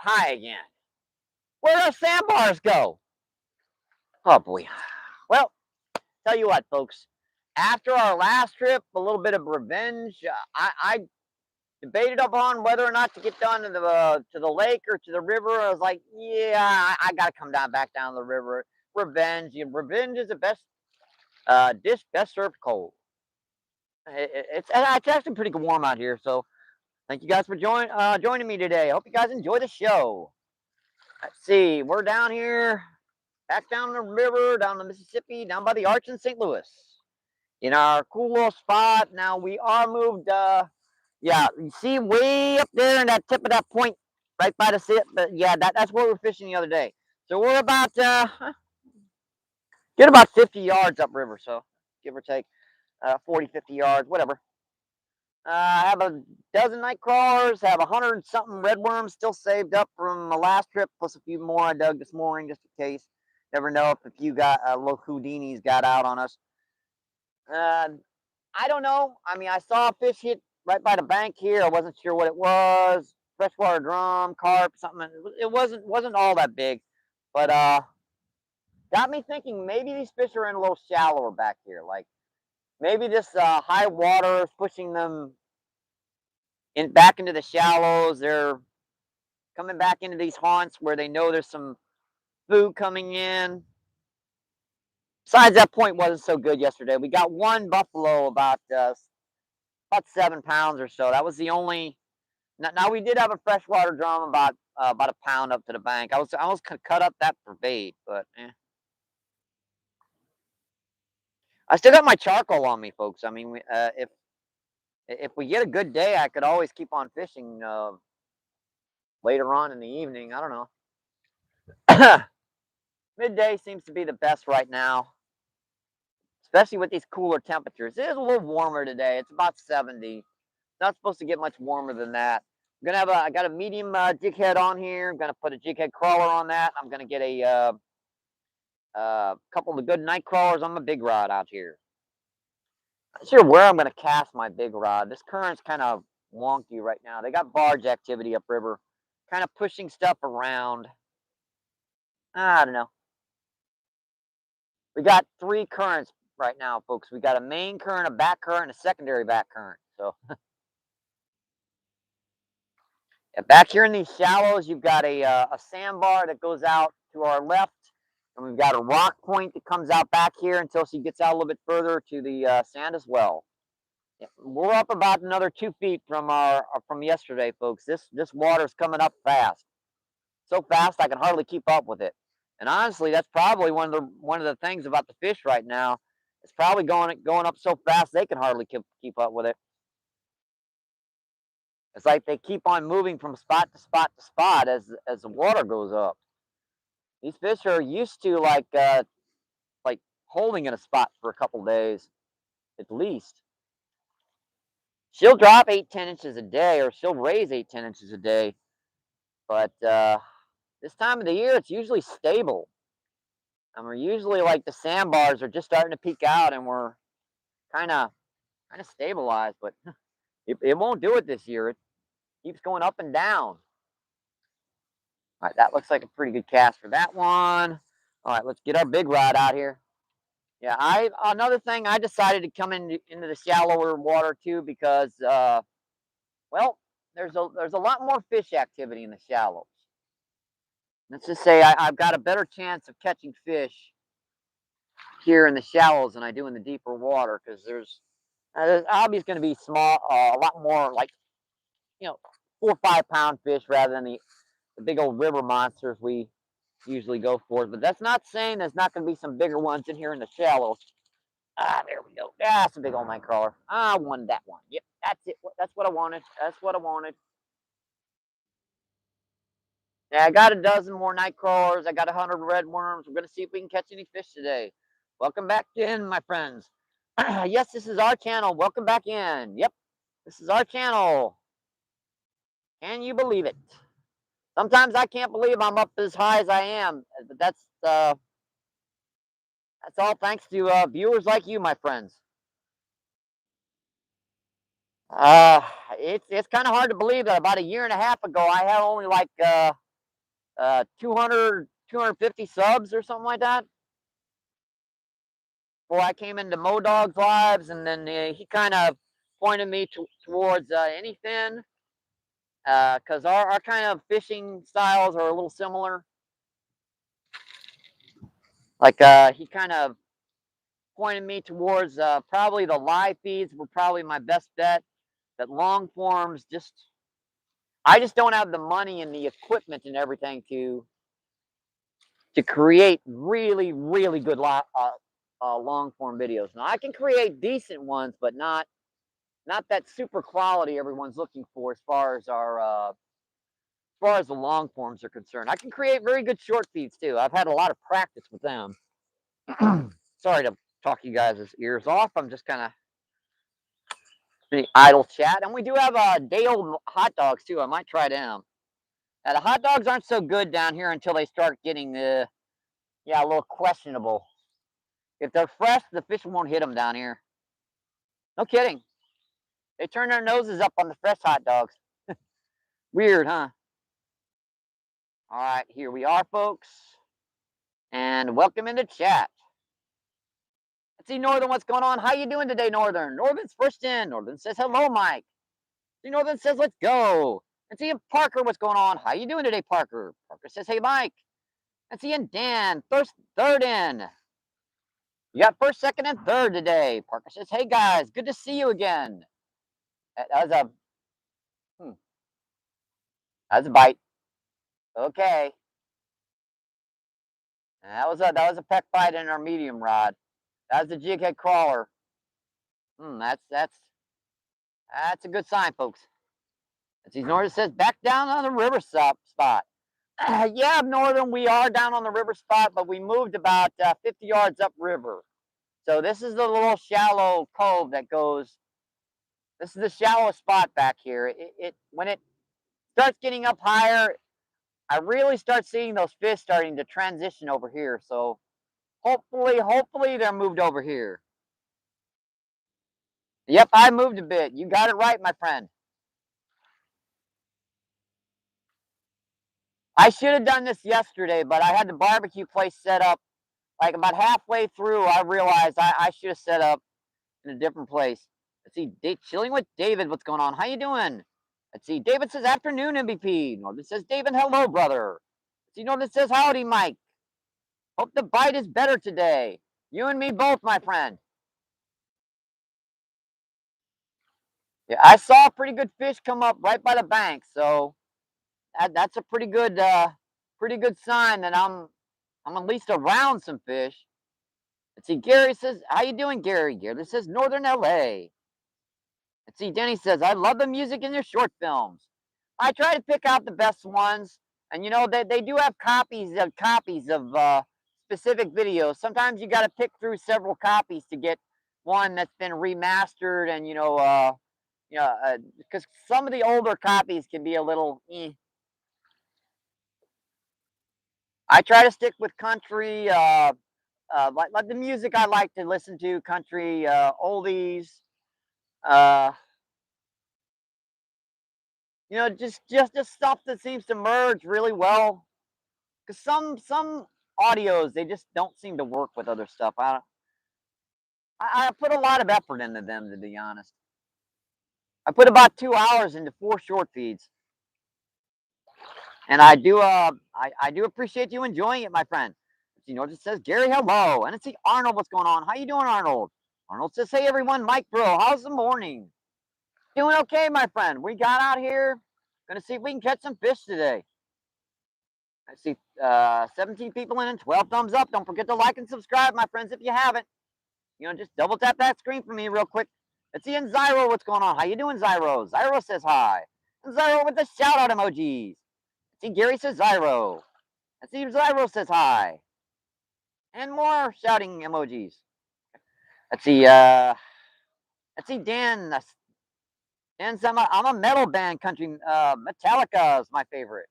high again. Where do sandbars go? Oh boy. Well, tell you what, folks. After our last trip, a little bit of revenge. I debated upon whether or not to get down to the lake or to the river. I was like, yeah, I got to come back down the river. Revenge. Revenge is the best dish, best served cold. It's actually pretty warm out here, so thank you guys for joining me today. I hope you guys enjoy the show. Let's see, we're down here, back down the river, down the Mississippi, down by the Arch in St. Louis, in our cool little spot. Now we are moved. Yeah, you see way up there in that tip of that point, right by the ship. Yeah, that's where we were fishing the other day. So we're about get about 50 yards upriver, so give or take 40, 50 yards, whatever. I have a dozen night crawlers, have 100 something red worms still saved up from the last trip, plus a few more I dug this morning just in case. Never know if a few got little Houdinis got out on us. I don't know. I mean, I saw a fish hit right by the bank here. I wasn't sure what it was. Freshwater drum, carp, something. It wasn't all that big, but got me thinking maybe these fish are in a little shallower back here. Like maybe this high water is pushing them back into the shallows. They're coming back into these haunts where they know there's some food coming in. Besides, that point wasn't so good yesterday. We got one buffalo about 7 pounds or so. That was the only. Now we did have a freshwater drum about a pound up to the bank. I was cut up that for bait, but I still got my charcoal on me, folks. I mean, if we get a good day, I could always keep on fishing later on in the evening. I don't know. Midday seems to be the best right now, especially with these cooler temperatures. It is a little warmer today. It's about 70. It's not supposed to get much warmer than that. I got a medium jig head on here. I'm gonna put a jig head crawler on that. I'm gonna get a couple of good night crawlers on my big rod out here. Not sure where I'm gonna cast my big rod. This current's kind of wonky right now. They got barge activity upriver, kind of pushing stuff around. I don't know. We got 3 currents right now, folks. We got a main current, a back current, and a secondary back current. So yeah, back here in these shallows, you've got a sandbar that goes out to our left, and we've got a rock point that comes out back here until she gets out a little bit further to the sand as well. Yeah, we're up about another 2 feet from yesterday, folks. This water's coming up fast, so fast I can hardly keep up with it. And honestly, that's probably one of the things about the fish right now. It's probably going up so fast they can hardly keep up with it. It's like they keep on moving from spot to spot to spot as the water goes up. These fish are used to like holding in a spot for a couple days at least. She'll drop 8, 10 inches a day, or she'll raise 8, 10 inches a day. But this time of the year, it's usually stable. And we're usually like the sandbars are just starting to peak out, and we're kind of stabilized. But it won't do it this year. It keeps going up and down. All right, that looks like a pretty good cast for that one. All right, let's get our big rod out here. Yeah, another thing, I decided to come into the shallower water too because well, there's a lot more fish activity in the shallows. Let's just say I've got a better chance of catching fish here in the shallows than I do in the deeper water because there's obviously going to be a lot more like 4 or 5 pound fish rather than the big old river monsters we usually go for. But that's not saying there's not going to be some bigger ones in here in the shallows. There we go. That's a big old night crawler. I wanted that one. Yep, that's it. That's what I wanted. That's what I wanted. Yeah, I got a dozen more night crawlers. I got 100 red worms. We're going to see if we can catch any fish today. Welcome back in, my friends. Yes, this is our channel. Welcome back in. Yep, this is our channel. Can you believe it? Sometimes I can't believe I'm up as high as I am. But that's all thanks to viewers like you, my friends. It's kind of hard to believe that about a year and a half ago, I had only like 200, 250 subs or something like that. Well, I came into Modog's lives, and then he kind of pointed me towards anything, because our kind of fishing styles are a little similar. Like he kind of pointed me towards probably the live feeds were probably my best bet. That long forms I just don't have the money and the equipment and everything to create really really good long form videos. Now I can create decent ones, but not that super quality everyone's looking for as far as the long forms are concerned. I can create very good short feeds too. I've had a lot of practice with them. Sorry to talk you guys' ears off. I'm just kind of the idle chat, and we do have day old hot dogs too. I might try them. Now the hot dogs aren't so good down here until they start getting a little questionable. If they're fresh, the fish won't hit them down here. No kidding. They turn their noses up on the fresh hot dogs. Weird, huh? All right, here we are, folks, and welcome into chat. Let's see, Northern, what's going on? How you doing today, Northern? Northern's first in. Northern says hello, Mike. See, Northern says let's go. Let's see, Parker, what's going on? How you doing today, Parker? Parker says hey, Mike. Let's see, and Dan, third in. You got first, second, and third today. Parker says hey, guys, good to see you again. That was a bite. Okay. And that was a peck bite in our medium rod. That was the jig head crawler. That's a good sign, folks. Let's see, Northern says back down on the river spot. Yeah, Northern, we are down on the river spot, but we moved about 50 yards upriver. So this is the little shallow cove that goes. This is the shallow spot back here. When it starts getting up higher, I really start seeing those fish starting to transition over here. So hopefully they're moved over here. Yep, I moved a bit. You got it right, my friend. I should have done this yesterday, but I had the barbecue place set up. Like about halfway through, I realized I should have set up in a different place. Let's see, chilling with David. What's going on? How you doing? Let's see. David says afternoon MVP. Northern says David, hello, brother. Let's see, Northern says howdy, Mike. Hope the bite is better today. You and me both, my friend. Yeah, I saw a pretty good fish come up right by the bank, so that's a pretty good sign that I'm at least around some fish. Let's see. Gary says, "How you doing, Gary?" Gary says, "Northern LA." Let's see. Danny says, "I love the music in your short films. I try to pick out the best ones, and they do have copies of specific videos. Sometimes you got to pick through several copies to get one that's been remastered, and because some of the older copies can be a little. I try to stick with country, like the music I like to listen to, country, oldies, uh, just stuff that seems to merge really well. Because some audios they just don't seem to work with other stuff. I put a lot of effort into them, to be honest. I put about 2 hours into 4 short feeds, and I do appreciate you enjoying it, my friend. It just says Gary, hello, and it's Arnold. What's going on? How you doing, Arnold? Arnold says, hey everyone, Mike Bro, how's the morning? Doing okay, my friend. We got out here. Gonna see if we can catch some fish today. I see 17 people in and 12 thumbs up. Don't forget to like and subscribe, my friends, if you haven't. Just double tap that screen for me real quick. Let's see, and Zyro, what's going on? How you doing, Zyro? Zyro says hi. And Zyro with the shout out emojis. Let's see, Gary says Zyro. Let's see, Zyro says hi. And more shouting emojis. Let's see, Dan. Dan, I'm a metal band country. Metallica is my favorite.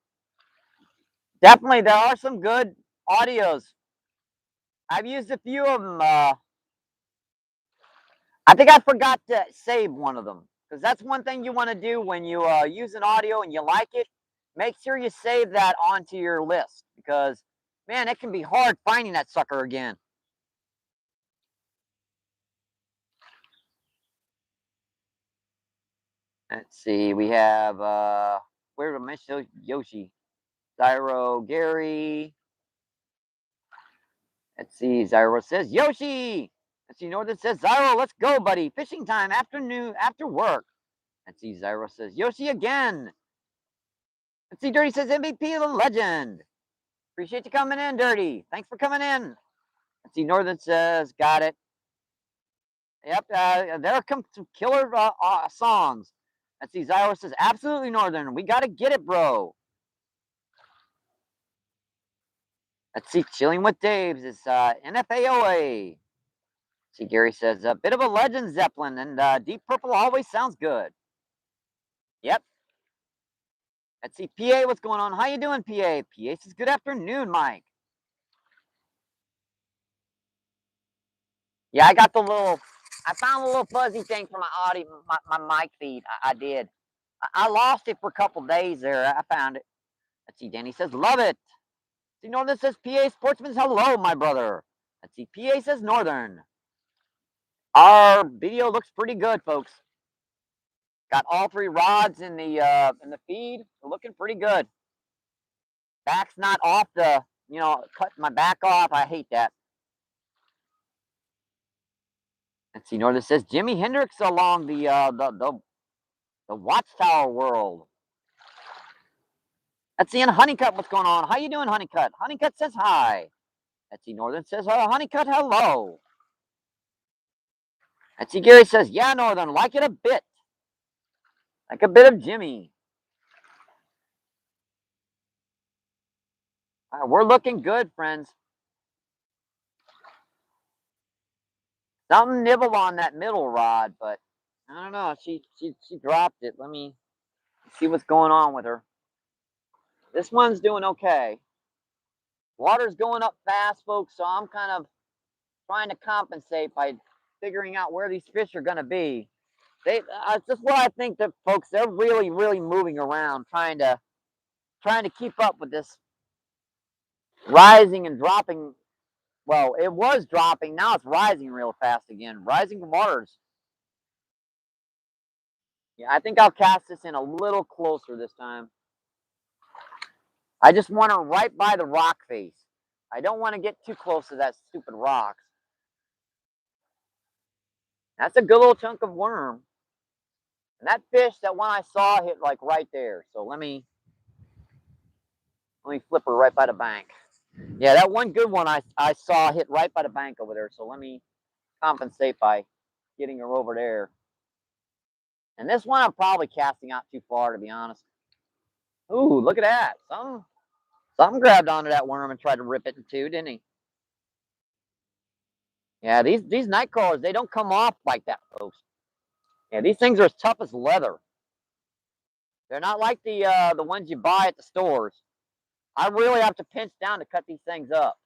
Definitely, there are some good audios. I've used a few of them. I think I forgot to save one of them, because that's one thing you want to do when you use an audio and you like it. make sure you save that onto your list because, man, it can be hard finding that sucker again. Let's see. We have where did I mention Yoshi, Zyro, Gary. Let's see. Zyro says Yoshi. Let's see. Northern says Zyro. Let's go, buddy. Fishing time afternoon after work. Let's see. Zyro says Yoshi again. Let's see. Dirty says MVP the legend. Appreciate you coming in, Dirty. Thanks for coming in. Let's see. Northern says got it. Yep. There come some killer songs. Let's see. Zyro says absolutely Northern. We gotta get it, bro. Let's see, Chilling with Dave's is NFAOA. See, Gary says, a bit of a legend, Zeppelin, and Deep Purple always sounds good. Yep. Let's see, PA, what's going on? How you doing, PA? PA says, good afternoon, Mike. Yeah, I found a little fuzzy thing for my audio, my mic feed. I did. I lost it for a couple days there. I found it. Let's see, Danny says, love it. See, Northern says, PA Sportsman's hello, my brother. Let's see, PA says, Northern. Our video looks pretty good, folks. Got all 3 rods in the feed. We're looking pretty good. Back's not off cut my back off. I hate that. Let's see, Northern says Jimi Hendrix along the Watchtower world. Let's see, and Honeycut, what's going on? How you doing, Honeycut? Honeycut says hi. Let's see, Northern says Honeycut, hello. Let's see, Gary says, yeah, Northern, like it a bit. Like a bit of Jimmy. All right, we're looking good, friends. Something nibbled on that middle rod, but I don't know. She dropped it. Let me see what's going on with her. This one's doing okay. Water's going up fast, folks, so I'm kind of trying to compensate by figuring out where these fish are going to be. It's just what I think that, folks, they're really, really moving around, trying to keep up with this rising and dropping. Well, it was dropping. Now it's rising real fast again. Rising waters. Yeah, I think I'll cast this in a little closer this time. I just want her right by the rock face. I don't want to get too close to that stupid rock. That's a good little chunk of worm. And that fish, that one I saw, hit like right there. So let me flip her right by the bank. Yeah, that one good one I saw hit right by the bank over there. So let me compensate by getting her over there. And this one I'm probably casting out too far, to be honest. Ooh, look at that. Something grabbed onto that worm and tried to rip it in two, didn't he? Yeah, these night crawlers, they don't come off like that, folks. Yeah, these things are as tough as leather. They're not like the ones you buy at the stores. I really have to pinch down to cut these things up.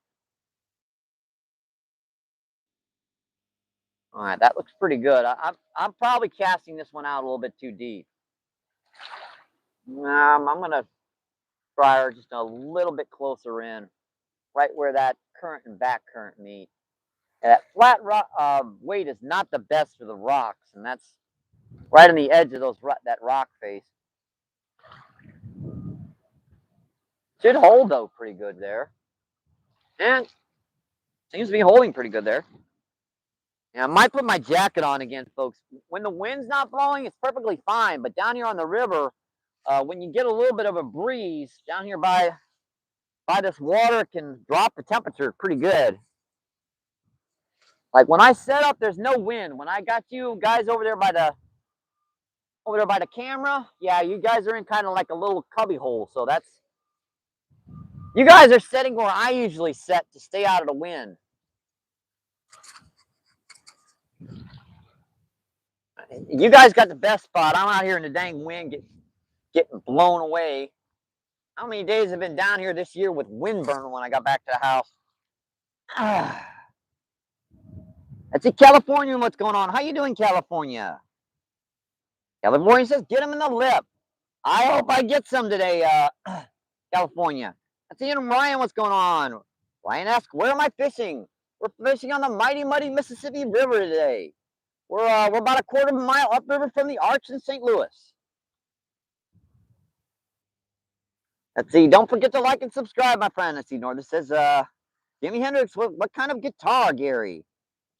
All right, that looks pretty good. I'm probably casting this one out a little bit too deep. I'm gonna try her just a little bit closer in, right where that current and back current meet. And that flat rock weight is not the best for the rocks, and that's right on the edge of that rock face. Should hold though pretty good there, and seems to be holding pretty good there. Yeah, I might put my jacket on again, folks. When the wind's not blowing, it's perfectly fine. But down here on the river, when you get a little bit of a breeze down here by this water, can drop the temperature pretty good. Like when I set up, there's no wind. When I got you guys over there by the camera, yeah, you guys are in kind of like a little cubby hole. So you guys are setting where I usually set to stay out of the wind. You guys got the best spot. I'm out here in the dang wind getting blown away. How many days have been down here this year with wind burn when I got back to the house? Let's see, California, what's going on? How you doing, California? California says, get him in the lip. I hope I get some today, California. Let's see, Ryan, what's going on? Ryan asks, where am I fishing? We're fishing on the mighty, muddy Mississippi River today. We're about a quarter of a mile upriver from the Arch in St. Louis. Let's see, don't forget to like and subscribe, my friend. Let's see, Northern says, Jimi Hendrix, what kind of guitar, Gary?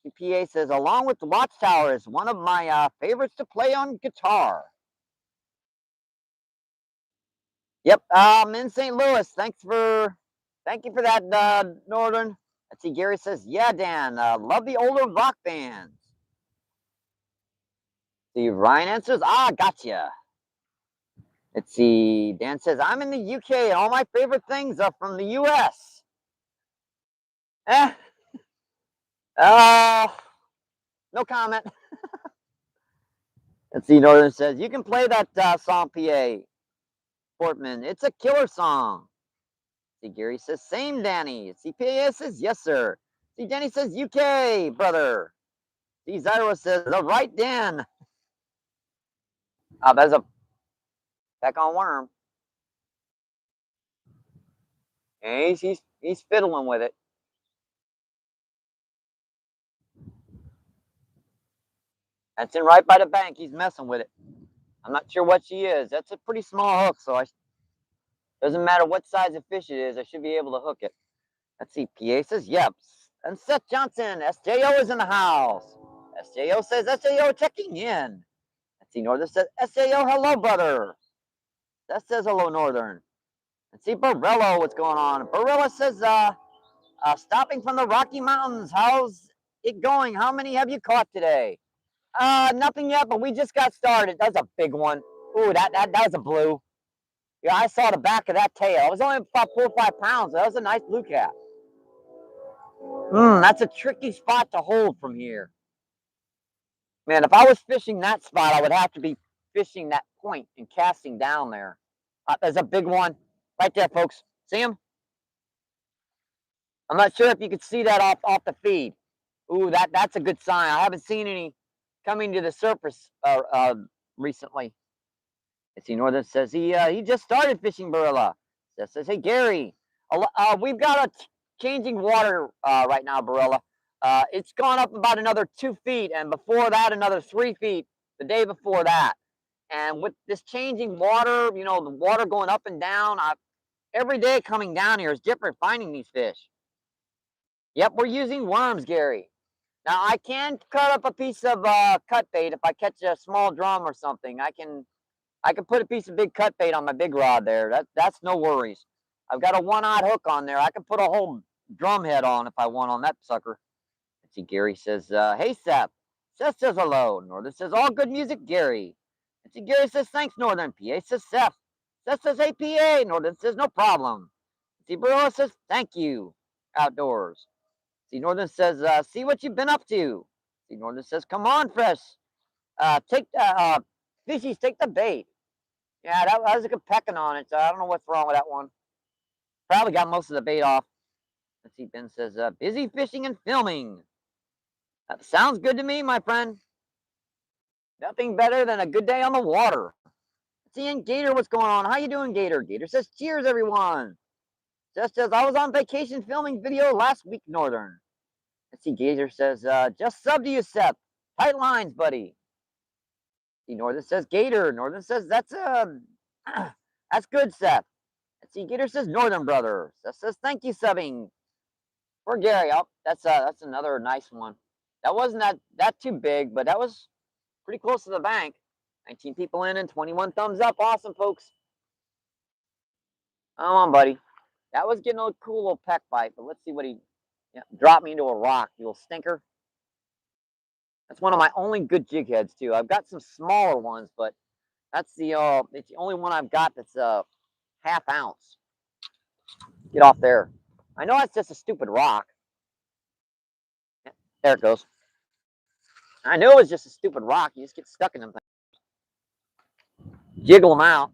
CPA says, along with the Watchtower is one of my favorites to play on guitar. Yep, I'm in St. Louis. Thank you for that, Northern. Let's see, Gary says, yeah, Dan, love the older rock bands. See, Ryan answers, gotcha. Let's see, Dan says, I'm in the UK and all my favorite things are from the US. Eh, uh, no comment. Let's see, Northern says, you can play that song, PA. Portman, it's a killer song. See, Gary says, same, Danny. See, PA says, yes, sir. See, Danny says, UK, brother. See, Zyro says, all right, Dan. There's a peck on worm. And he's fiddling with it. That's in right by the bank. He's messing with it. I'm not sure what she is. That's a pretty small hook, so doesn't matter what size of fish it is. I should be able to hook it. Let's see. PA says, yep. And Seth Johnson, SJO is in the house. SJO says, SJO checking in. Let's see. Northern says, SJO, hello, brother. That says hello, Northern. Let's see. Barello, what's going on? Barella says, stopping from the Rocky Mountains. How's it going? How many have you caught today? Nothing yet, but we just got started. That's a big one. Ooh, that was a blue. Yeah, I saw the back of that tail. It was only about 4 or 5 pounds. That was a nice blue cat. That's a tricky spot to hold from here. Man, if I was fishing that spot, I would have to be fishing that point and casting down there. There's a big one right there, folks. See him? I'm not sure if you could see that off the feed. Ooh, that's a good sign. I haven't seen any coming to the surface recently. I see Northern says he just started fishing Barilla. Says, hey Gary, we've got a changing water right now, Barilla. It's gone up about another 2 feet, and before that another 3 feet the day before that. And with this changing water, the water going up and down, every day coming down here is different finding these fish. Yep, we're using worms, Gary. Now I can cut up a piece of cut bait if I catch a small drum or something. I can put a piece of big cut bait on my big rod there. That's no worries. I've got a 1/0 hook on there. I can put a whole drum head on if I want on that sucker. Let's see, Gary says, hey Seth. Seth says hello. Northern says, all good music, Gary. Let's see, Gary says, thanks, Northern. PA says, Seth. Seth says, hey, PA. Northern says, no problem. Let's see, Barilla says, thank you. Outdoors. See, Northern says, see what you've been up to. See, Northern says, come on, Fresh. Fishies, take the bait. Yeah, that was a good pecking on it, so I don't know what's wrong with that one. Probably got most of the bait off. Let's see, Ben says, busy fishing and filming. That sounds good to me, my friend. Nothing better than a good day on the water. Let's see, and Gator, what's going on? How you doing, Gator? Gator says, cheers, everyone. Just as I was on vacation filming video last week, Northern. Let's see, Gator says, just sub to you, Seth. Tight lines, buddy. See, Northern says, Gator. Northern says, that's that's good, Seth. Let's see, Gator says, Northern brother. Seth says, thank you, subbing. For Gary. Oh, that's another nice one. That wasn't that too big, but that was pretty close to the bank. 19 people in and 21 thumbs up. Awesome, folks. Come on, buddy. That was getting a cool little peck bite, but let's see what he dropped me into a rock, you little stinker. That's one of my only good jig heads too. I've got some smaller ones, but that's it's the only one I've got that's ½ ounce. Get off there. I know that's just a stupid rock. There it goes. I know it's just a stupid rock. You just get stuck in them things. Jiggle them out.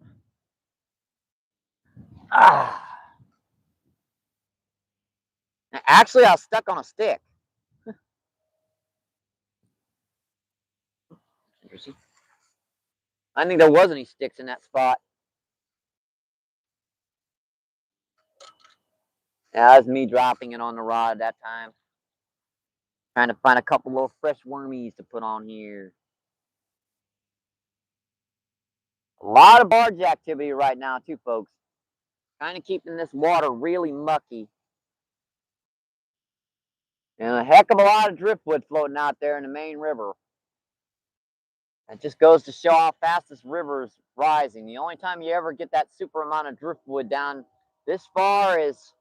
Actually, I was stuck on a stick. Interesting. I think there was any sticks in that spot. Yeah, that was me dropping it on the rod at that time. Trying to find a couple little fresh wormies to put on here. A lot of barge activity right now too, folks. Kind of keeping this water really mucky. And a heck of a lot of driftwood floating out there in the main river. It just goes to show how fast this river is rising. The only time you ever get that super amount of driftwood down this far is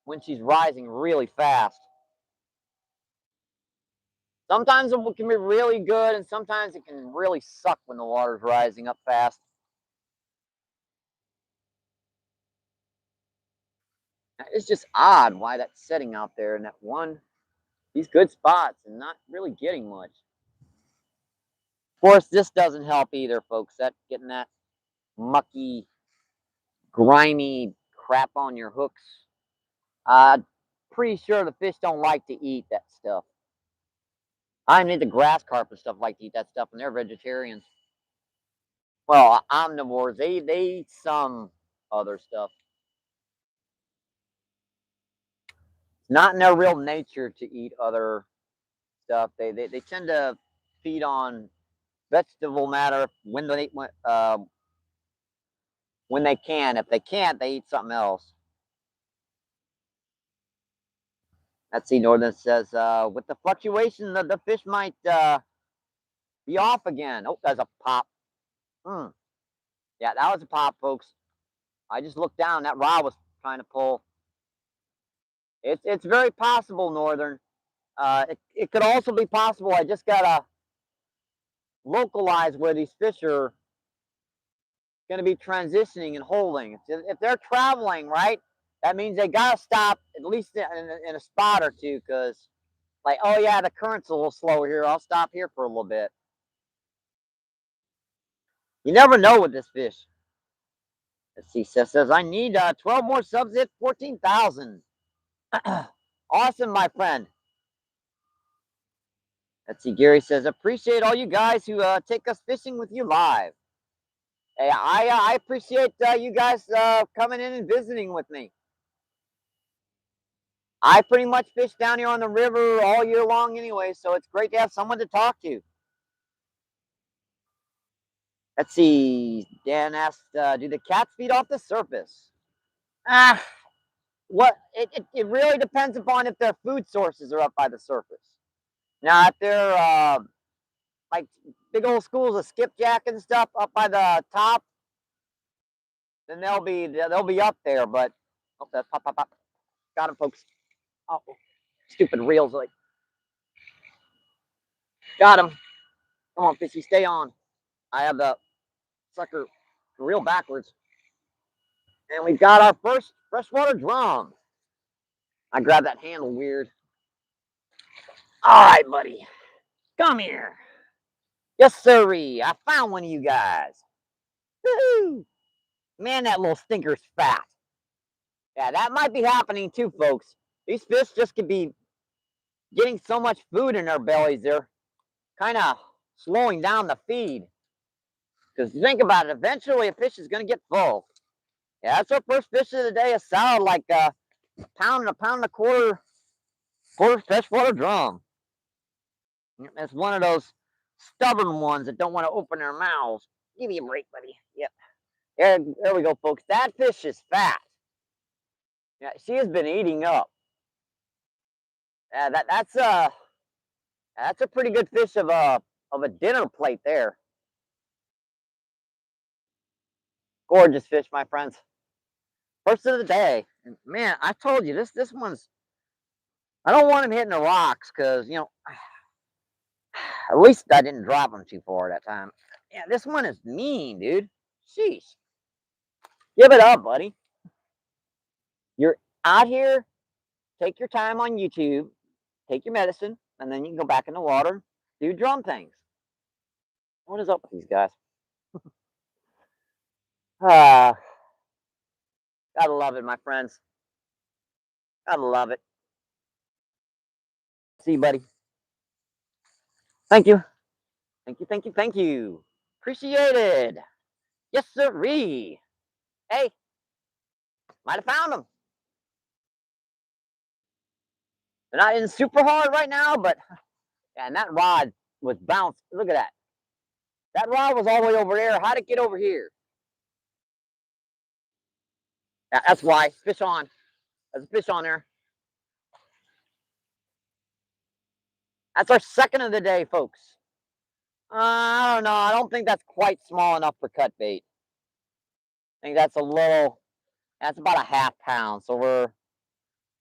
when she's rising really fast. Sometimes it can be really good, and sometimes it can really suck when the water's rising up fast. It's just odd why that's sitting out there in that one, these good spots and not really getting much. Of course, this doesn't help either, folks. That getting that mucky, grimy crap on your hooks. Pretty sure the fish don't like to eat that stuff. I mean, the grass carp and stuff like to eat that stuff, and they're vegetarians. Well, omnivores, they eat some other stuff. It's not in their real nature to eat other stuff. They tend to feed on vegetable matter when they can. If they can't, they eat something else. Let's see, Northern says, with the fluctuation, the fish might be off again. Oh, there's a pop. Hmm. Yeah, that was a pop, folks. I just looked down. That rod was trying to pull. It's very possible, Northern. It could also be possible. I just gotta localize where these fish are going to be transitioning and holding. If they're traveling, right, that means they got to stop at least in a spot or two because, like, oh, yeah, the current's a little slow here. I'll stop here for a little bit. You never know with this fish. Let's see, Seth says, I need 12 more subs at 14,000. Awesome, my friend. Let's see, Gary says, appreciate all you guys who take us fishing with you live. Hey, I appreciate you guys coming in and visiting with me. I pretty much fish down here on the river all year long anyway, so it's great to have someone to talk to. Let's see. Dan asked, do the cats feed off the surface? Ah, it really depends upon if their food sources are up by the surface. Now, if they're like big old schools of skipjack and stuff up by the top, then they'll be up there. But oh, that's pop pop pop. Got him, folks. Oh, stupid reels! Like got him. Come on, fishy, stay on. I have the sucker reel backwards. And we've got our first freshwater drum. I grabbed that handle weird. All right, buddy. Come here. Yes, sirree. I found one of you guys. Woohoo! Man, that little stinker's fat. Yeah, that might be happening too, folks. These fish just could be getting so much food in their bellies, they're kind of slowing down the feed. Because think about it, eventually a fish is going to get full. Yeah, that's our first fish of the day, a salad like a pound and a quarter freshwater drum. That's one of those stubborn ones that don't want to open their mouths. Give me a break, buddy. Yep. There we go, folks. That fish is fat. Yeah, she has been eating up. That's a pretty good fish of a dinner plate there. Gorgeous fish, my friends. First of the day. And man, I told you this one's. I don't want him hitting the rocks because at least I didn't drop him too far that time. Yeah, this one is mean, dude. Sheesh. Give it up, buddy. You're out here. Take your time on YouTube. Take your medicine, and then you can go back in the water, do drum things. What is up with these guys? Ah, gotta love it, my friends. Gotta love it. See you, buddy. Thank you. Thank you, thank you, thank you. Appreciated. Yes, sirree. Hey, might have found them. They're not in super hard right now, but yeah, and that rod was bounced. Look at that. That rod was all the way over there. How'd it get over here? Yeah, that's why. Fish on. There's a fish on there. That's our second of the day, folks. I don't know. I don't think that's quite small enough for cut bait. I think that's a little. That's about a half pound. So we're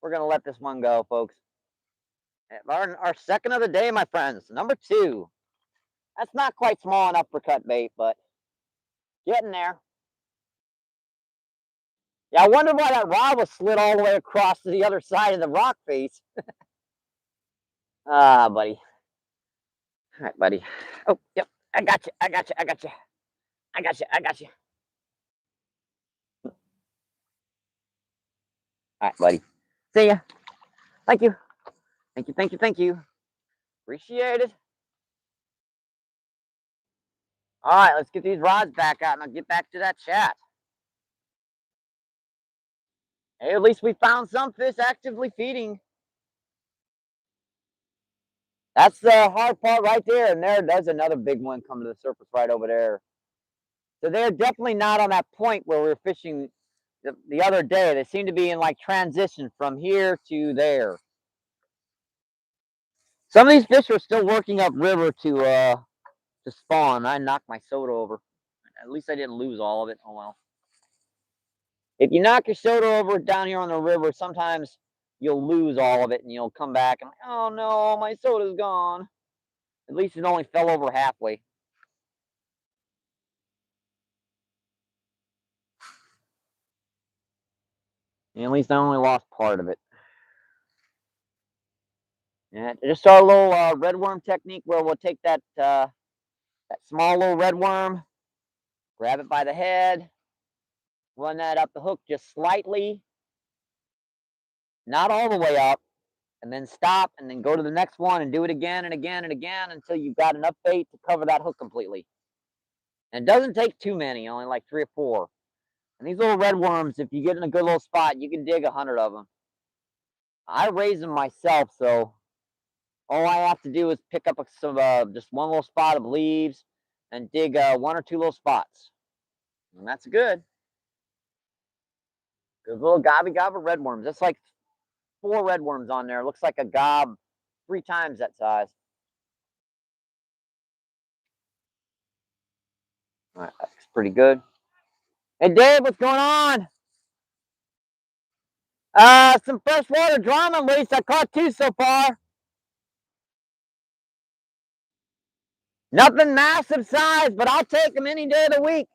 gonna let this one go, folks. Our second of the day, my friends. Number 2. That's not quite small enough for cut bait, but getting there. Yeah, I wonder why that rod was slid all the way across to the other side of the rock face. Ah, buddy. All right, buddy. Oh, yep. I got you. I got you. I got you. I got you. I got you. All right, buddy. See ya. Thank you. Thank you. Thank you. Thank you. Appreciate it. All right, let's get these rods back out and I'll get back to that chat. Hey, at least we found some fish actively feeding. That's the hard part right there. And there's another big one coming to the surface right over there. So they're definitely not on that point where we were fishing the other day. They seem to be in like transition from here to there. Some of these fish are still working upriver to spawn. I knocked my soda over. At least I didn't lose all of it. Oh well. If you knock your soda over down here on the river, sometimes you'll lose all of it and you'll come back and, oh no, my soda's gone. At least it only fell over halfway. And at least I only lost part of it. Yeah, just our little red worm technique where we'll take that small little red worm, grab it by the head, run that up the hook just slightly, not all the way up, and then stop and then go to the next one and do it again and again and again until you've got enough bait to cover that hook completely. And it doesn't take too many, only like 3 or 4. And these little red worms, if you get in a good little spot, you can dig 100 of them. I raise them myself, so all I have to do is pick up some just one little spot of leaves and dig 1 or 2 little spots. And that's good. Good little gobby gob of red worms. That's like 4 red worms on there. Looks like a gob 3 times that size. All right, that's pretty good. Hey Dave, what's going on? Some freshwater drama at least. I caught 2 so far. Nothing massive size, but I'll take them any day of the week.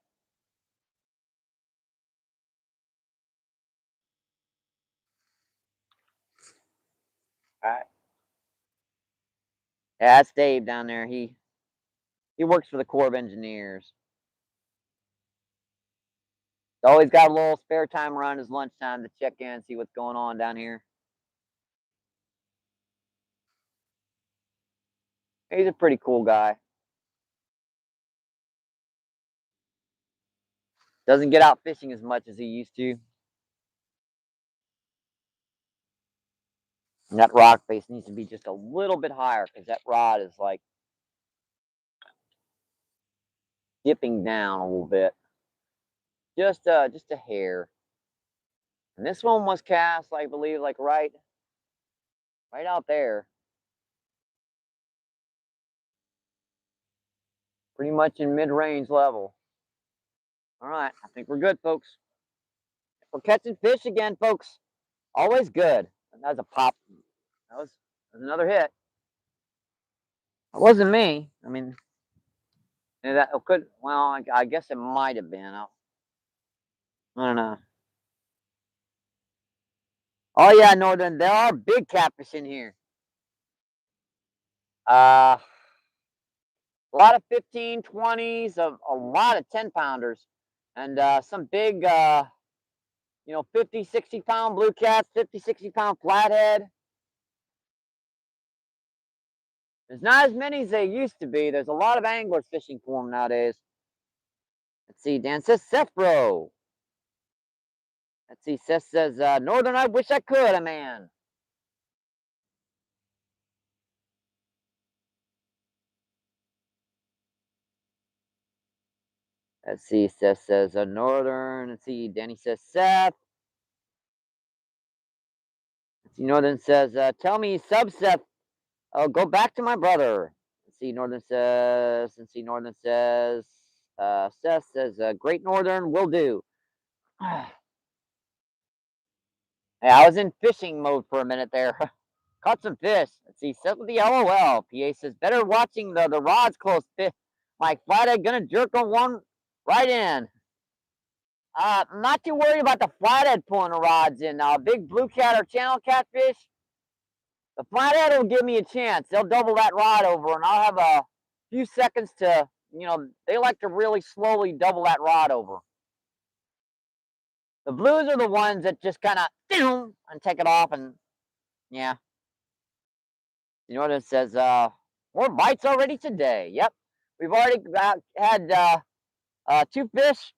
All right. Yeah, that's Dave down there. He works for the Corps of Engineers. He's always got a little spare time around his lunchtime to check in, see what's going on down here. He's a pretty cool guy. Doesn't get out fishing as much as he used to. And that rock face needs to be just a little bit higher because that rod is like dipping down a little bit. Just a hair. And this one was cast, I believe, like right out there. Pretty much in mid-range level. All right, I think we're good, folks. We're catching fish again, folks. Always good. And that was a pop. That was another hit. It wasn't me. I mean, that could. Well, I guess it might have been. I don't know. Oh yeah, Northern. There are big catfish in here. A lot of 15, 20s, a lot of 10-pounders, and some big, 50, 60-pound blue cats, 50, 60-pound flathead. There's not as many as there used to be. There's a lot of anglers fishing for them nowadays. Let's see. Dan says Seth Bro. Let's see. Seth says Northern. I wish I could, man. Let's see. Seth says a northern. Let's see. Danny says Seth. Let's see. Northern says, tell me, sub Seth. Oh, go back to my brother. Let's see. Northern says. Let's see. Northern says. Seth says, Great Northern will do. Hey, I was in fishing mode for a minute there. Caught some fish. Let's see. Seth with the LOL. PA says, better watching the rods close. Mike Flathead gonna jerk on one right in. I'm not too worried about the flathead pulling the rods in. Big blue cat or channel catfish, the flathead will give me a chance. They'll double that rod over, and I'll have a few seconds to, they like to really slowly double that rod over. The blues are the ones that just kind of and take it off, and yeah. You know what it says? More bites already today. Yep, we've already had 2 fish.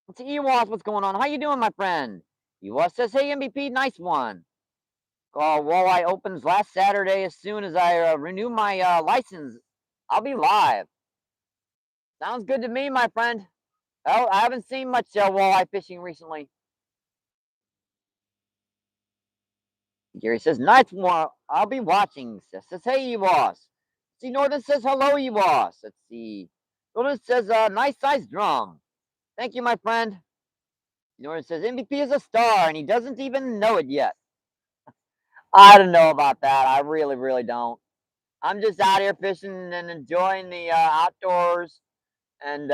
Let's see, Ewas, what's going on? How you doing, my friend? Ewas says, hey, MVP, nice one. Walleye opens last Saturday. As soon as I renew my license, I'll be live. Sounds good to me, my friend. Oh, I haven't seen much walleye fishing recently. Gary says, nice one. I'll be watching. Says, hey, Ewas. See, Northern says, hello, Ewas. Let's see. Northern says, nice size drum. Thank you, my friend. Northern says, MVP is a star, and he doesn't even know it yet. I don't know about that. I really, really don't. I'm just out here fishing and enjoying the outdoors and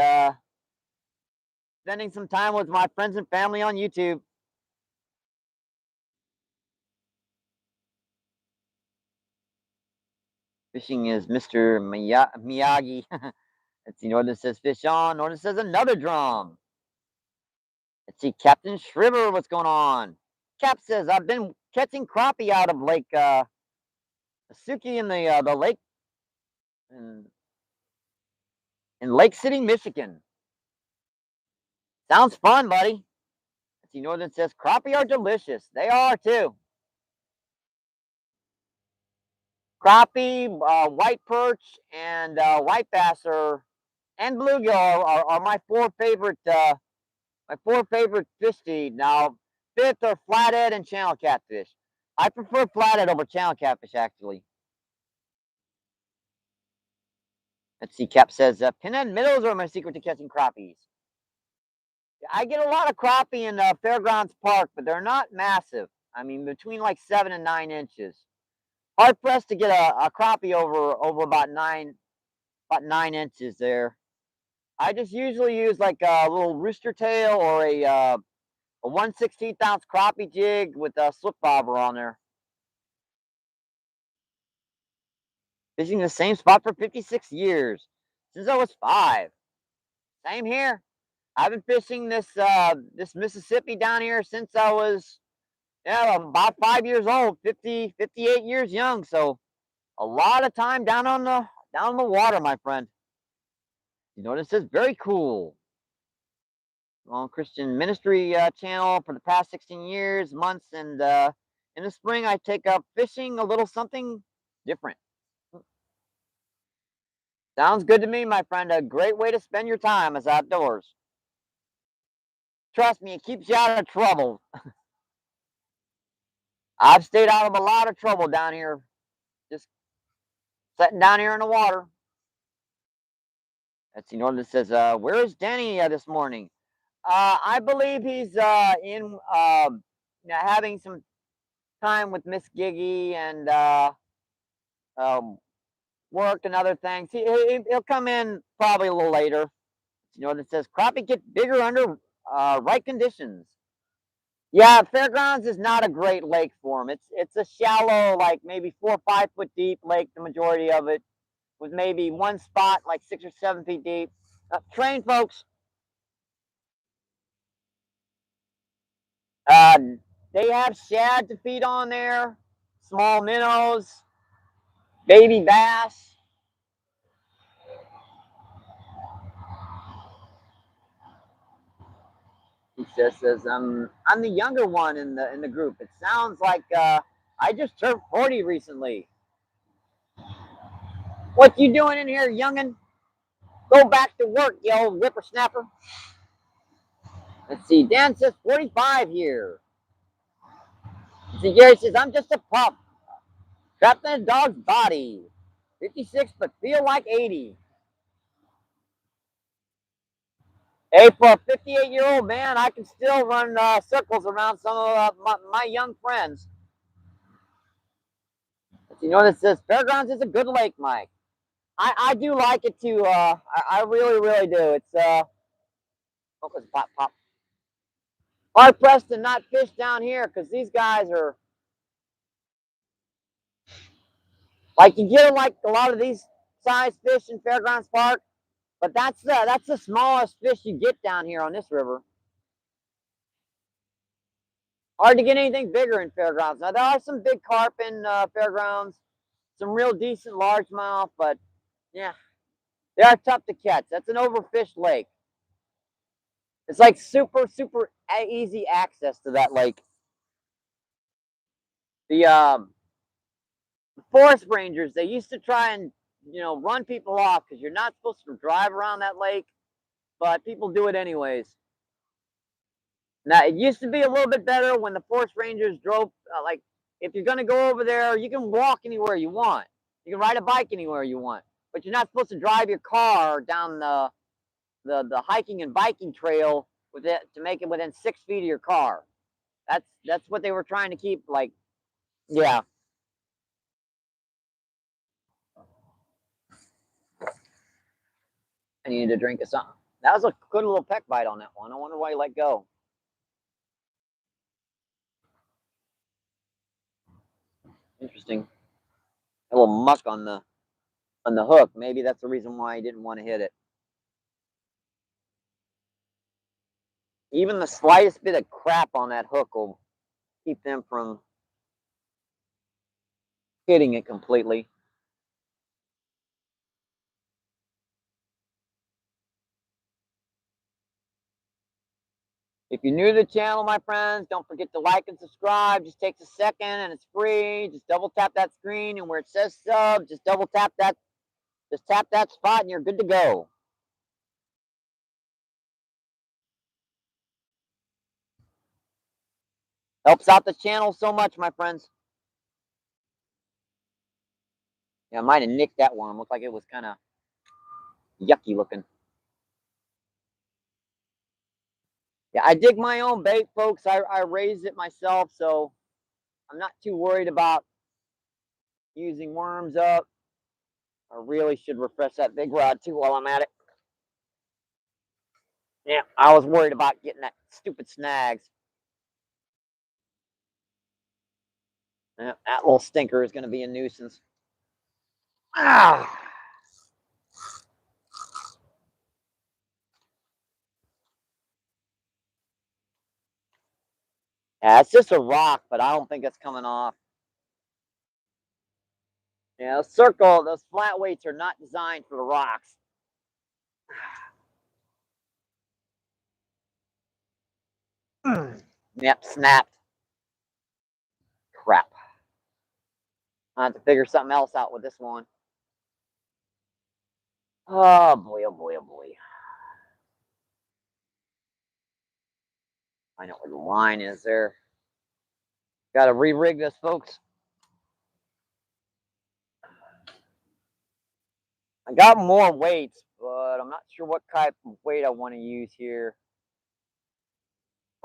spending some time with my friends and family on YouTube. Fishing is Mr. Miyagi. Let's see, Northern says fish on. Northern says another drum. Let's see, Captain Shriver, what's going on? Cap says, I've been catching crappie out of Lake Suki in the lake in, in Lake City, Michigan. Sounds fun, buddy. Let's see, Northern says crappie are delicious. They are too. Crappie, white perch, and white bass and bluegill are my 4 favorite fish to eat. Now, 5th are flathead and channel catfish. I prefer flathead over channel catfish, actually. Let's see, Cap says, pinhead minnows are my secret to catching crappies. I get a lot of crappie in Fairgrounds Park, but they're not massive. I mean, between like 7 and 9 inches. Hard pressed to get a crappie over about 9 inches there. I just usually use like a little rooster tail or a 1/16 ounce crappie jig with a slip bobber on there. Fishing the same spot for 56 years since I was 5. Same here. I've been fishing this Mississippi down here since I was about 5 years old, 58 years young. So a lot of time down on the water, my friend. You know what it says? Very cool. On Christian Ministry channel for the past 16 years, months, and in the spring I take up fishing, a little something different. Sounds good to me, my friend. A great way to spend your time is outdoors. Trust me, it keeps you out of trouble. I've stayed out of a lot of trouble down here, just sitting down here in the water. Let's see, Northern says, where is Danny this morning? I believe he's in having some time with Miss Giggy and um, work and other things. He'll come in probably a little later. You know, that says crappie get bigger under right conditions. Yeah, Fairgrounds is not a great lake for him. It's a shallow, like maybe 4 or 5 foot deep lake. The majority of it, with maybe one spot like 6 or 7 feet deep. Train folks. Uh, they have shad to feed on there, small minnows, baby bass. He just says, I'm the younger one in the group. It sounds like I just turned 40 recently. What you doing in here, youngin? Go back to work, you old whippersnapper. Let's see. Dan says 45 here. Let's see, Gary says, I'm just a pup. Trapped in a dog's body. 56, but feel like 80. Hey, for a 58-year-old man, I can still run circles around some of my young friends. You know, this says Fairgrounds is a good lake, Mike. I do like it too. I really, really do. It's pop, pop. Hard pressed to not fish down here because these guys are like, you get like a lot of these size fish in Fairgrounds Park, but that's the smallest fish you get down here on this river. Hard to get anything bigger in Fairgrounds. Now there are some big carp in Fairgrounds, some real decent largemouth, but yeah, they are tough to catch. That's an overfished lake. It's like super easy access to that lake. The forest rangers, they used to try and run people off because you're not supposed to drive around that lake, but people do it anyways. Now it used to be a little bit better when the forest rangers drove. Like if you're gonna go over there, you can walk anywhere you want. You can ride a bike anywhere you want, but you're not supposed to drive your car down the hiking and biking trail with it to make it within 6 feet of your car. That's what they were trying to keep. Like, yeah. I needed a drink of something. That was a good little peck bite on that one. I wonder why he let go. Interesting. A little muck on the hook. Maybe that's the reason why he didn't want to hit it. Even the slightest bit of crap on that hook will keep them from hitting it completely. If you're new to the channel, my friends, don't forget to like and subscribe. Just takes a second and it's free. Just double tap that screen, and where it says sub, just double tap that. Just tap that spot and you're good to go. Helps out the channel so much, my friends. Yeah, I might have nicked that one. Looked like it was kind of yucky looking. Yeah, I dig my own bait, folks. I raised it myself, so I'm not too worried about using worms up. I really should refresh that big rod too while I'm at it. Yeah, I was worried about getting that stupid snags. Yeah, that little stinker is going to be a nuisance. Ah. Yeah, it's just a rock, but I don't think it's coming off. Yeah, those flat weights are not designed for the rocks. Yep, snapped. Crap. I have to figure something else out with this one. Oh boy, oh boy, oh boy. I know where the line is there. Got to re-rig this, folks. I got more weights, but I'm not sure what type of weight I want to use here.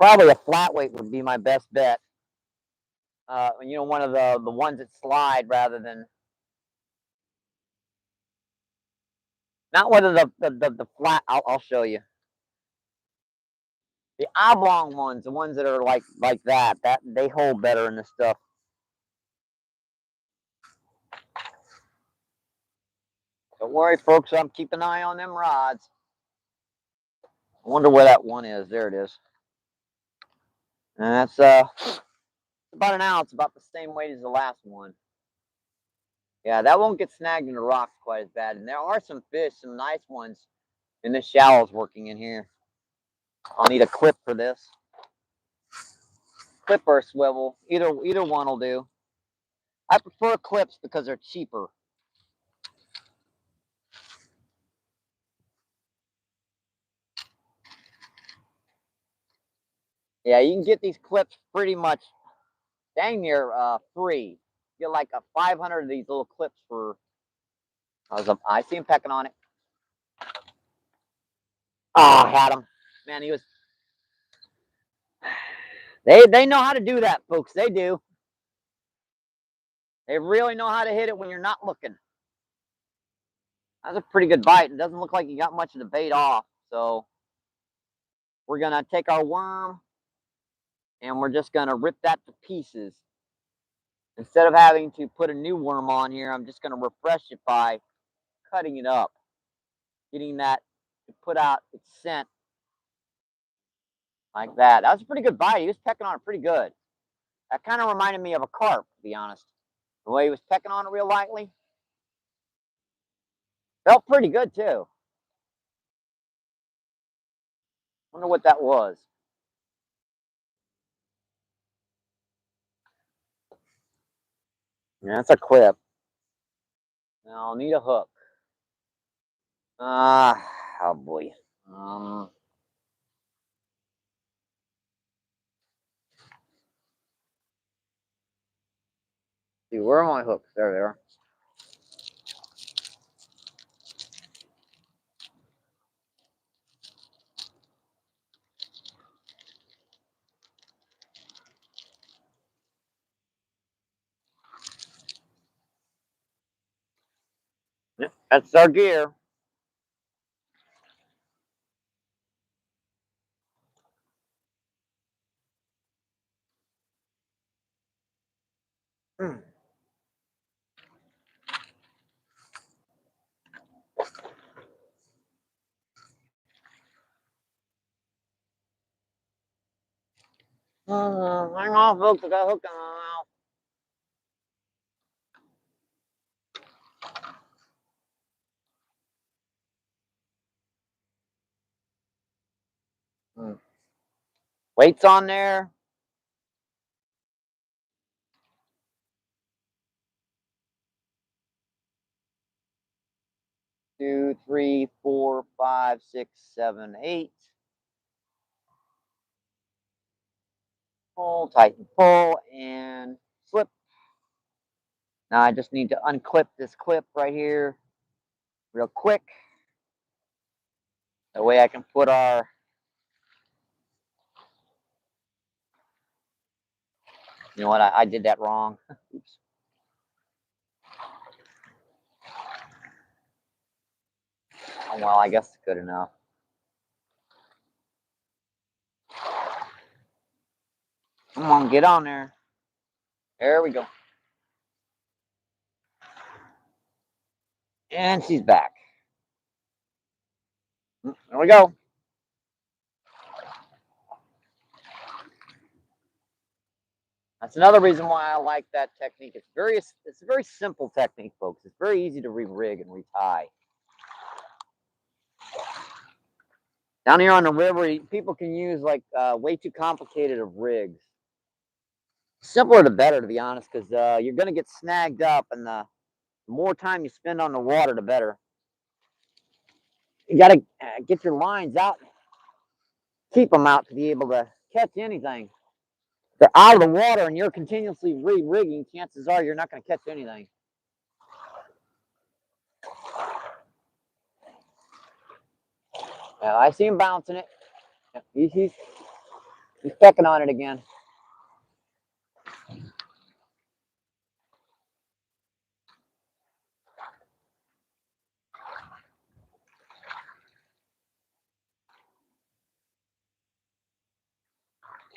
Probably a flat weight would be my best bet. One of the ones that slide rather than not one of the flat. I'll show you the oblong ones, the ones that are like that. That they hold better in this stuff. Don't worry, folks. I'm keeping an eye on them rods. I wonder where that one is. There it is. And that's about an ounce, about the same weight as the last one. Yeah, that won't get snagged in the rocks quite as bad. And there are some fish, some nice ones in this shallows working in here. I'll need a clip for this. Clip or a swivel. Either one will do. I prefer clips because they're cheaper. Yeah, you can get these clips pretty much dang near free. Get like a 500 of these little clips for. I see him pecking on it. Oh, had him. Man, he was. They know how to do that, folks. They do. They really know how to hit it when you're not looking. That's a pretty good bite. It doesn't look like you got much of the bait off. So we're gonna take our worm and we're just gonna rip that to pieces. Instead of having to put a new worm on here, I'm just gonna refresh it by cutting it up, getting that to put out its scent like that. That was a pretty good bite. He was pecking on it pretty good. That kind of reminded me of a carp, to be honest. The way he was pecking on it real lightly. Felt pretty good too. Wonder what that was. Yeah, that's a clip. Now I'll need a hook. Oh boy. See, where are my hooks? There they are. Yep, that's our gear. Mm. Hang on, folks. I got a hook in my mouth. Weights on there. 2, 3, 4, 5, 6, 7, 8. Pull, tighten, pull, and slip. Now I just need to unclip this clip right here real quick. That way I can put our. You know what? I did that wrong. Oops. Oh, well, I guess it's good enough. Come on, get on there. There we go. And she's back. There we go. That's another reason why I like that technique. It's a very simple technique, folks. It's very easy to re-rig and retie. Down here on the river, people can use like way too complicated of rigs. Simpler the better, to be honest, because you're going to get snagged up, and the more time you spend on the water, the better. You got to get your lines out, keep them out to be able to catch anything. If they're out of the water and you're continuously re-rigging, chances are you're not going to catch anything. I see him bouncing it. He's pecking on it again.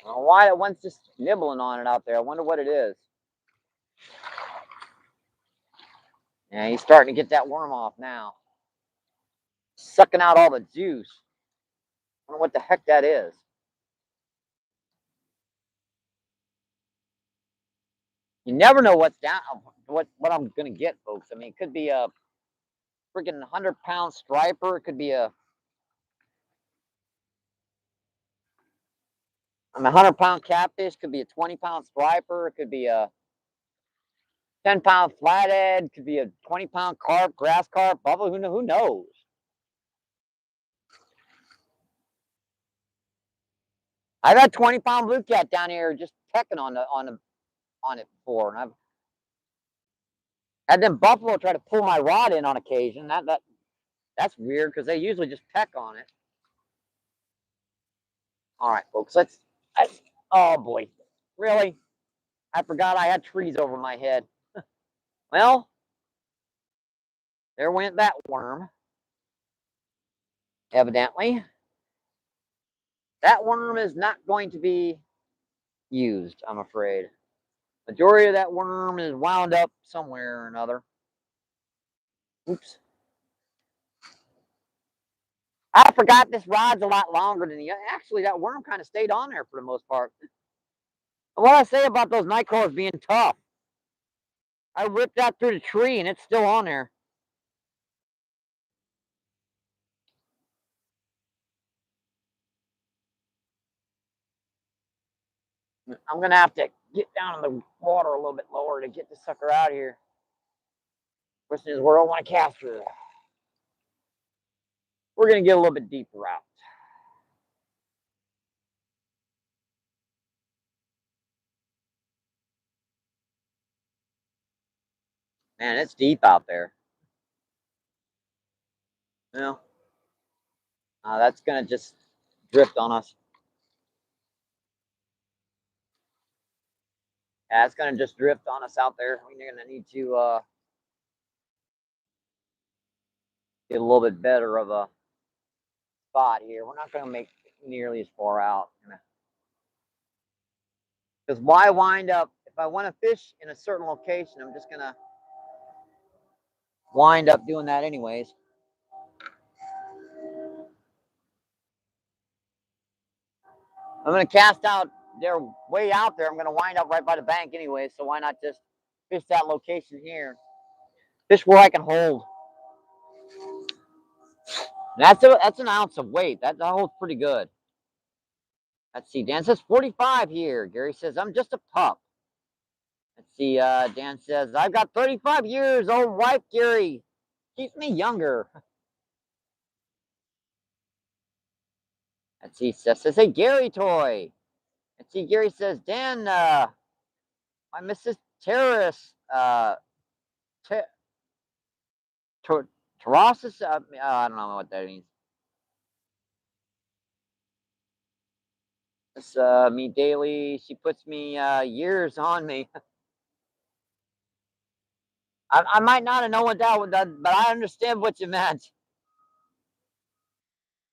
I don't know why that one's just nibbling on it out there. I wonder what it is. Yeah, he's starting to get that worm off now. Sucking out all the juice. I don't know what the heck that is. You never know what's down, what I'm gonna get, folks. I mean, it could be a freaking 100-pound striper. It could be a 100-pound catfish. Could be a 20-pound striper. It could be a 10-pound flathead. Could be a 20-pound carp, grass carp, bubble. Who knows? I've had 20-pound blue cat down here just pecking on it before, and I've had them buffalo try to pull my rod in on occasion. That's weird because they usually just peck on it. All right, folks, let's. Oh boy, really? I forgot I had trees over my head. Well, there went that worm. Evidently, that worm is not going to be used, I'm afraid. Majority of that worm is wound up somewhere or another. Oops. I forgot this rod's a lot longer than the. Actually, that worm kind of stayed on there for the most part. What I say about those night crawlers being tough? I ripped that through the tree and it's still on there. I'm gonna have to get down in the water a little bit lower to get this sucker out of here. Question is, where I want to cast her. We're gonna get a little bit deeper out. Man, it's deep out there. Well, that's gonna just drift on us. Yeah, it's gonna just drift on us out there. We're gonna need to get a little bit better of a spot here. We're not gonna make nearly as far out. Because why wind up? If I want to fish in a certain location, I'm just gonna wind up doing that anyways. I'm gonna cast out. They're way out there. I'm gonna wind up right by the bank anyway. So why not just fish that location here? Fish where I can hold. And that's an ounce of weight. That holds pretty good. Let's see. Dan says 45 here. Gary says I'm just a pup. Let's see. Dan says I've got 35 years old wife. Gary keeps me younger. Let's see. Seth says, hey Gary toy. Let's see. Gary says Dan. My Mrs. Terrace. Terraces. I don't know what that means. It's me daily. She puts me years on me. I might not have known what that was, but I understand what you meant.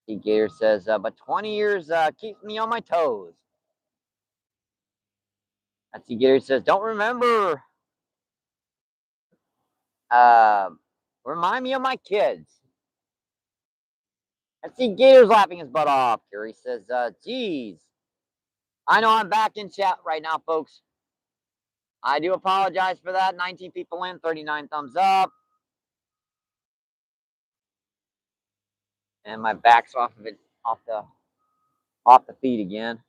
The Gator says, but 20 years keeps me on my toes. That's the Gator says, don't remember. Uh, Remind me of my kids. That's the Gator's laughing his butt off. Gary says, geez. I know I'm back in chat right now, folks. I do apologize for that. 19 people in, 39 thumbs up. And my back's off of it, off the feed again.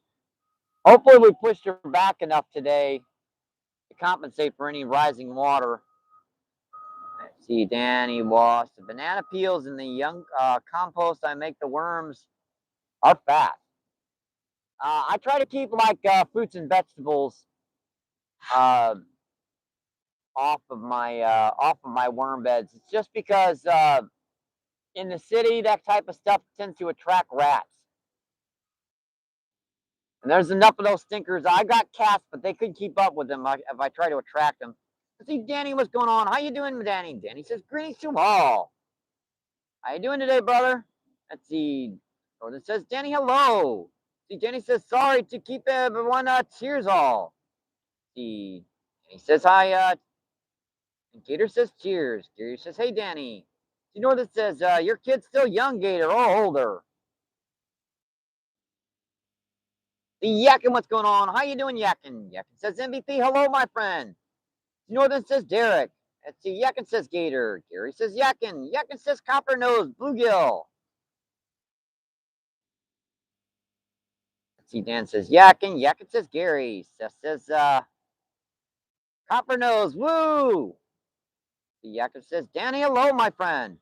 Hopefully we pushed her back enough today to compensate for any rising water. Let's see, Danny washed the banana peels in the young compost. I make the worms are fat. I try to keep like fruits and vegetables uh, off of my worm beds. It's just because in the city that type of stuff tends to attract rats. And there's enough of those stinkers. I got cats, but they couldn't keep up with them if I try to attract them. Let's see, Danny, what's going on? How you doing, Danny? Danny says, greetings to all. How you doing today, brother? Let's see. Jordan says, Danny, hello. See, Danny says, sorry to keep everyone cheers all. See, he says, hi. And Gator says, cheers. Gator says, hey, Danny. See, Northern says, your kid's still young, Gator, or older. See, Yakin, what's going on? How you doing, Yakin? Yakin says, MVP, hello, my friend. See, Northern says, Derek. Let's see, Yakin says, Gator. Gary says, Yakin. Yakin says, Copper Nose, Bluegill. See, Dan says Yakin. Yakin says Gary. Seth says Copper Nose. Woo! See, Yakin says Danny. Hello, my friend.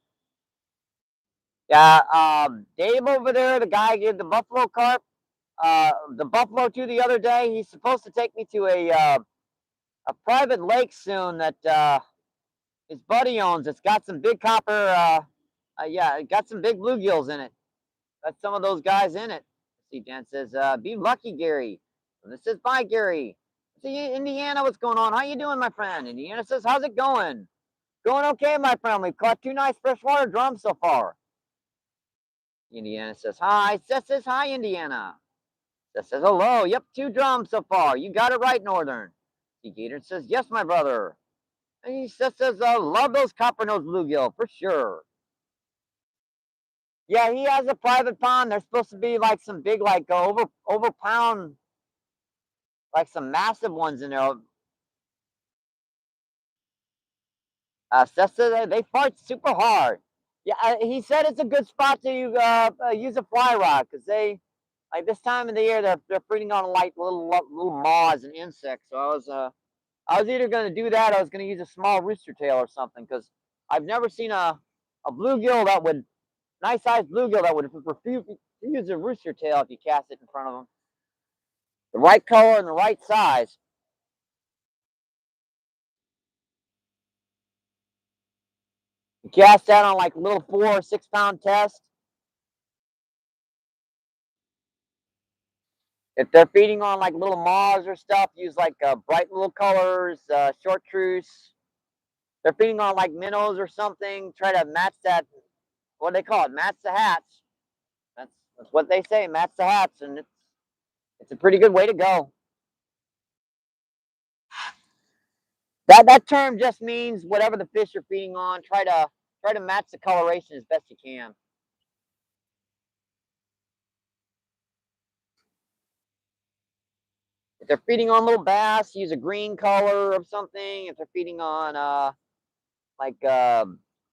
Yeah, Dave over there, the guy gave the buffalo carp. the buffalo too the other day. He's supposed to take me to a private lake soon that his buddy owns. It's got some big copper. Yeah, it got some big bluegills in it. Got some of those guys in it. See, Dan says, "Be lucky, Gary." And this says, "Bye, Gary." See, Indiana, what's going on? How you doing, my friend? Indiana says, "How's it going?" Going okay, my friend. We've caught 2 nice freshwater drums so far. Indiana says, "Hi." Seth says, "Hi, Indiana." Seth says, "Hello." Yep, 2 drums so far. You got it right, Northern. See, Gator says, "Yes, my brother." And he says, "Love those copper nose bluegill for sure." Yeah, he has a private pond. There's supposed to be like some big, like over pound, like some massive ones in there. Seth says they fart super hard. Yeah, he said it's a good spot to use a fly rod because they like this time of the year they're feeding on like little moths and insects. So I was either going to do that or I was going to use a small rooster tail or something because I've never seen a bluegill that would nice sized bluegill that would refuse to use a rooster tail if you cast it in front of them. The right color and the right size. You cast that on like a little 4 or 6 pound test. If they're feeding on like little moths or stuff, use like bright little colors, chartreuse. They're feeding on like minnows or something. Try to match that. What do they call it? Match the hats. That's what they say. Match the hats, and it's a pretty good way to go. That term just means whatever the fish are feeding on. Try to match the coloration as best you can. If they're feeding on little bass, use a green color of something. If they're feeding on like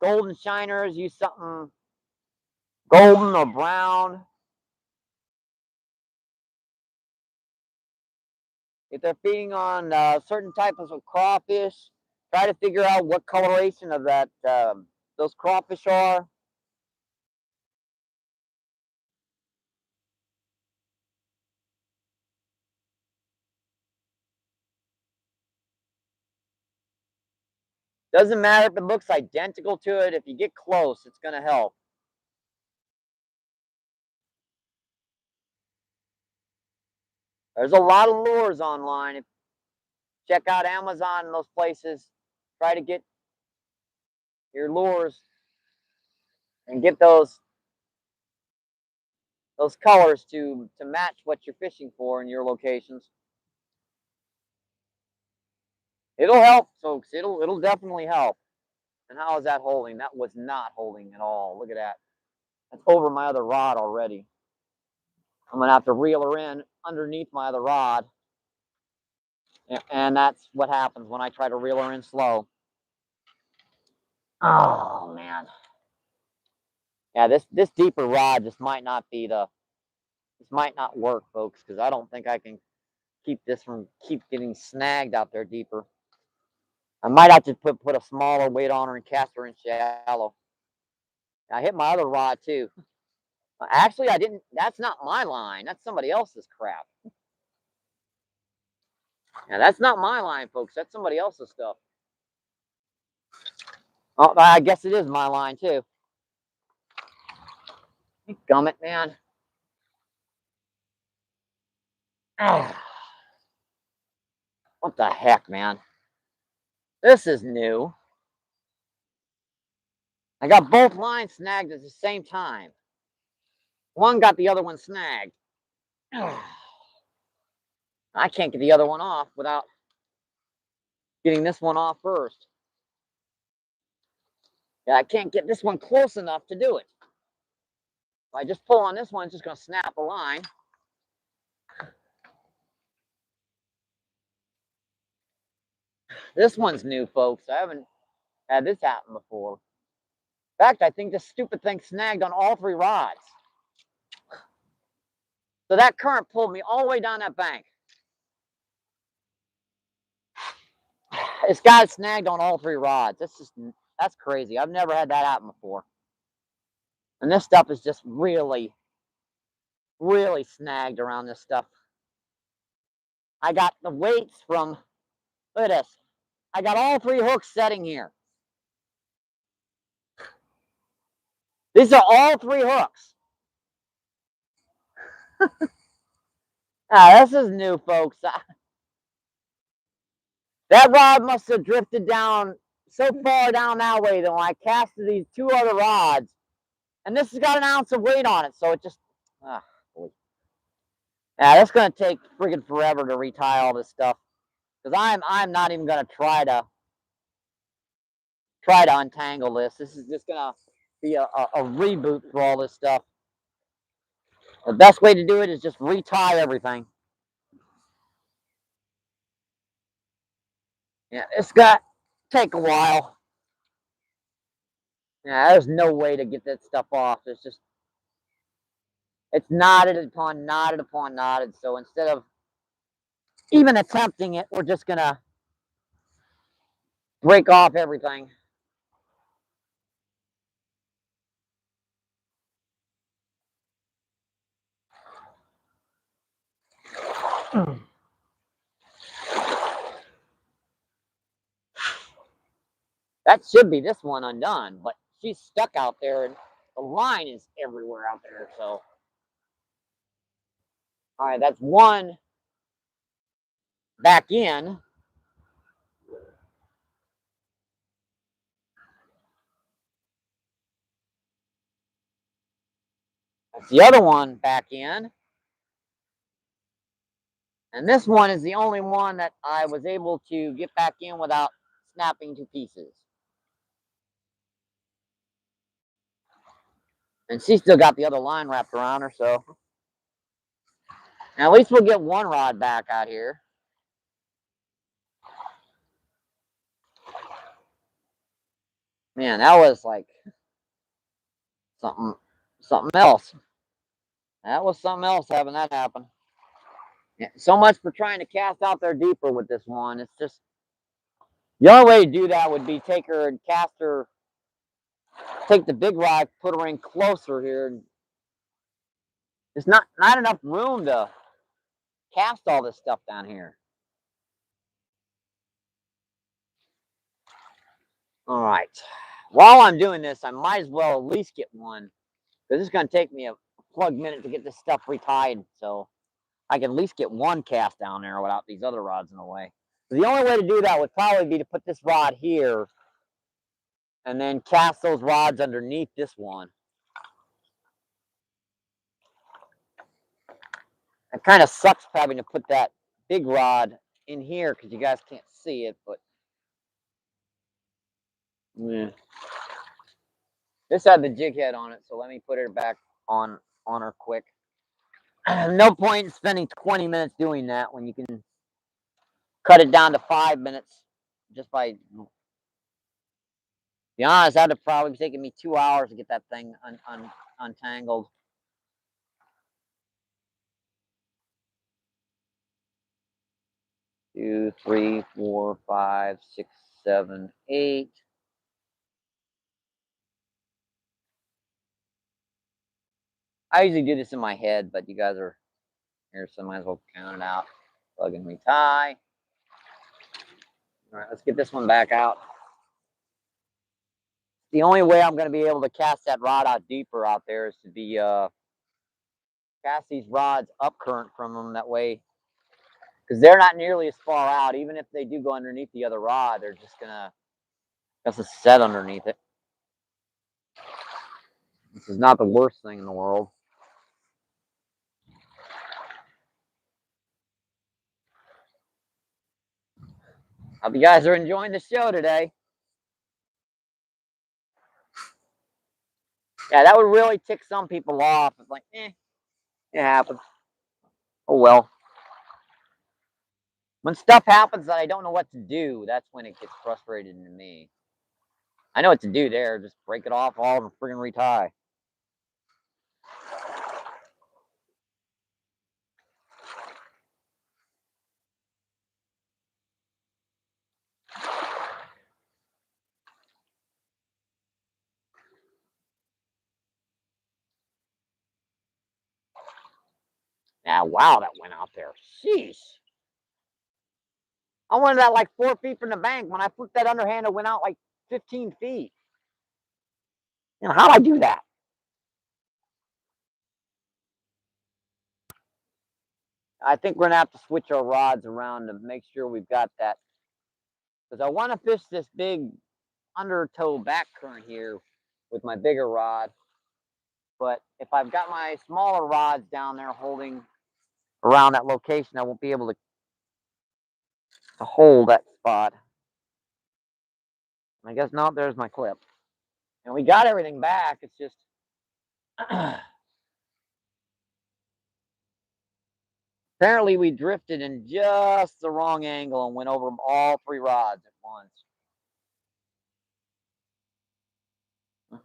golden shiners, use something golden or brown. If they're feeding on certain types of crawfish, try to figure out what coloration of that those crawfish are. Doesn't matter if it looks identical to it. If you get close, it's going to help. There's a lot of lures online. If check out Amazon and those places, try to get your lures and get those colors to match what you're fishing for in your locations. It'll help, folks. It'll definitely help. And how is that holding? That was not holding at all. Look at that. That's over my other rod already. I'm gonna have to reel her in underneath my other rod. And that's what happens when I try to reel her in slow. Oh man. Yeah, this deeper rod just might not be this might not work, folks, because I don't think I can keep getting snagged out there deeper. I might have to put a smaller weight on her and cast her in shallow. I hit my other rod too. Actually, I didn't. That's not my line. That's somebody else's crap. Yeah, that's not my line, folks. That's somebody else's stuff. Oh, I guess it is my line too. You gummit, man. What the heck, man? This is new. I got both lines snagged at the same time. One got the other one snagged. I can't get the other one off without getting this one off first. Yeah, I can't get this one close enough to do it. If I just pull on this one, it's just going to snap a line. This one's new, folks. I haven't had this happen before. In fact, I think this stupid thing snagged on all 3 rods. So that current pulled me all the way down that bank. It's got it snagged on all 3 rods. That's crazy. I've never had that happen before. And this stuff is just really, really snagged around this stuff. I got the weights from, look at this. I got all 3 hooks setting here. These are all 3 hooks. This is new, folks. That rod must have drifted down so far down that way that when I casted these 2 other rods, and this has got an ounce of weight on it, so it just, boy. Yeah, that's gonna take friggin' forever to retie all this stuff, because I'm not even gonna try to untangle this. This is just gonna be a reboot for all this stuff. The best way to do it is just retie everything. Yeah, it's gonna take a while. Yeah, there's no way to get that stuff off. It's just, it's knotted upon knotted upon knotted. So instead of even attempting it, we're just gonna break off everything. That should be this one undone, but she's stuck out there and the line is everywhere out there. So, all right, that's one back in. That's the other one back in. And this one is the only one that I was able to get back in without snapping to pieces. And she still got the other line wrapped around her, so. And at least we'll get one rod back out here. Man, that was like something else. That was something else having that happen. Yeah, so much for trying to cast out there deeper with this one. It's just, the only way to do that would be take her and cast her, take the big rod, put her in closer here. There's not enough room to cast all this stuff down here. All right. While I'm doing this, I might as well at least get one, because it's going to take me a plug minute to get this stuff retied, so I can at least get one cast down there without these other rods in the way. The only way to do that would probably be to put this rod here and then cast those rods underneath this one. It kind of sucks having to put that big rod in here because you guys can't see it, but yeah. This had the jig head on it, so let me put it back on her quick. No point in spending 20 minutes doing that when you can cut it down to 5 minutes just by, to be honest, that'd have probably taken me 2 hours to get that thing untangled. 2, 3, 4, 5, 6, 7, 8. I usually do this in my head, but you guys are here, so I might as well count it out. Plug and retie. All right, let's get this one back out. The only way I'm going to be able to cast that rod out deeper out there is to be cast these rods up current from them. That way, because they're not nearly as far out. Even if they do go underneath the other rod, they're just gonna set underneath it. This is not the worst thing in the world. Hope you guys are enjoying the show today. Yeah, that would really tick some people off. It's like, it happens. Oh well. When stuff happens that I don't know what to do, that's when it gets frustrating to me. I know what to do there. Just break it off all and friggin' retie. Yeah, wow, that went out there. Jeez. I wanted that like 4 feet from the bank. When I flipped that underhand, it went out like 15 feet. You know, how'd I do that? I think we're gonna have to switch our rods around to make sure we've got that. Because I want to fish this big undertow back current here with my bigger rod. But if I've got my smaller rods down there holding around that location, I won't be able to hold that spot. I guess not. There's my clip. And we got everything back. It's just apparently we drifted in just the wrong angle and went over all 3 rods at once.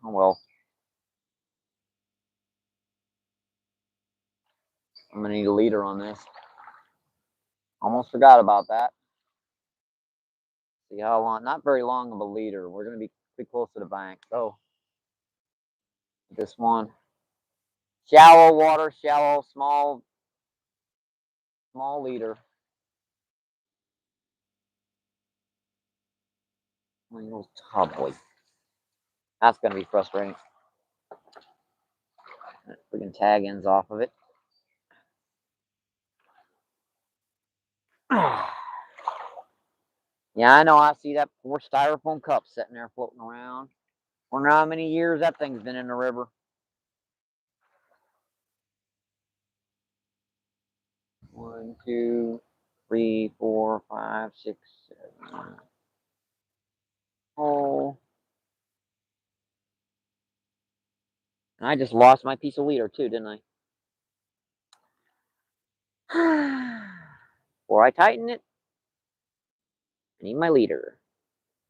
Oh well. I'm gonna need a leader on this. Almost forgot about that. See how long? Not very long of a leader. We're gonna be pretty close to the bank. So this one, shallow water, shallow, small leader. Little boy. That's gonna be frustrating. We can tag ends off of it. Yeah, I know. I see that poor styrofoam cup sitting there floating around. Wonder how many years that thing's been in the river. One, two, three, four, five, six, 7. Oh. And I just lost my piece of leader too, didn't I? Before I tighten it, I need my leader.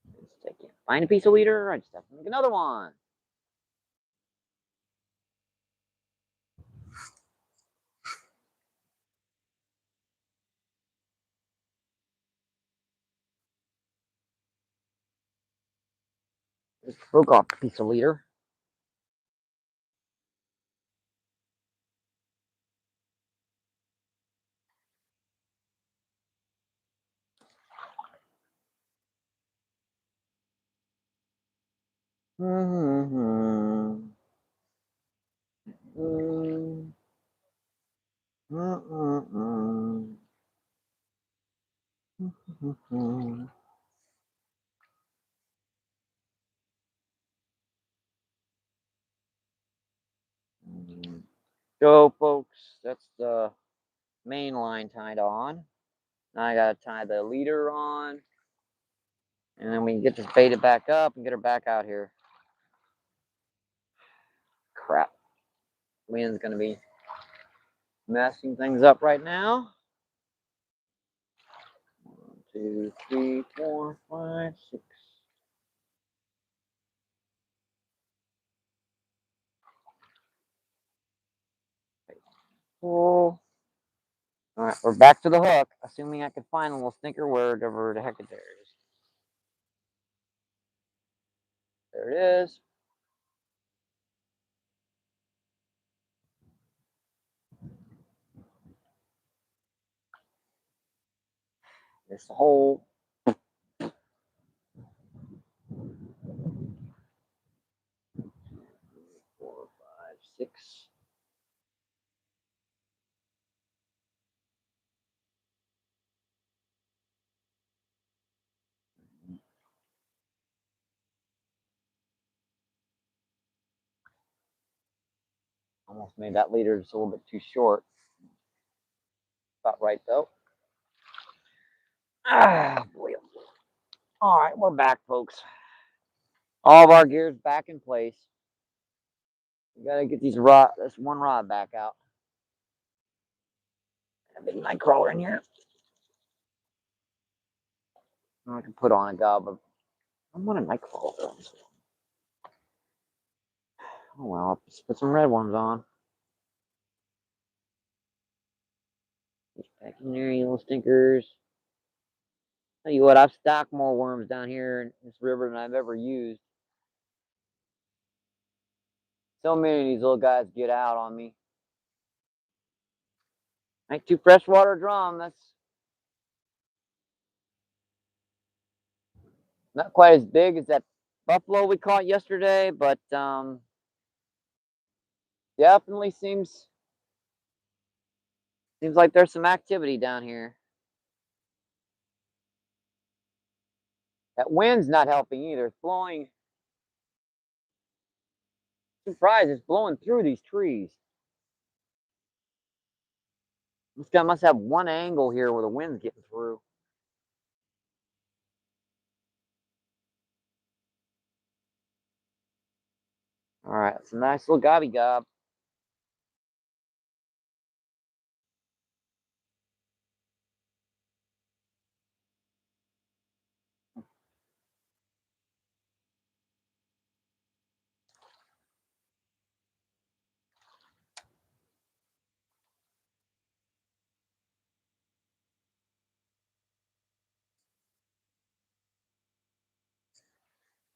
I can't find a piece of leader. I just have to make another one. Just broke off a piece of leader. Mm-hmm. Mm-hmm. Mm-hmm. Mm-hmm. So, folks, that's the main line tied on. Now I gotta tie the leader on, and then we can get this baited back up and get her back out here. Crap. Wind's gonna be messing things up right now. 1, 2, 3, 4, 5, 6. Pull. All right, we're back to the hook, assuming I can find a little stinker wherever the heck it there is. There it is. There's the hole. 4, 5, 6. Almost made that leader just a little bit too short. About right though. Ah, boy. All right, we're back, folks. All of our gears back in place. We gotta get this one rod back out. A big night crawler in here. I can put on a gob, but I want a night crawler. Oh well, let's put some red ones on. Get back in there, you little stinkers. Tell you what, I've stocked more worms down here in this river than I've ever used. So many of these little guys get out on me. Ain't too freshwater drum. That's not quite as big as that buffalo we caught yesterday, but definitely seems like there's some activity down here. That wind's not helping either. It's blowing. Surprised it's blowing through these trees. This guy must have one angle here where the wind's getting through. All right, it's a nice little gobby gob.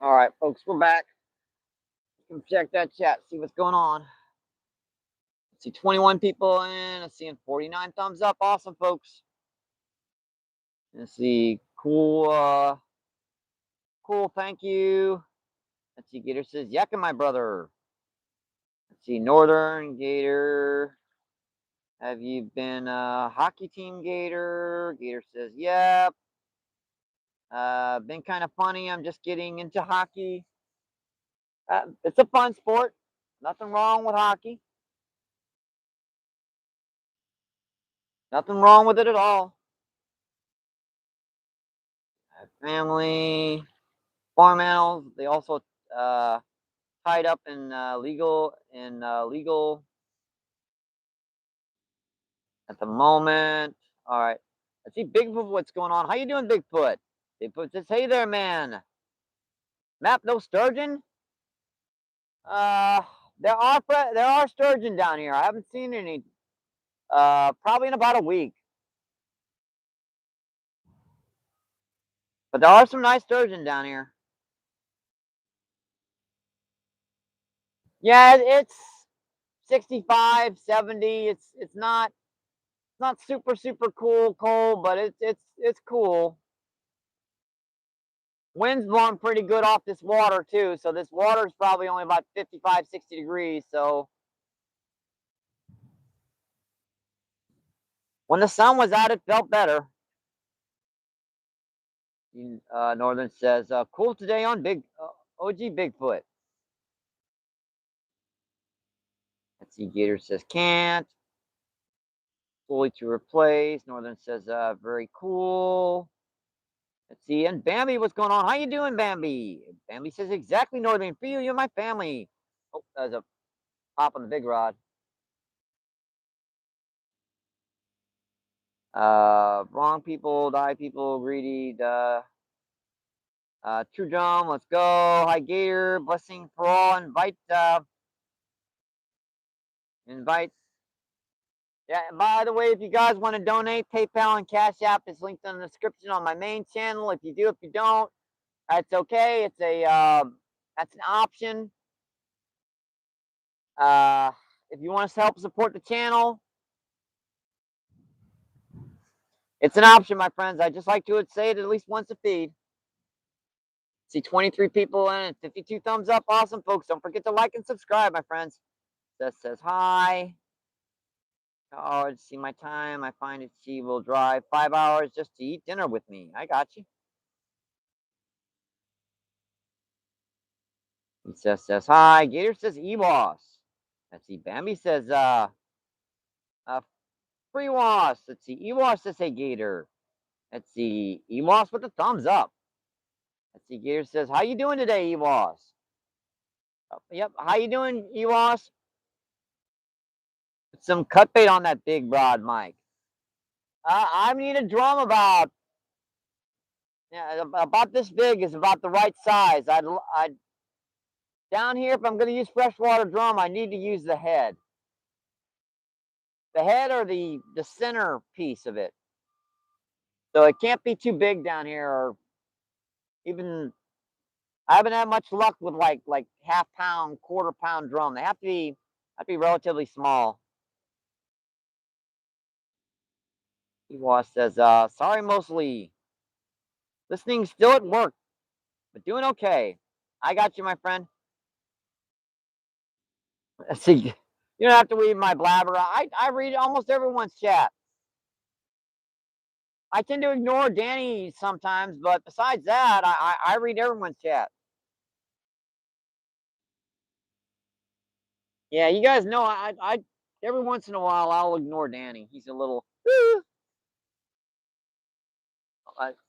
All right, folks, we're back. You can check that chat, see what's going on. Let's see 21 people in. I'm seeing 49 thumbs up. Awesome, folks. Let's see. Cool. Cool. Thank you. Let's see. Gator says, Yakka, my brother. Let's see. Northern Gator. Have you been a hockey team, Gator? Gator says, yep. Been kind of funny. I'm just getting into hockey. It's a fun sport. Nothing wrong with hockey. Nothing wrong with it at all. Family, farm animals. They also tied up in legal at the moment. All right. Let's see Bigfoot. What's going on? How you doing, Bigfoot? Bigfoot says, "Hey there, man. Map no sturgeon? Uh, there are sturgeon down here. I haven't seen any. Probably in about a week. But there are some nice sturgeon down here. Yeah, it's 65, 70. It's not super cold, but it's cool. Wind's blowing pretty good off this water too, so this water is probably only about 55, 60 degrees. So when the sun was out, it felt better. Northern says, "Cool today on Big OG Bigfoot." Let's see. Gator says, "Can't." Fully to replace. Northern says, "Very cool." Let's see. And Bambi, what's going on? How you doing, Bambi? Bambi says, "Exactly, Northern. Feel you, my family." Oh, there's a pop on the big rod. Wrong people, die people, greedy. True Drum, let's go. Hi, Gator. Blessing for all. Invite. Yeah, and by the way, if you guys want to donate, PayPal and Cash App is linked in the description on my main channel. If you do, if you don't, that's okay. That's an option. If you want to help support the channel, it's an option, my friends. I just like to say it at least once a feed. See 23 people in and 52 thumbs up. Awesome, folks. Don't forget to like and subscribe, my friends. Seth says hi. Oh, see my time. I find it she will drive 5 hours just to eat dinner with me. I got you. He says hi. Gator says EWAS. Let's see. Bambi says free was. Let's see. EWAS says hey Gator. Let's see. EWAS with the thumbs up. Let's see. Gator says, how you doing today, EWAS? Oh, yep. How you doing, EWAS? Put some cut bait on that big broad mic. I need a drum about this big is about the right size. I'd down here, if I'm going to use freshwater drum, I need to use the head. The head or the center piece of it. So it can't be too big down here, or even I haven't had much luck with like half pound, quarter pound drum. They have to be relatively small. Ewa says, sorry, mostly listening, still at work, but doing okay. I got you, my friend. See, you don't have to read my blabber. I read almost everyone's chat. I tend to ignore Danny sometimes, but besides that, I read everyone's chat. Yeah, you guys know I every once in a while I'll ignore Danny. He's a little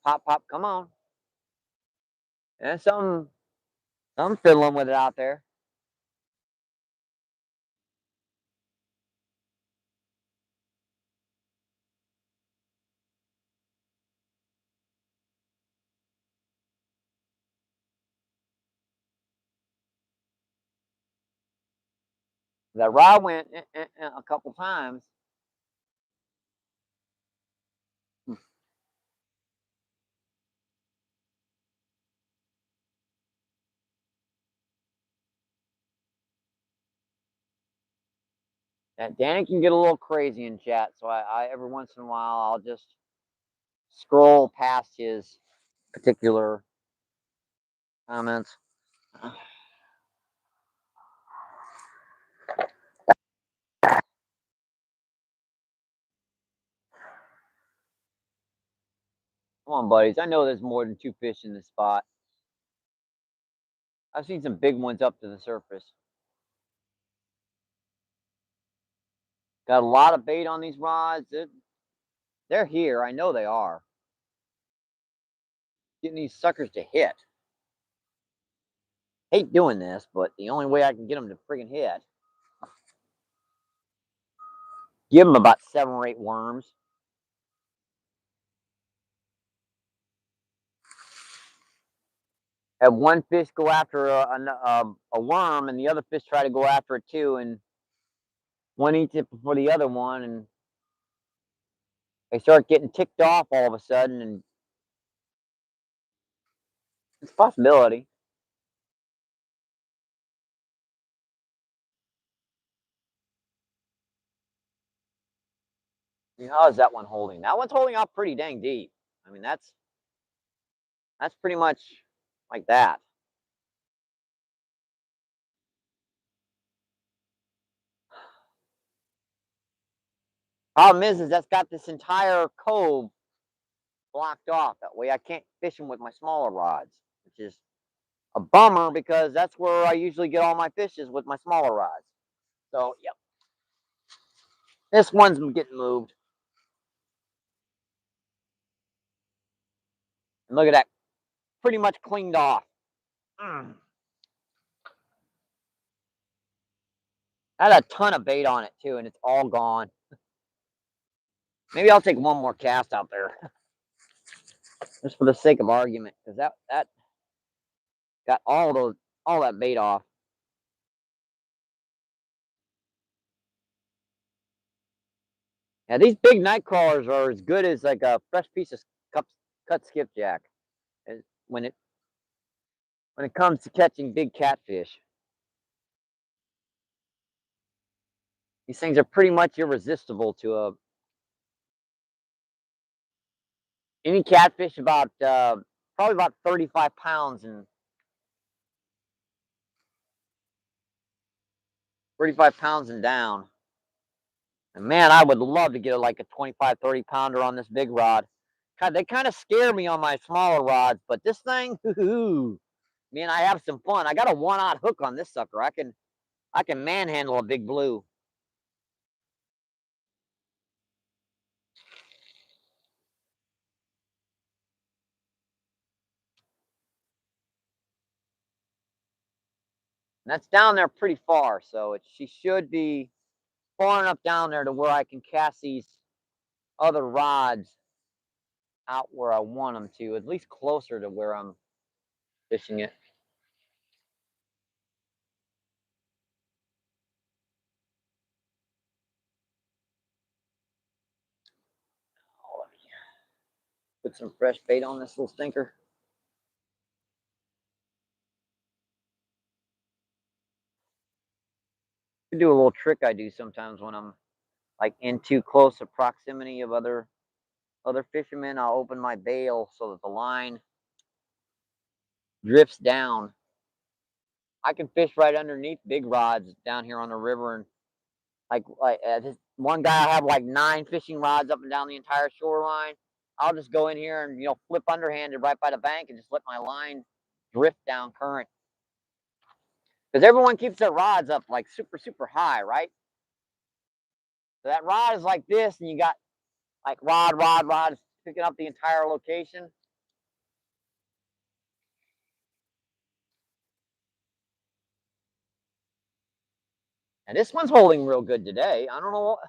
pop pop. Come on, and some fiddling with it out there. That rod went a couple times. And Danny can get a little crazy in chat, so I every once in a while I'll just scroll past his particular comments. Come on, buddies. I know there's more than two fish in this spot. I've seen some big ones up to the surface. Got a lot of bait on these rods. They're here. I know they are. Getting these suckers to hit. Hate doing this, but the only way I can get them to friggin' hit. Give them about 7 or 8 worms. Have one fish go after a worm, and the other fish try to go after it too, and one eats it before the other one, and they start getting ticked off all of a sudden, and it's a possibility. How is that one holding? That one's holding up pretty dang deep. I mean, that's pretty much like that. Problem is that's got this entire cove blocked off. That way I can't fish them with my smaller rods, which is a bummer because that's where I usually get all my fishes with my smaller rods. So, yep. This one's getting moved. And look at that. Pretty much cleaned off. Mm. I had a ton of bait on it too, and it's all gone. Maybe I'll take one more cast out there. Just for the sake of argument, because that got all that bait off. Yeah, these big night crawlers are as good as like a fresh piece of cut skipjack when it comes to catching big catfish. These things are pretty much irresistible to any catfish about probably about 35 pounds and 35 pounds and down. And man, I would love to get like a 25, 30 pounder on this big rod. God, they kind of scare me on my smaller rods, but this thing, man, I have some fun. I got a 1/0 hook on this sucker. I can manhandle a big blue. And that's down there pretty far, so she should be far enough down there to where I can cast these other rods out where I want them to, at least closer to where I'm fishing it. Oh, let me put some fresh bait on this little stinker. I do a little trick I do sometimes when I'm like in too close a proximity of other other fishermen, I'll open my bail so that the line drifts down. I can fish right underneath big rods down here on the river, and this one guy, I have like 9 fishing rods up and down the entire shoreline. I'll just go in here and flip underhanded right by the bank and just let my line drift down current. Because everyone keeps their rods up like super high, right? So that rod is like this, and you got like rod picking up the entire location. And this one's holding real good today. I don't know what.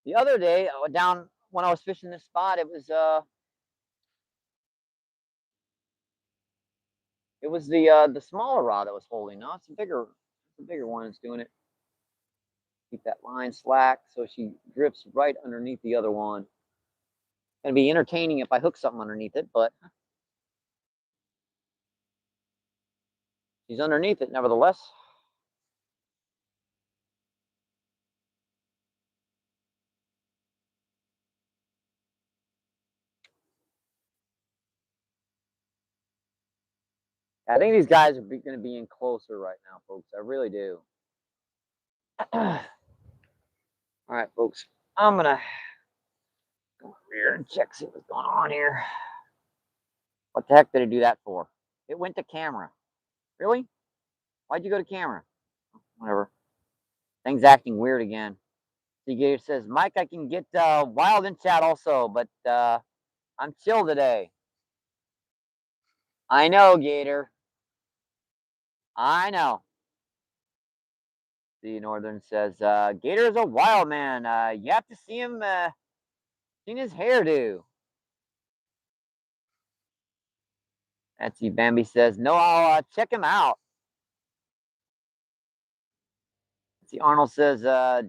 The other day down when I was fishing this spot, it was the smaller rod that was holding. Now it's the bigger one that's doing it. Keep that line slack so she drifts right underneath the other one. Gonna be entertaining if I hook something underneath it, but she's underneath it nevertheless. I think these guys are going to be in closer right now, folks. I really do. All right, folks. I'm going to go over here and check, see what's going on here. What the heck did it do that for? It went to camera. Really? Why'd you go to camera? Whatever. Thing's acting weird again. Gator says, Mike, I can get wild in chat also, but I'm chill today. I know, Gator. I know. The Northern says, Gator is a wild man. You have to see him, seen his hairdo. Etsy Bambi says, no, I'll check him out. See, Arnold says,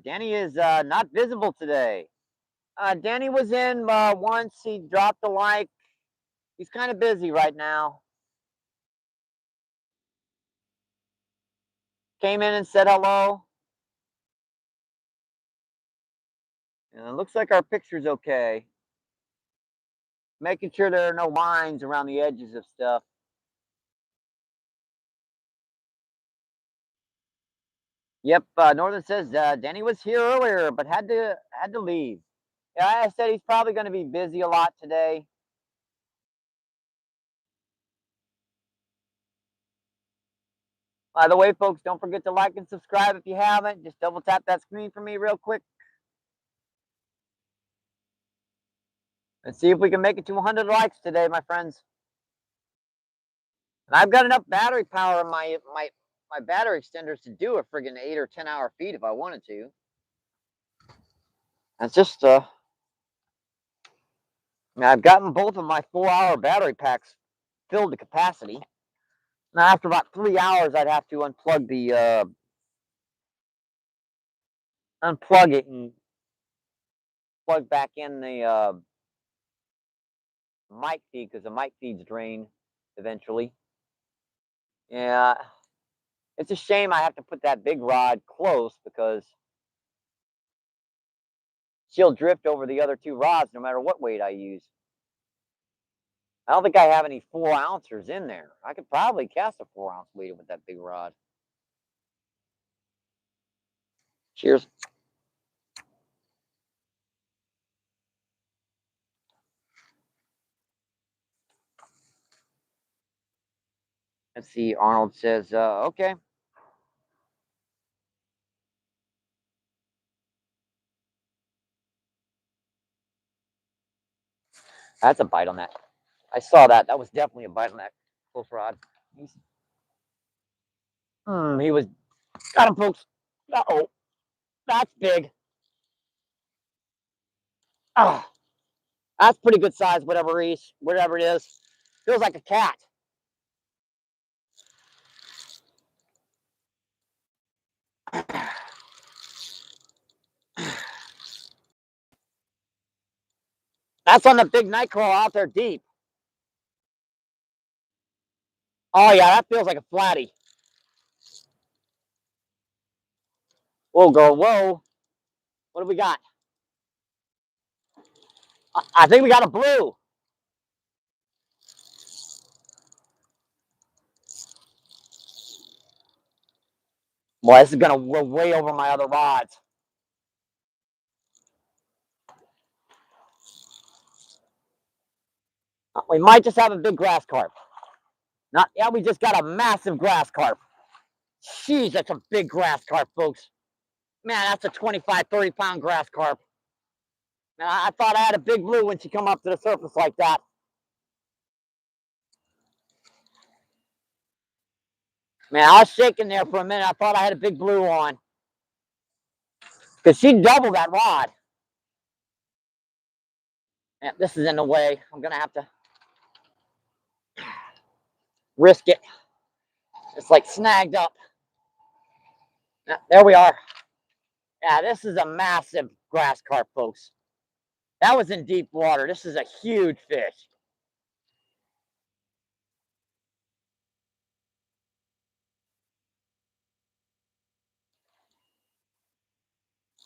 Danny is not visible today. Danny was in once. He dropped a like. He's kind of busy right now. Came in and said hello. And it looks like our picture's okay. Making sure there are no lines around the edges of stuff. Yep, Northern says Danny was here earlier, but had to leave. Yeah, I said he's probably going to be busy a lot today. By the way, folks, don't forget to like and subscribe if you haven't. Just double tap that screen for me real quick. Let's see if we can make it to 100 likes today, my friends. And I've got enough battery power in my battery extenders to do a friggin' 8 or 10 hour feed if I wanted to. It's just I've gotten both of my 4-hour battery packs filled to capacity. Now after about 3 hours, I'd have to unplug it and plug back in the mic feed because the mic feed's drained eventually. Yeah, it's a shame I have to put that big rod close because she'll drift over the other 2 rods no matter what weight I use. I don't think I have any 4-ouncers in there. I could probably cast a 4-ounce weight with that big rod. Cheers. Let's see. Arnold says, okay. That's a bite on that. I saw that. That was definitely a bite on that close rod. He was, got him, folks. Uh-oh. That's big. Oh, that's pretty good size, whatever it is. Feels like a cat. That's on the big night crawl out there deep. Oh, yeah, that feels like a flatty. Whoa, girl, whoa. What do we got? I think we got a blue. Boy, this is gonna go way over my other rods. We might just have a big grass carp. Not, yeah, we just got a massive grass carp. Jeez, that's a big grass carp, folks. Man, that's a 25, 30-pound grass carp. Man, I thought I had a big blue when she come up to the surface like that. Man, I was shaking there for a minute. I thought I had a big blue on. Because she doubled that rod. Man, this is in the way. I'm going to have to risk it. It's like snagged up. There we are. Yeah, this is a massive grass carp, folks. That was in deep water. This is a huge fish.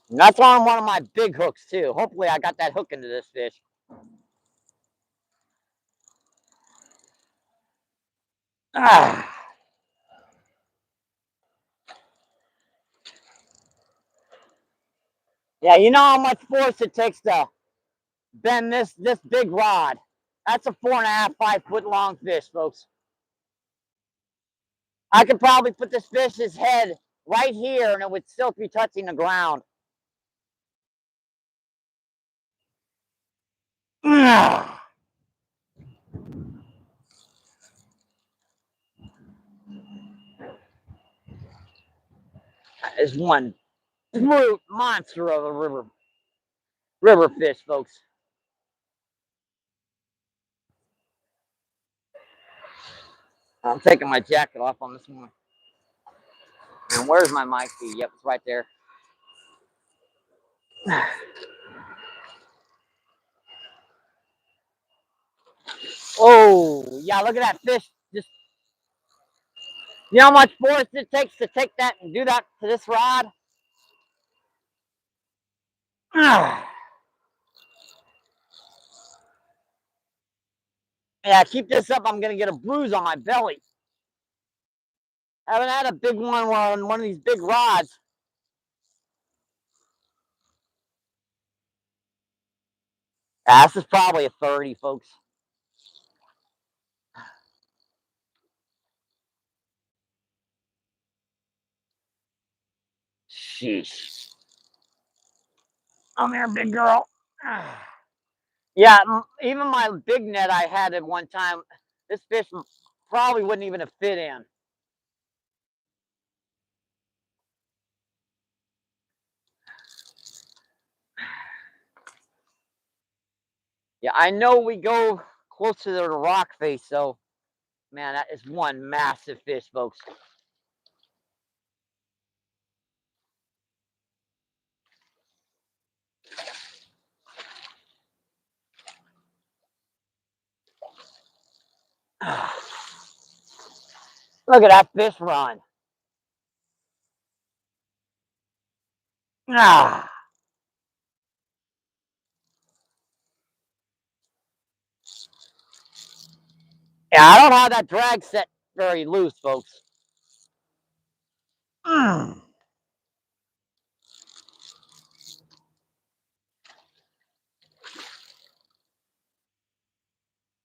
And that's on one of my big hooks, too. Hopefully, I got that hook into this fish. Ah. Yeah, you know how much force it takes to bend this big rod. That's a 4.5, 5-foot long fish, folks. I could probably put this fish's head right here and it would still be touching the ground. That is one brute monster of a river fish, folks. I'm taking my jacket off on this one. And where's my mic key? Yep, it's right there. Oh, yeah, look at that fish. Just, you know how much force it takes to take that and do that to this rod? Yeah, keep this up. I'm going to get a bruise on my belly. I haven't had a big one on one of these big rods. Yeah, this is probably a 30, folks. Sheesh. Come here, big girl. Yeah, even my big net I had at one time, this fish probably wouldn't even have fit in. Yeah, I know we go close to the rock face, so man, that is one massive fish, folks. Look at that fish run. Ah. Yeah, I don't have that drag set very loose, folks. Mm.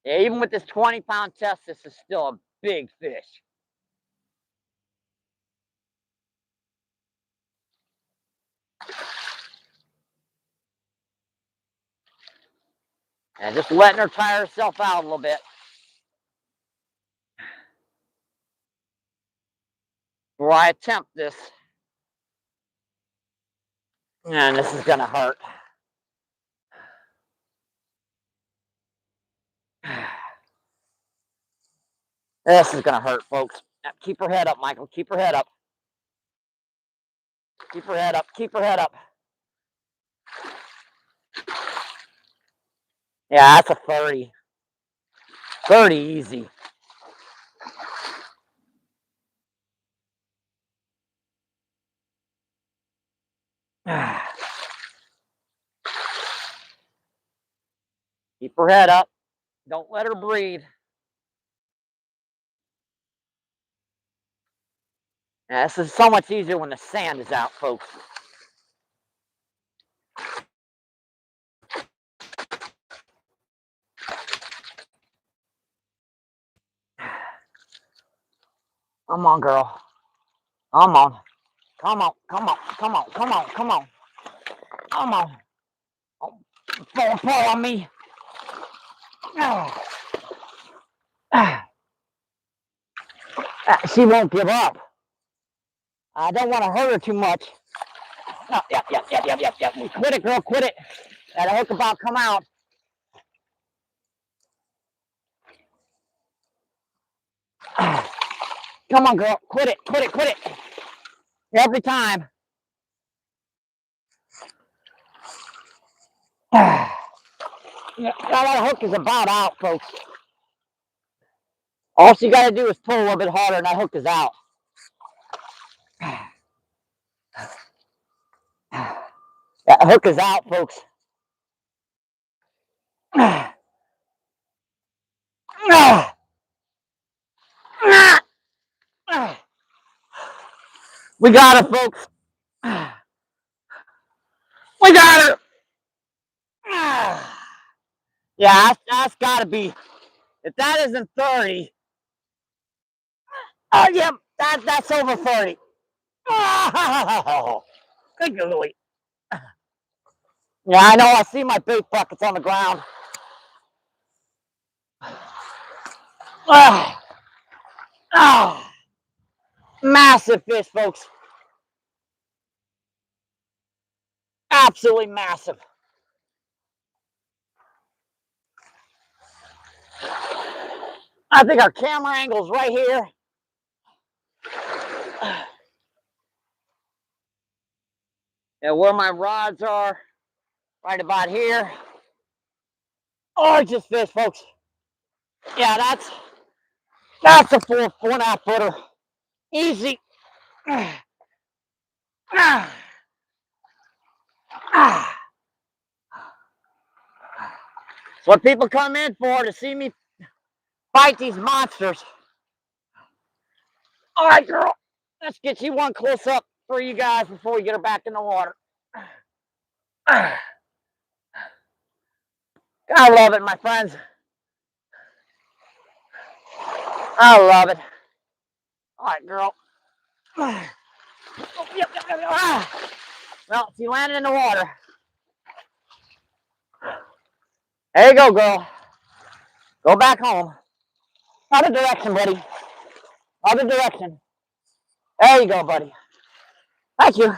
Yeah, even with this 20-pound test, this is still a big fish. And just letting her tire herself out a little bit. Before I attempt this. And this is going to hurt. This is going to hurt, folks. Keep her head up, Michael. Keep her head up. Keep her head up. Keep her head up. Yeah, that's a 30. 30 easy. Keep her head up. Don't let her breathe. Now, this is so much easier when the sand is out, folks. Come on, girl. Come on. Come on. Come on. Come on. Come on. Come on. Come on. Oh, fall apart on me. She won't give up. I don't want to hurt her too much. No, yep. Quit it, girl. Quit it. That hook about come out. Come on, girl. Quit it. Quit it. Quit it. Every time. Now that hook is about out, folks. All she got to do is pull a little bit harder, and that hook is out. That hook is out, folks. We got her, folks. We got her. Yeah, that's got to be. If that isn't 30, oh yeah, that's over 30. Oh, good Louie. Yeah, I know. I see my bait buckets on the ground. Massive fish, folks. Absolutely massive. I think our camera angle's right here. And where my rods are, right about here. Gorgeous fish, folks. Yeah, that's a 4.5 footer. Easy. It's what people come in for, to see me fight these monsters. All right, girl. Let's get you one close up for you guys before we get her back in the water. I love it, my friends. I love it. All right, girl. Oh, yep. Well, she landed in the water. There you go, girl. Go back home. Other direction, buddy. Other direction. There you go, buddy. Thank you.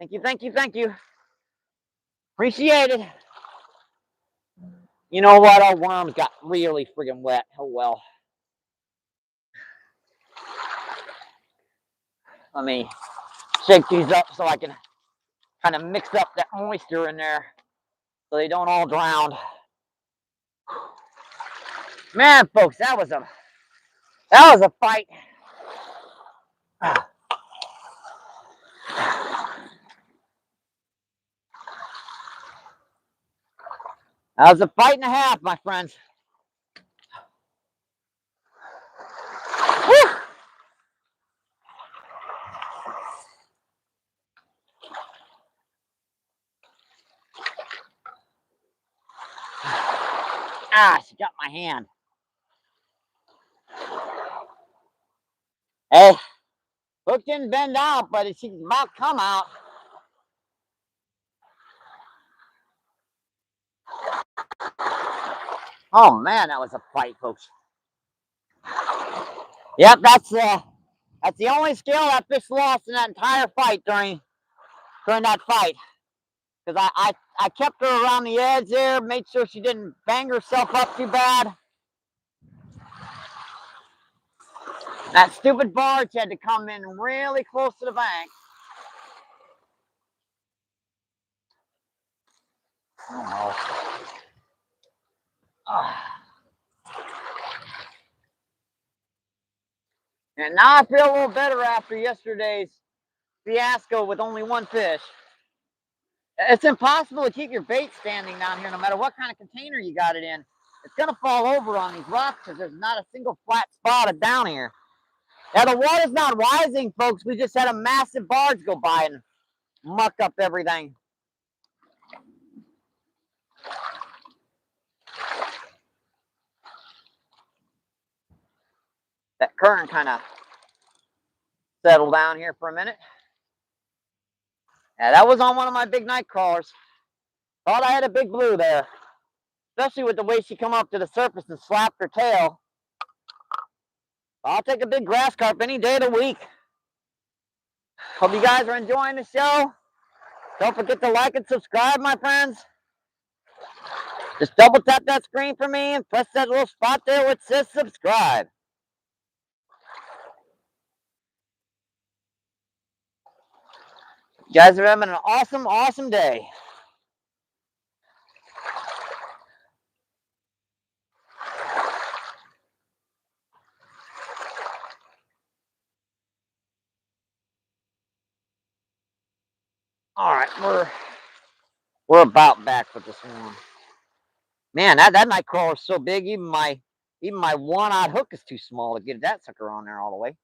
Thank you. Appreciate it. You know what? Our worms got really friggin' wet. Oh, well. Let me shake these up so I can kind of mix up that moisture in there so they don't all drown. Man, folks, that was a fight. That was a fight and a half, my friends. Whew. She got my hand. Hey, hook didn't bend out, but she's about to come out. Oh man, that was a fight, folks. Yep, that's the only skill that fish lost in that entire fight during that fight. Because I kept her around the edge there, made sure she didn't bang herself up too bad. That stupid barge had to come in really close to the bank. Oh no. And now I feel a little better after yesterday's fiasco with only one fish. It's impossible to keep your bait standing down here, no matter what kind of container you got it in. It's gonna fall over on these rocks because there's not a single flat spot down here. Now the water's not rising, folks. We just had a massive barge go by and muck up everything. That current kind of settled down here for a minute. Yeah, that was on one of my big night crawlers. Thought I had a big blue there, especially with the way she come up to the surface and slapped her tail. I'll take a big grass carp any day of the week. Hope you guys are enjoying the show. Don't forget to like and subscribe, my friends. Just double tap that screen for me and press that little spot there which says subscribe. You guys are having an awesome, awesome day. All right, we're about back with this one. Man, that night crawler is so big, even my one-odd hook is too small to get that sucker on there all the way.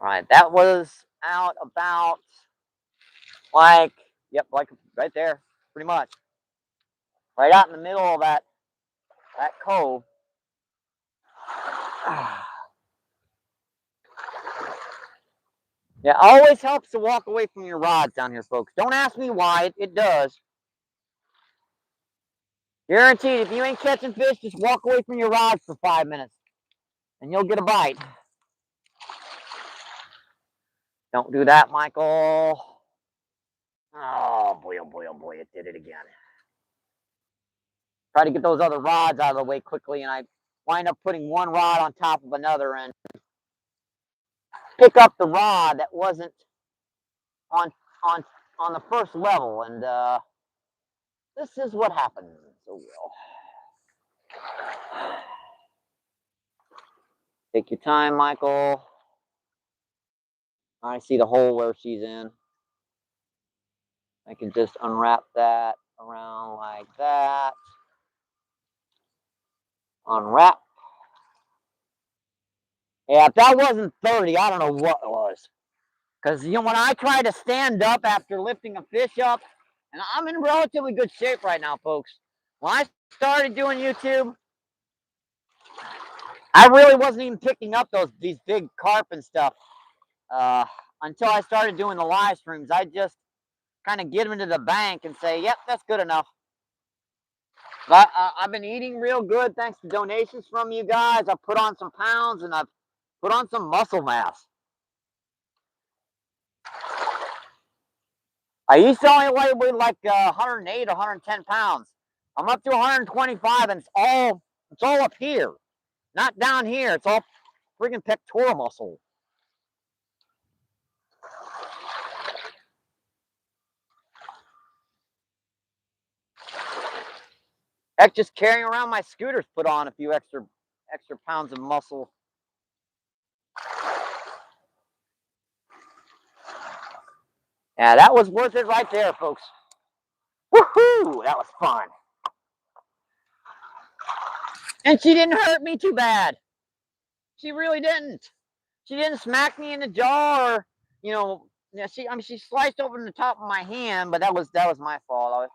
All right, that was out about like, yep, like right there, pretty much. Right out in the middle of that cove. Yeah, always helps to walk away from your rods down here, folks. Don't ask me why, it does. Guaranteed, if you ain't catching fish, just walk away from your rods for 5 minutes and you'll get a bite. Don't do that, Michael. Oh boy, it did it again. Try to get those other rods out of the way quickly, and I wind up putting one rod on top of another and pick up the rod that wasn't on the first level, and this is what happens. Oh well. Take your time, Michael. I see the hole where she's in. I can just unwrap that around like that. Unwrap. Yeah, if that wasn't 30, I don't know what it was. Because, you know, when I try to stand up after lifting a fish up, and I'm in relatively good shape right now, folks. When I started doing YouTube, I really wasn't even picking up these big carp and stuff until I started doing the live streams. I just kind of get them to the bank and say, yep, that's good enough. But I've been eating real good thanks to donations from you guys. I've put on some pounds and I've put on some muscle mass. I used to only weigh like 108 or 110 pounds. I'm up to 125, and it's all up here, not down here. It's all friggin' pectoral muscle. Heck, just carrying around my scooter's put on a few extra pounds of muscle. Yeah, that was worth it right there, folks. Woohoo! That was fun. And she didn't hurt me too bad. She really didn't. She didn't smack me in the jaw or, you know, yeah, she sliced open the top of my hand, but that was my fault.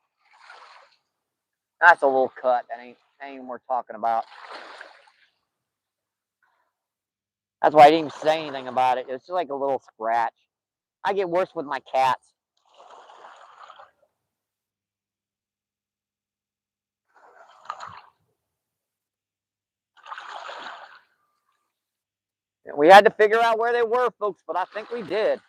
That's a little cut. That ain't worth talking about. That's why I didn't even say anything about it. It's just like a little scratch. I get worse with my cats. We had to figure out where they were, folks, but I think we did.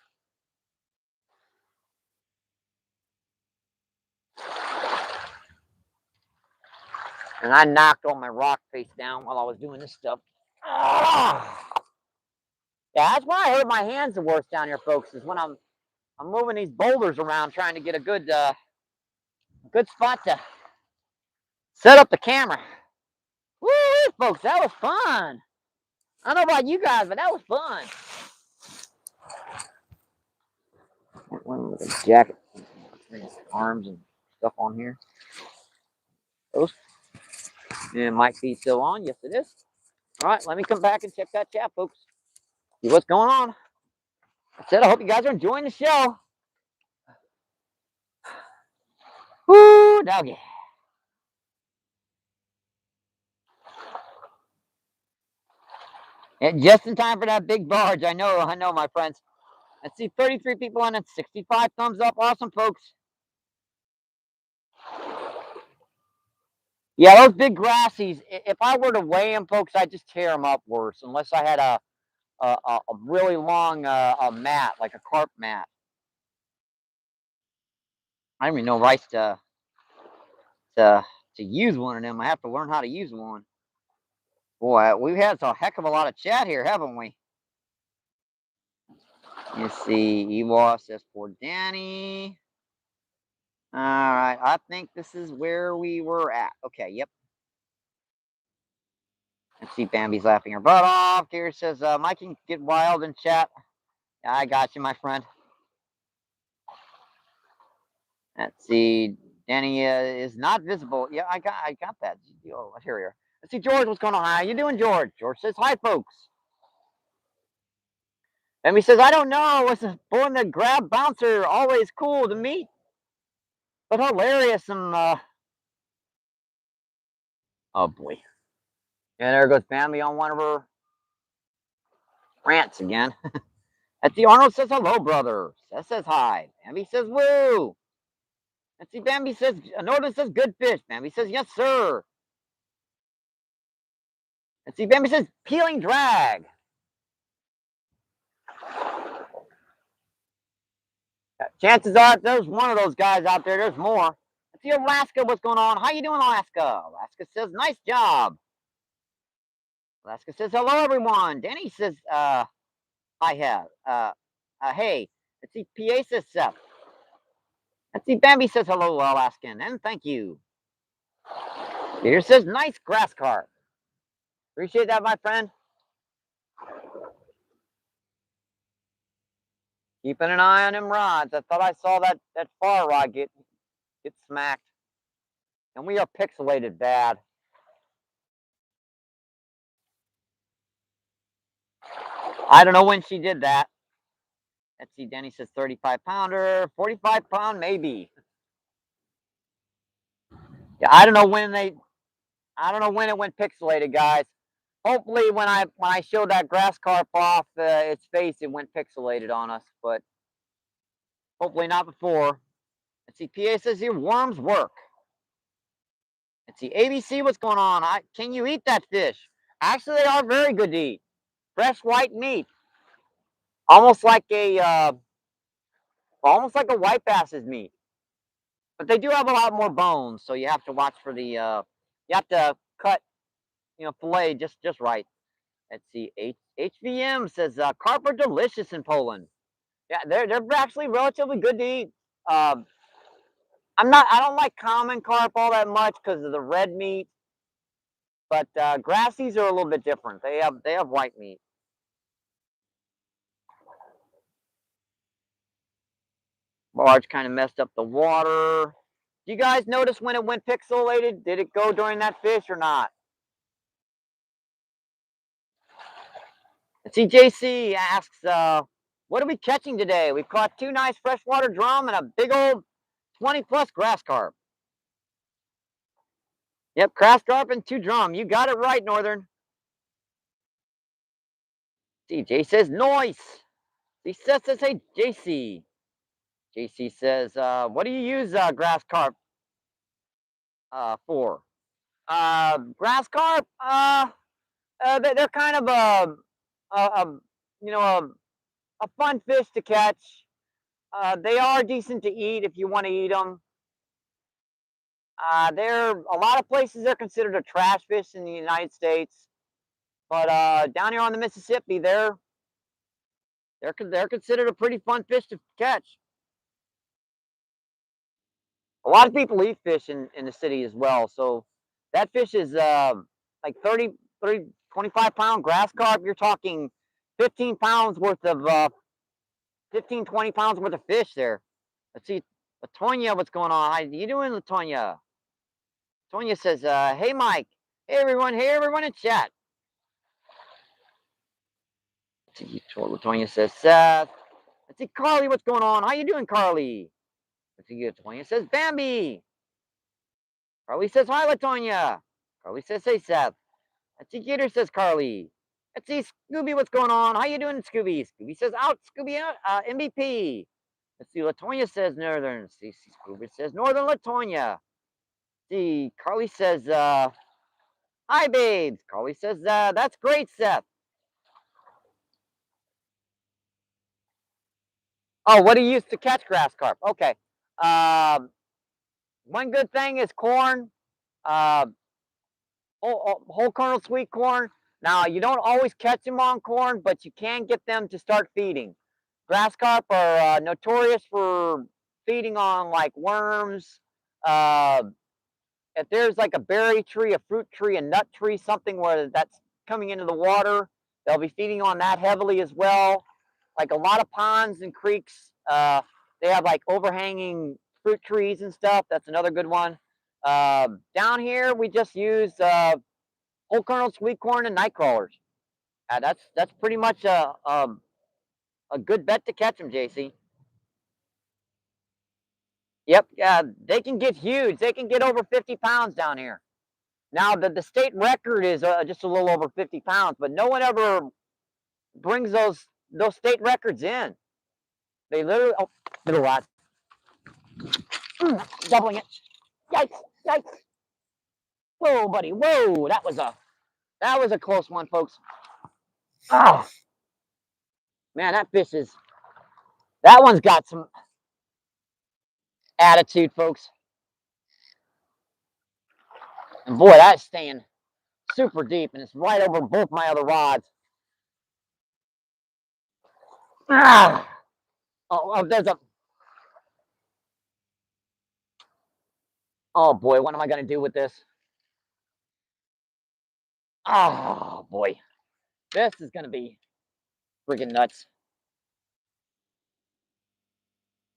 And I knocked all my rock face down while I was doing this stuff. Ah! Yeah, that's why I hurt my hands the worst down here, folks, is when I'm moving these boulders around trying to get a good spot to set up the camera. Woo, folks, that was fun. I don't know about you guys, but that was fun. One with a jacket, arms and stuff on here. Those. And it might be still on. Yes, it is. All right, let me come back and check that chat, folks. See what's going on. I said I hope you guys are enjoying the show. Woo, doggy. And just in time for that big barge. I know, my friends. Let's see, 33 people on it, 65 thumbs up. Awesome, folks. Yeah, those big grassies, if I were to weigh them, folks, I'd just tear them up worse, unless I had a really long a mat, like a carp mat. I don't even know rights to use one of them. I have to learn how to use one. Boy, we've had a heck of a lot of chat here, haven't we? You see, EWA says for Danny. All right, I think this is where we were at. Okay, yep. Let's see, Bambi's laughing her butt off. Gary says, Mike can get wild in chat. Yeah, I got you, my friend. Let's see, Danny is not visible. Yeah, I got that. Oh, here. Let's see, George, what's going on? How you doing, George? George says, hi, folks. Bambi says, I don't know. What's this born the grab bouncer? Always cool to meet, but hilarious. Oh boy. Yeah, there goes Bambi on one of her rants again. Let's see, Arnold says hello, brother. Seth says hi. Bambi says woo. Let's see, Bambi says, Norton says good fish. Bambi says yes, sir. Let's see, Bambi says peeling drag. Chances are, if there's one of those guys out there, there's more. Let's see, Alaska, what's going on? How you doing, Alaska? Alaska says nice job. Alaska says hello, everyone. Danny says I have. Hey. Let's see, PA says Seth. Let's see, Bambi says hello, Alaskan, and thank you. Peter says nice grass carp. Appreciate that, my friend. Keeping an eye on them rods. I thought I saw that far rod get smacked. And we are pixelated bad. I don't know when she did that. Let's see, Danny says 35 pounder, 45 pound, maybe. Yeah, I don't know when it went pixelated, guys. Hopefully when I showed that grass carp off its face, it went pixelated on us, but hopefully not before. Let's see, PA says here, worms work. Let's see, ABC, what's going on? Can you eat that fish? Actually, they are very good to eat. Fresh white meat. Almost like a white bass's meat. But they do have a lot more bones, so you have to watch for the you have to cut, fillet just right. Let's see, HVM says carp are delicious in Poland. Yeah, they're actually relatively good to eat. I don't like common carp all that much because of the red meat, but grassies are a little bit different. They have white meat. Barge kind of messed up the water. Do you guys notice when it went pixelated? Did it go during that fish or not? CJC asks, what are we catching today? We've caught 2 nice freshwater drum and a big old 20+ grass carp. Yep, grass carp and 2 drum. You got it right, Northern. CJ says, nice. He says, hey, JC. JC says, what do you use grass carp for? Grass carp, they're kind of a you know, a fun fish to catch. They are decent to eat if you want to eat them. They're a lot of places they're considered a trash fish in the United States, but down here on the Mississippi, they're considered a pretty fun fish to catch. A lot of people eat fish in the city as well, so that fish is like 25 pound grass carp. You're talking 15 pounds worth of 15, 20 pounds worth of fish there. Let's see. Latonia, what's going on? How you doing, Latonia? Latonia says, hey, Mike. Hey, everyone. Hey, everyone in chat. Latonia says, Seth. Let's see, Carly, what's going on? How you doing, Carly? Let's see, Latonia says, Bambi. Carly says, hi, Latonia. Carly says, hey, Seth. Let's see, Gator says, Carly. Let's see, Scooby, what's going on? How you doing, Scooby? Scooby says, out, Scooby, MVP. Let's see, Latonia says, Northern. See, Scooby says, Northern Latonia. See, Carly says, hi, babes. Carly says, that's great, Seth. Oh, what do you use to catch grass carp? Okay. One good thing is corn, uh, whole kernel sweet corn. Now, you don't always catch them on corn, but you can get them to start feeding. Grass carp are notorious for feeding on like worms. If there's like a berry tree, a fruit tree, a nut tree, something where that's coming into the water, they'll be feeding on that heavily as well. Like a lot of ponds and creeks, they have like overhanging fruit trees and stuff. That's another good one. Down here, we just use whole kernel sweet corn and night crawlers. That's pretty much a good bet to catch them, JC. Yep, they can get huge. They can get over 50 pounds down here. Now, the state record is just a little over 50 pounds, but no one ever brings those state records in. They literally, oh, little rod. Doubling it. Yikes, yikes. Whoa, buddy, whoa. That was a close one, folks. Oh, man, that one's got some attitude, folks. And boy, that's staying super deep, and it's right over both my other rods. Ah. Oh, there's a. Oh boy, what am I gonna do with this? Oh boy, this is gonna be freaking nuts.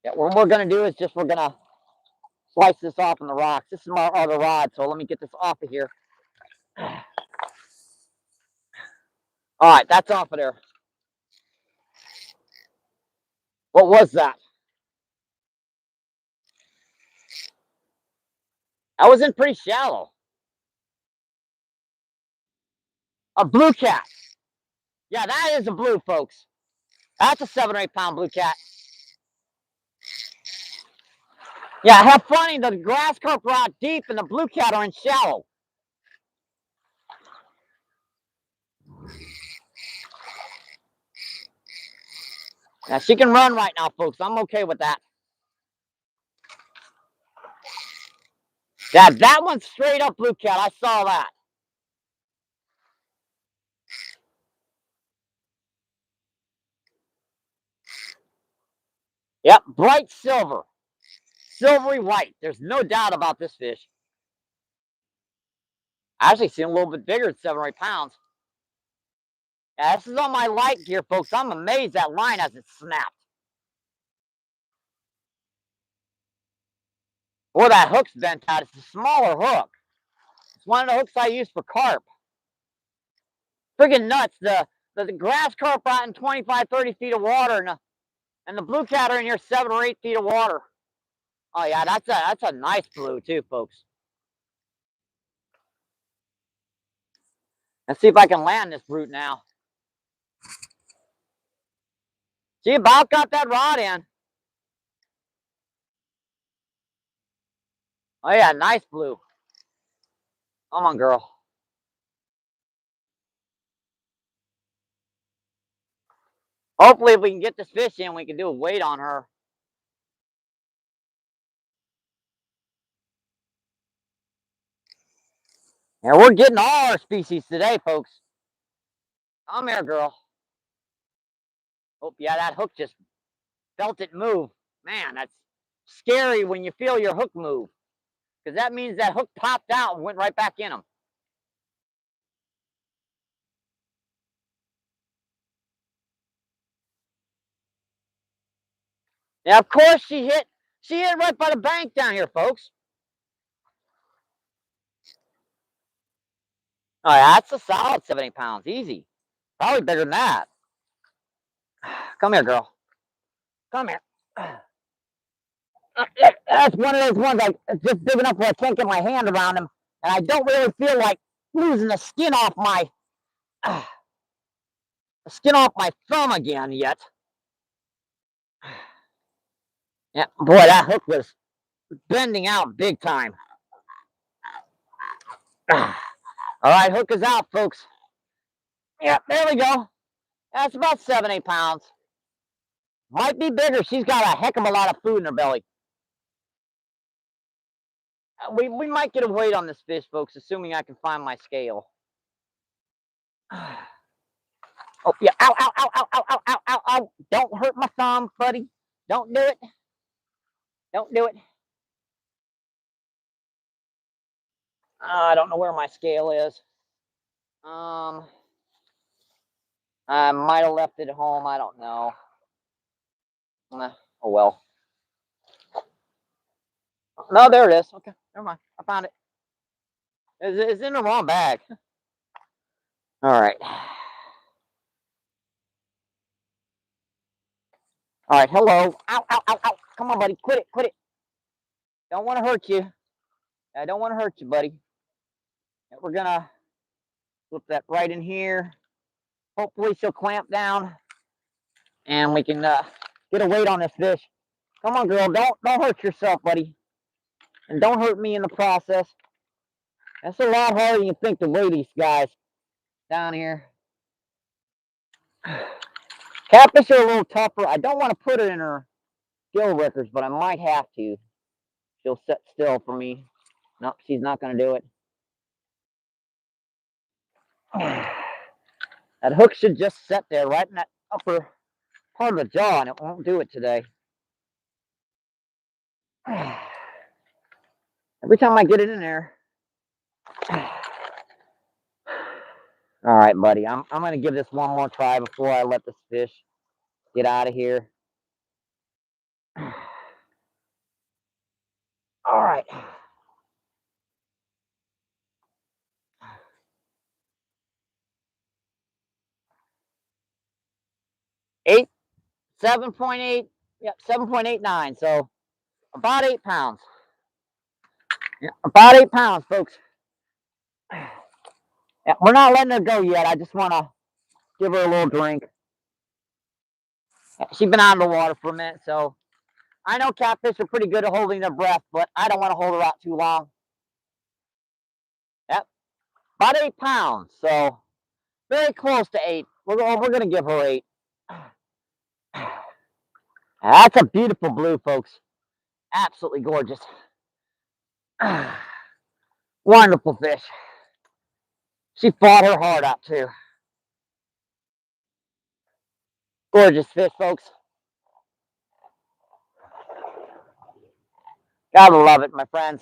Yeah, what we're gonna do is we're gonna slice this off in the rocks. This is my other rod, so let me get this off of here. All right, that's off of there. What was that? That was in pretty shallow. A blue cat. Yeah, that is a blue, folks. That's a 7 or 8 pound blue cat. Yeah, have funny. The grass carp are out deep and the blue cat are in shallow. Now, she can run right now, folks. I'm okay with that. Yeah, that one's straight up blue cat. I saw that. Yep, bright silver. Silvery white. There's no doubt about this fish. I actually seen a little bit bigger than 7 or 8 pounds. Yeah, this is on my light gear, folks. I'm amazed that line hasn't snapped. Or that hook's bent out. It's a smaller hook. It's one of the hooks I use for carp. Friggin' nuts. The grass carp out in 25, 30 feet of water, and the blue cat are in here 7 or 8 feet of water. Oh yeah, that's a nice blue too, folks. Let's see if I can land this brute now. See, about got that rod in. Oh yeah, nice blue. Come on, girl. Hopefully, if we can get this fish in, we can do a weight on her. And we're getting all our species today, folks. Come here, girl. Oh, yeah, that hook just felt it move. Man, that's scary when you feel your hook move. Because that means that hook popped out and went right back in them. Now, of course, she hit right by the bank down here, folks. Oh, yeah, that's a solid 70 pounds, easy. Probably bigger than that. Come here, girl. Come here. That's one of those ones just big enough where I can't get my hand around him, and I don't really feel like losing the skin off my thumb again yet. Yeah, boy, that hook was bending out big time. All right, hook is out, folks. Yeah, there we go. That's about 7, 8 pounds. Might be bigger. She's got a heck of a lot of food in her belly. We might get a weight on this fish, folks, assuming I can find my scale. Oh, yeah. Ow, ow, ow, ow, ow, ow, ow, ow, ow. Don't hurt my thumb, buddy. Don't do it. Don't do it. I don't know where my scale is. I might have left it at home. I don't know. Oh, well. No, there it is. Okay, never mind. I found it. It's in the wrong bag. All right. All right, hello. Ow, ow, ow, ow. Come on, buddy. Quit it, quit it. Don't want to hurt you. I don't want to hurt you, buddy. We're going to flip that right in here. Hopefully she'll clamp down and we can get a weight on this fish. Come on, girl. Don't hurt yourself, buddy. And don't hurt me in the process. That's a lot harder than you think to weigh these guys down here. Catfish are a little tougher. I don't want to put it in her gill rickers, but I might have to. She'll sit still for me. Nope, she's not going to do it. That hook should just sit there right in that upper part of the jaw, and it won't do it today. Every time I get it in there. All right, buddy. I'm going to give this one more try before I let this fish get out of here. All right. Eight, 7.8, yep, 7.89. So about 8 pounds. Yeah, about 8 pounds, folks. Yeah, we're not letting her go yet. I just want to give her a little drink. She's been out of the water for a minute, so I know catfish are pretty good at holding their breath, but I don't want to hold her out too long. Yep, about 8 pounds, so very close to 8. We're going to give her 8. That's a beautiful blue, folks. Absolutely gorgeous. Wonderful fish. She fought her heart out, too. Gorgeous fish, folks. Gotta love it, my friends.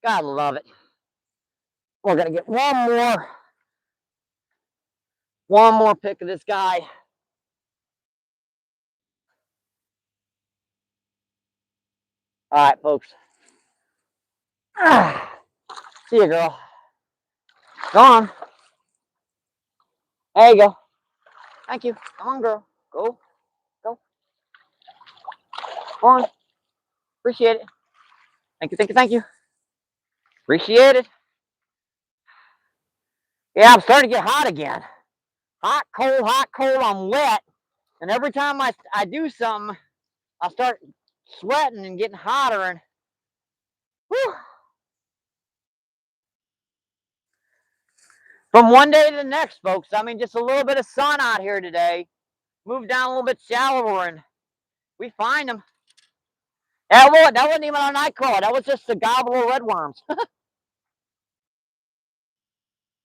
Gotta love it. We're gonna get one more pick of this guy. All right, folks. See you, girl. Go on. There you go. Thank you. Come on, girl. Go. Go. Go on. Appreciate it. Thank you, thank you, thank you. Appreciate it. Yeah, I'm starting to get hot again. Hot, cold, I'm wet. And every time I do something, I start sweating and getting hotter. And whew. From one day to the next, folks. I mean, just a little bit of sun out here today. Moved down a little bit shallower, and we find them. That wasn't even a nightcrawler. That was just a gobble of redworms.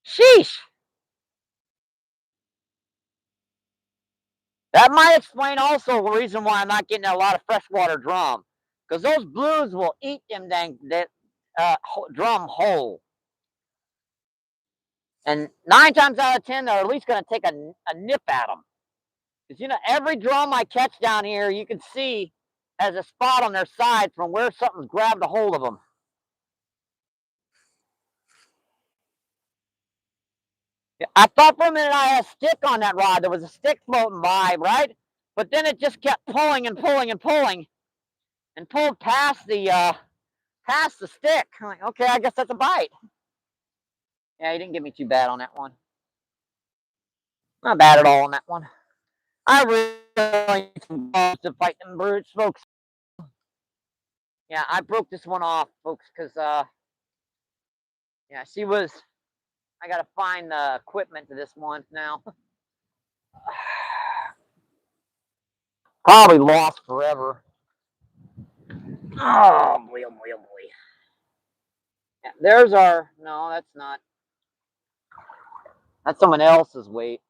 Sheesh. That might explain also the reason why I'm not getting a lot of freshwater drum. Because those blues will eat them that drum whole. And 9 times out of 10, they're at least going to take a nip at them. Because, every drum I catch down here, you can see as a spot on their side from where something's grabbed a hold of them. I thought for a minute I had a stick on that rod. There was a stick floating by, right? But then it just kept pulling and pulling and pulling, and pulled past the stick. I'm like, okay, I guess that's a bite. Yeah, he didn't get me too bad on that one. Not bad at all on that one. I really need some balls to fight them brutes, folks. Yeah, I broke this one off, folks, because yeah, she was. I gotta find the equipment to this one now. Probably lost forever. Oh boy, oh boy, oh boy. Yeah, there's our. No, that's not. That's someone else's weight.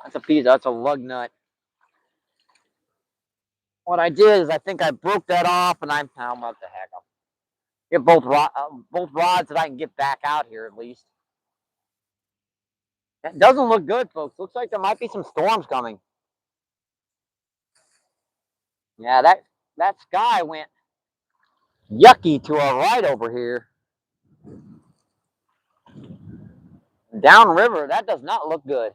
That's a piece. That's a lug nut. What I did is I think I broke that off, and I'm. Oh, what the heck? I'll get both rods that I can get back out here at least. It doesn't look good, folks. Looks like there might be some storms coming. Yeah, that sky went yucky to our right over here. Downriver, that does not look good.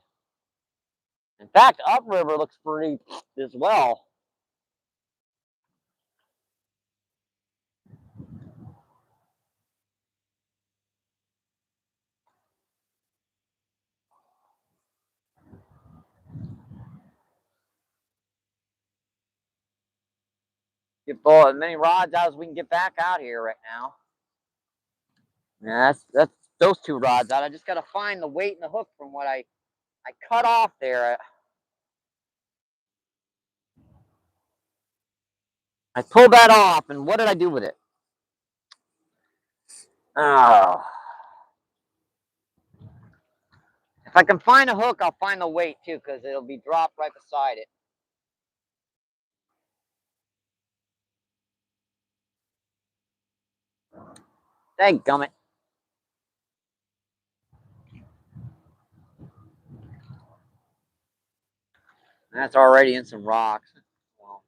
In fact, upriver looks pretty as well. Get as many rods out as we can get back out here right now. Yeah, that's those two rods out. I just got to find the weight and the hook from what I cut off there. I pulled that off, and what did I do with it? Oh. If I can find a hook, I'll find the weight too, because it'll be dropped right beside it. Dadgummit. That's already in some rocks. Well,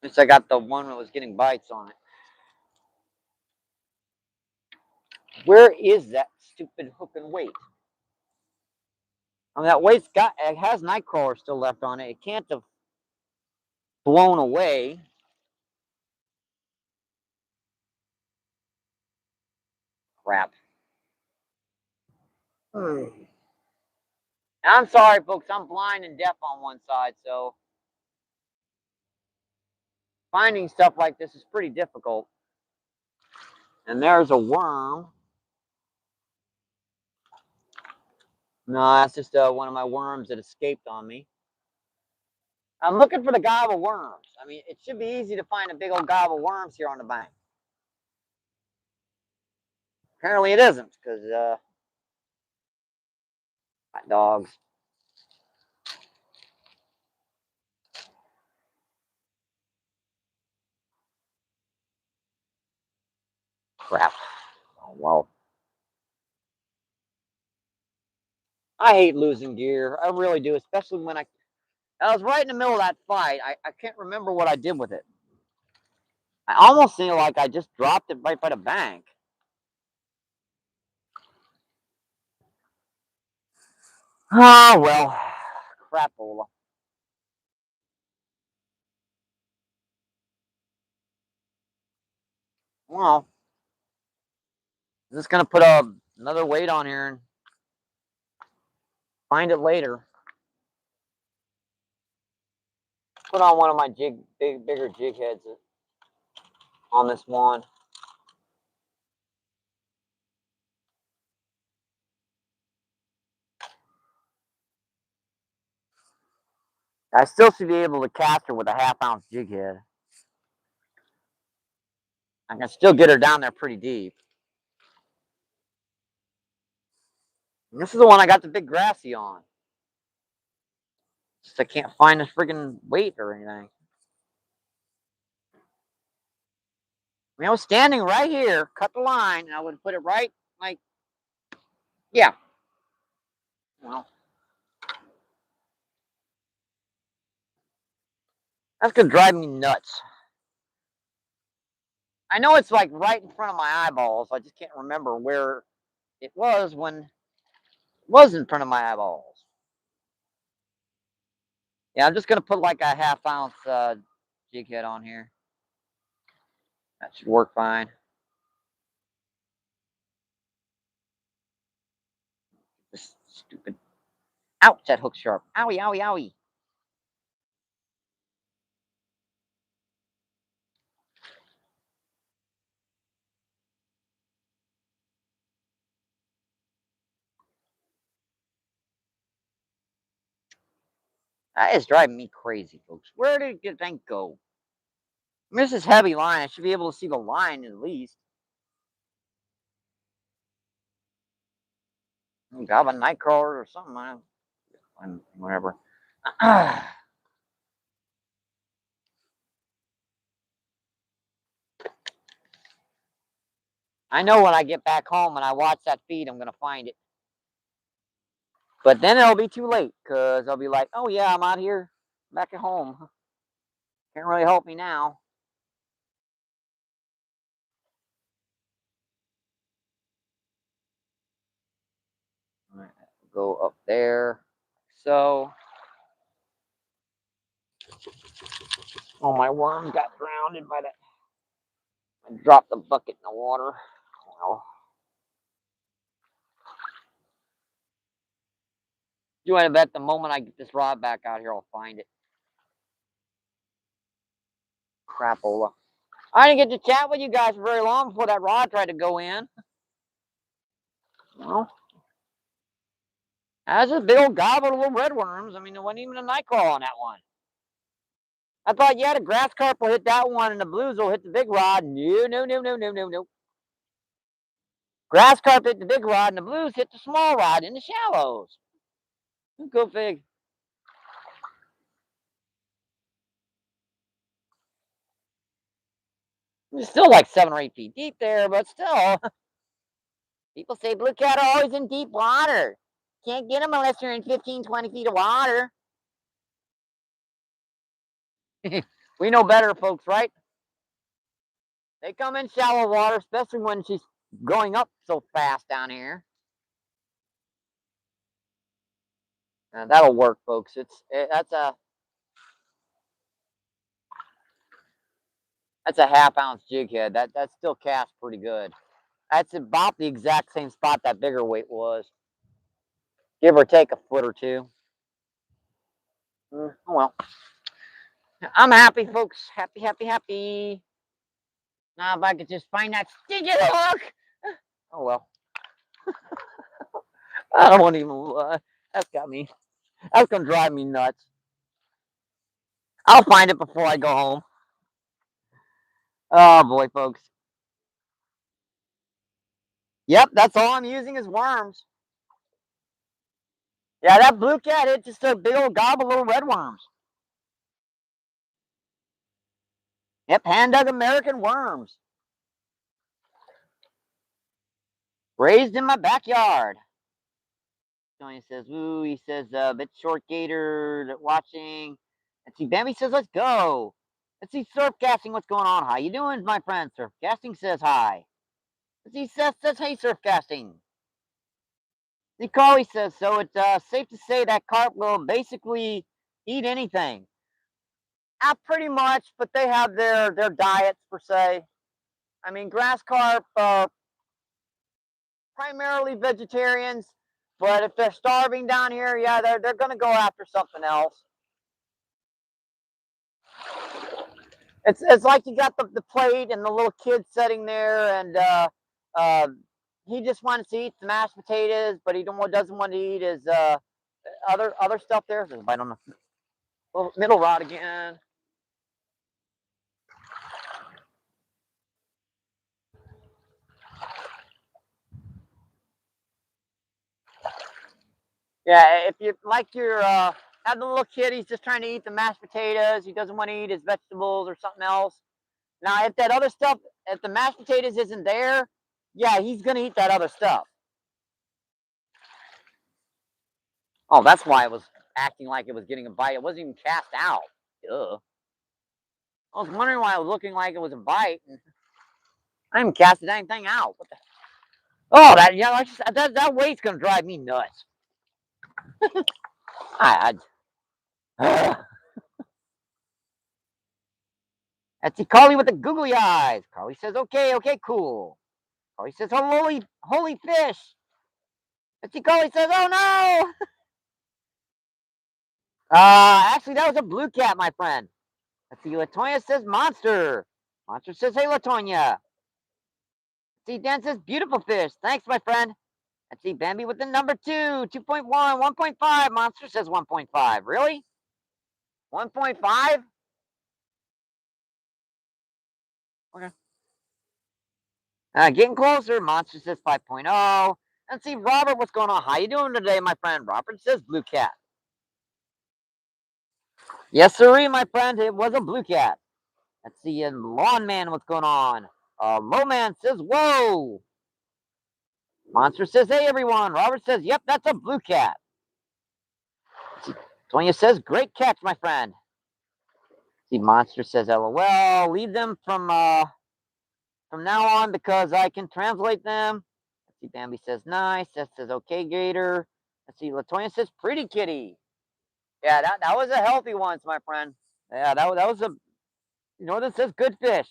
at least I got the one that was getting bites on it. Where is that stupid hook and weight? I mean, that weight's got, it has nightcrawler still left on it. It can't have blown away. Crap. I'm sorry, folks. I'm blind and deaf on one side, so finding stuff like this is pretty difficult. And there's a worm. No, that's just one of my worms that escaped on me. I'm looking for the gob of worms. I mean, it should be easy to find a big old gob of worms here on the bank. Apparently it isn't, because hot dogs. Crap. Oh, well. I hate losing gear. I really do, especially when I was right in the middle of that fight. I can't remember what I did with it. I almost feel like I just dropped it right by the bank. Oh, well. Crapola. Well, I'm just going to put another weight on here and find it later. Put on one of my bigger jig heads on this one. I still should be able to cast her with a half-ounce jig head. I can still get her down there pretty deep. And this is the one I got the big grassy on. Just I can't find a friggin' weight or anything. I mean, I was standing right here, cut the line, and I would put it right, like, yeah. Well, that's gonna drive me nuts. I know it's like right in front of my eyeballs. I just can't remember where it was when it was in front of my eyeballs. Yeah, I'm just gonna put like a half-ounce jig head on here. That should work fine. This stupid. Ouch! That hook's sharp. Owie! Owie! Owie! That is driving me crazy, folks. Where did the thing go? I mean, this is heavy line. I should be able to see the line at least. Grab a night crawler or something. Whatever. I know when I get back home and I watch that feed, I'm gonna find it. But then it'll be too late because I'll be like, oh yeah, I'm out here back at home. Can't really help me now. All right, go up there. So, oh, my worm got drowned by that. I dropped the bucket in the water. Well, you want to bet the moment I get this rod back out here, I'll find it. Crapola. I didn't get to chat with you guys for very long before that rod tried to go in. Well, that's a big old gobble of little red worms. I mean, there wasn't even a night crawl on that one. I thought, yeah, the grass carp will hit that one and the blues will hit the big rod. No, no, no, no, no, no, no. Grass carp hit the big rod and the blues hit the small rod in the shallows. Go fig. It's still like 7 or 8 feet deep there, but still. People say blue cat are always in deep water. Can't get them unless you're in 15, 20 feet of water. We know better, folks, right? They come in shallow water, especially when she's going up so fast down here. That'll work, folks. That's a half-ounce jig head. That still casts pretty good. That's about the exact same spot that bigger weight was, give or take a foot or two. Oh well, I'm happy, folks. Happy, happy, happy. Now if I could just find that stinking hook. Oh well. I don't want to even. That's got me. That's gonna drive me nuts. I'll find it before I go home. Oh boy, folks. Yep, that's all I'm using is worms. Yeah, that blue cat hit just a big old gobble of little red worms. Yep, hand dug American worms. Raised in my backyard. Tony says, "Ooh," he says, bit short gator watching. Let's see, Bambi says, "Let's go." Let's see, surf casting, what's going on? How you doing, my friend? Surf casting says hi. Let's see, Seth says, "Hey, surf casting." See, Carly says, "So it's safe to say that carp will basically eat anything." Pretty much, but they have their diets per se. I mean, grass carp are primarily vegetarians, but if they're starving down here, yeah, they're going to go after something else. It's like you got the plate and the little kid sitting there, and he just wants to eat the mashed potatoes, but he doesn't want to eat his other stuff there. There's a bite on the middle rod again. Yeah, if you like your have the little kid, he's just trying to eat the mashed potatoes. He doesn't want to eat his vegetables or something else. Now, if that other stuff, if the mashed potatoes isn't there, yeah, he's gonna eat that other stuff. Oh, that's why it was acting like it was getting a bite. It wasn't even cast out. Ugh. I was wondering why it was looking like it was a bite. I didn't cast the dang thing out. What the? Oh, that yeah, that weight's gonna drive me nuts. I That's the Carly with the googly eyes. Carly says, okay, okay, cool. Carly says, holy fish. Let's see, Carly says, oh no. Actually, that was a blue cat, my friend. Let's see, Latonia says, monster. Monster says, hey, Latonia. Let's see, Dan says, beautiful fish. Thanks, my friend. Let's see, Bambi with the number 2, 2.1, 1.5. Monster says 1.5. Really? 1.5? Okay. Getting closer. Monster says 5.0. Let's see, Robert, what's going on? How you doing today, my friend? Robert says blue cat. Yes, sirree, my friend. It was a blue cat. Let's see, and Lawn Man, what's going on? Low Man says, whoa. Monster says, hey, everyone. Robert says, yep, that's a blue cat. Tonya says, great catch, my friend. See, Monster says, LOL. Leave them from now on because I can translate them. Let's see, Bambi says, nice. Seth says, okay, Gator. Let's see, Latoya says, pretty kitty. Yeah, that was a healthy one, my friend. Yeah, that was a, Northern says, good fish.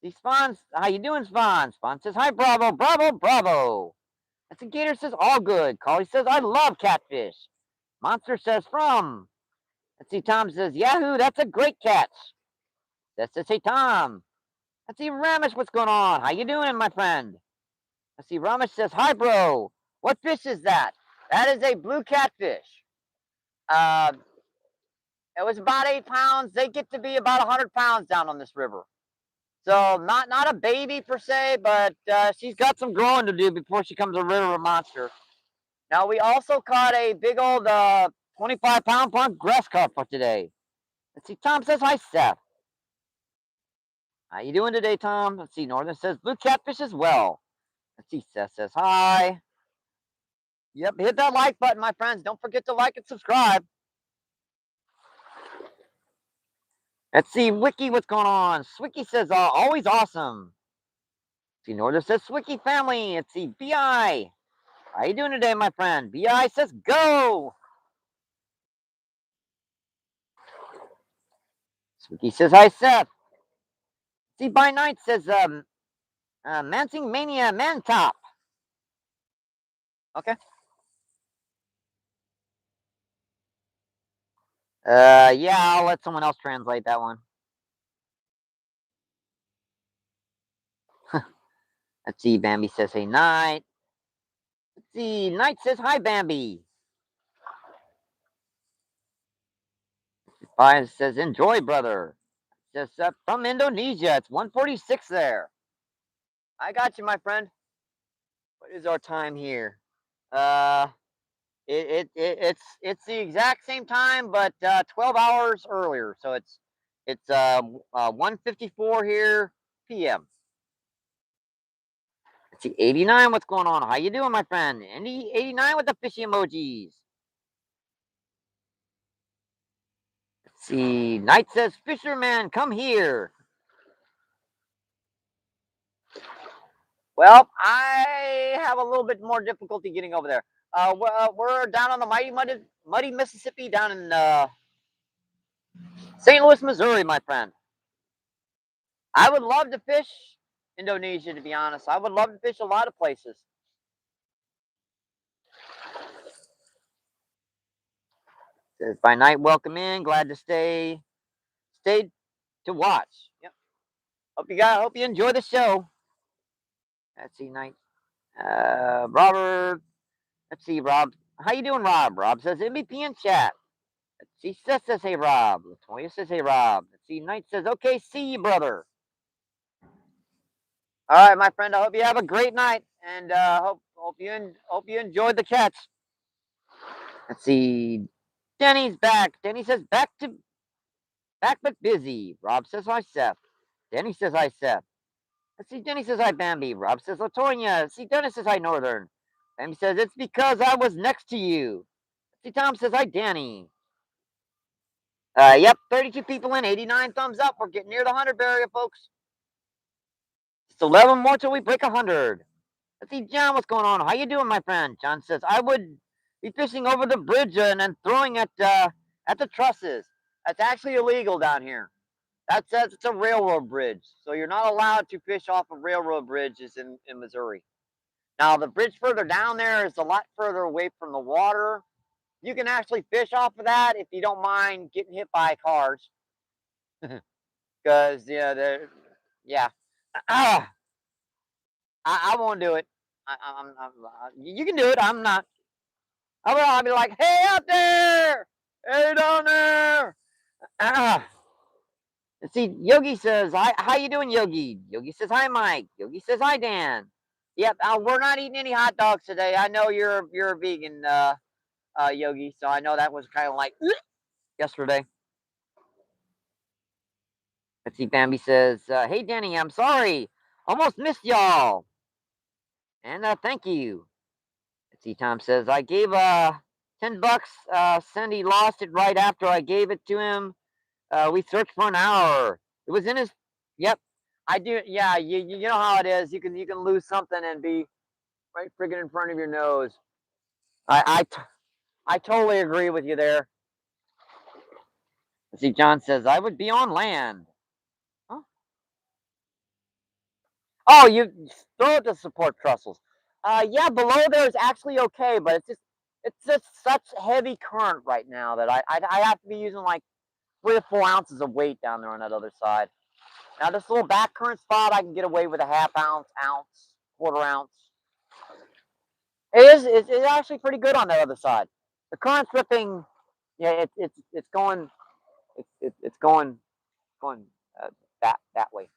See, Spawns, how you doing, Spawn? Spawn says, hi, bravo, bravo, bravo. Let's see, Gator says, all good. Collie says, I love catfish. Monster says, from. Let's see, Tom says, Yahoo, that's a great catch. Let's say, Tom. Let's see, Ramesh, what's going on? How you doing, my friend? Let's see, Ramesh says, hi, bro. What fish is that? That is a blue catfish. Uh, it was about 8 pounds. They get to be about 100 pounds down on this river. So not a baby per se, but she's got some growing to do before she becomes a river monster. Now, we also caught a big old 25-pound punk grass carp for today. Let's see, Tom says, hi, Seth. How you doing today, Tom? Let's see, Northern says, blue catfish as well. Let's see, Seth says, hi. Yep, hit that like button, my friends. Don't forget to like and subscribe. Let's see, Wiki, what's going on? Swicky says, always awesome. Let's see, Northern says, Swicky family. Let's see, BI. How you doing today, my friend? BI says, go. Swicky says, hi, Seth. See, by night says, Mansing Mania Man Top. Okay. Yeah, I'll let someone else translate that one. Let's see, Bambi says, hey, night. Let's see, Night says, hi, Bambi. Fire says, enjoy, brother. Says, from Indonesia. It's 1:46 there. I got you, my friend. What is our time here? Uh, it's the exact same time, but 12 hours earlier. So it's 1:54 here p.m. Let's see, 89. What's going on? How you doing, my friend? Andy 89 with the fishy emojis. Let's see, Knight says, fisherman, come here. Well, I have a little bit more difficulty getting over there. We're down on the muddy Mississippi, down in St. Louis, Missouri, my friend. I would love to fish Indonesia, to be honest. I would love to fish a lot of places. Says by night, welcome in. Glad to stayed to watch. Yep. Hope you enjoy the show. Let's see, night. Robert. Let's see, Rob. How you doing, Rob? Rob says MVP in chat. Let's see, Seth says, hey, Rob. Latoya says, hey, Rob. Let's see, Knight says, okay, see you, brother. All right, my friend. I hope you have a great night, and hope you enjoyed the catch. Let's see. Denny's back. Denny says back but busy. Rob says hi, Seth. Denny says hi, Seth. Let's see. Denny says hi, Bambi. Rob says Latonia. See, Dennis says hi, Northern. Bambi says it's because I was next to you. See, Tom says, hi, Danny. Yep, 32 people in, 89 thumbs up. We're getting near the 100 barrier, folks. It's 11 more till we break 100. Let's see, John, what's going on? How you doing, my friend? John says, I would be fishing over the bridge and then throwing at the trusses. That's actually illegal down here. It's a railroad bridge, so you're not allowed to fish off of railroad bridges in Missouri. Now, the bridge further down there is a lot further away from the water. You can actually fish off of that if you don't mind getting hit by cars. Because, yeah. I won't do it. You can do it. I'm not. I'll be like, hey, out there! Hey, down there! See, Yogi says, hi, how you doing, Yogi? Yogi says, hi, Mike. Yogi says, hi, Dan. Yep, we're not eating any hot dogs today. I know you're a vegan, Yogi, so I know that was kind of like yesterday. Let's see, Bambi says, hey, Danny, I'm sorry. Almost missed y'all. And thank you. Let's see, Tom says, I gave $10. Cindy lost it right after I gave it to him. We searched for an hour. It was in his. Yep, I do. Yeah, you know how it is. You can lose something and be right friggin' in front of your nose. I totally agree with you there. Let's see, John says I would be on land. Huh? Oh, you throw it to support trussels. Yeah, below there is actually okay, but it's just such heavy current right now that I have to be using like 3 or 4 ounces of weight down there on that other side. Now this little back current spot, I can get away with a half ounce, quarter ounce. It's actually pretty good on the other side. The current's ripping. Yeah, it's going. It's going that way.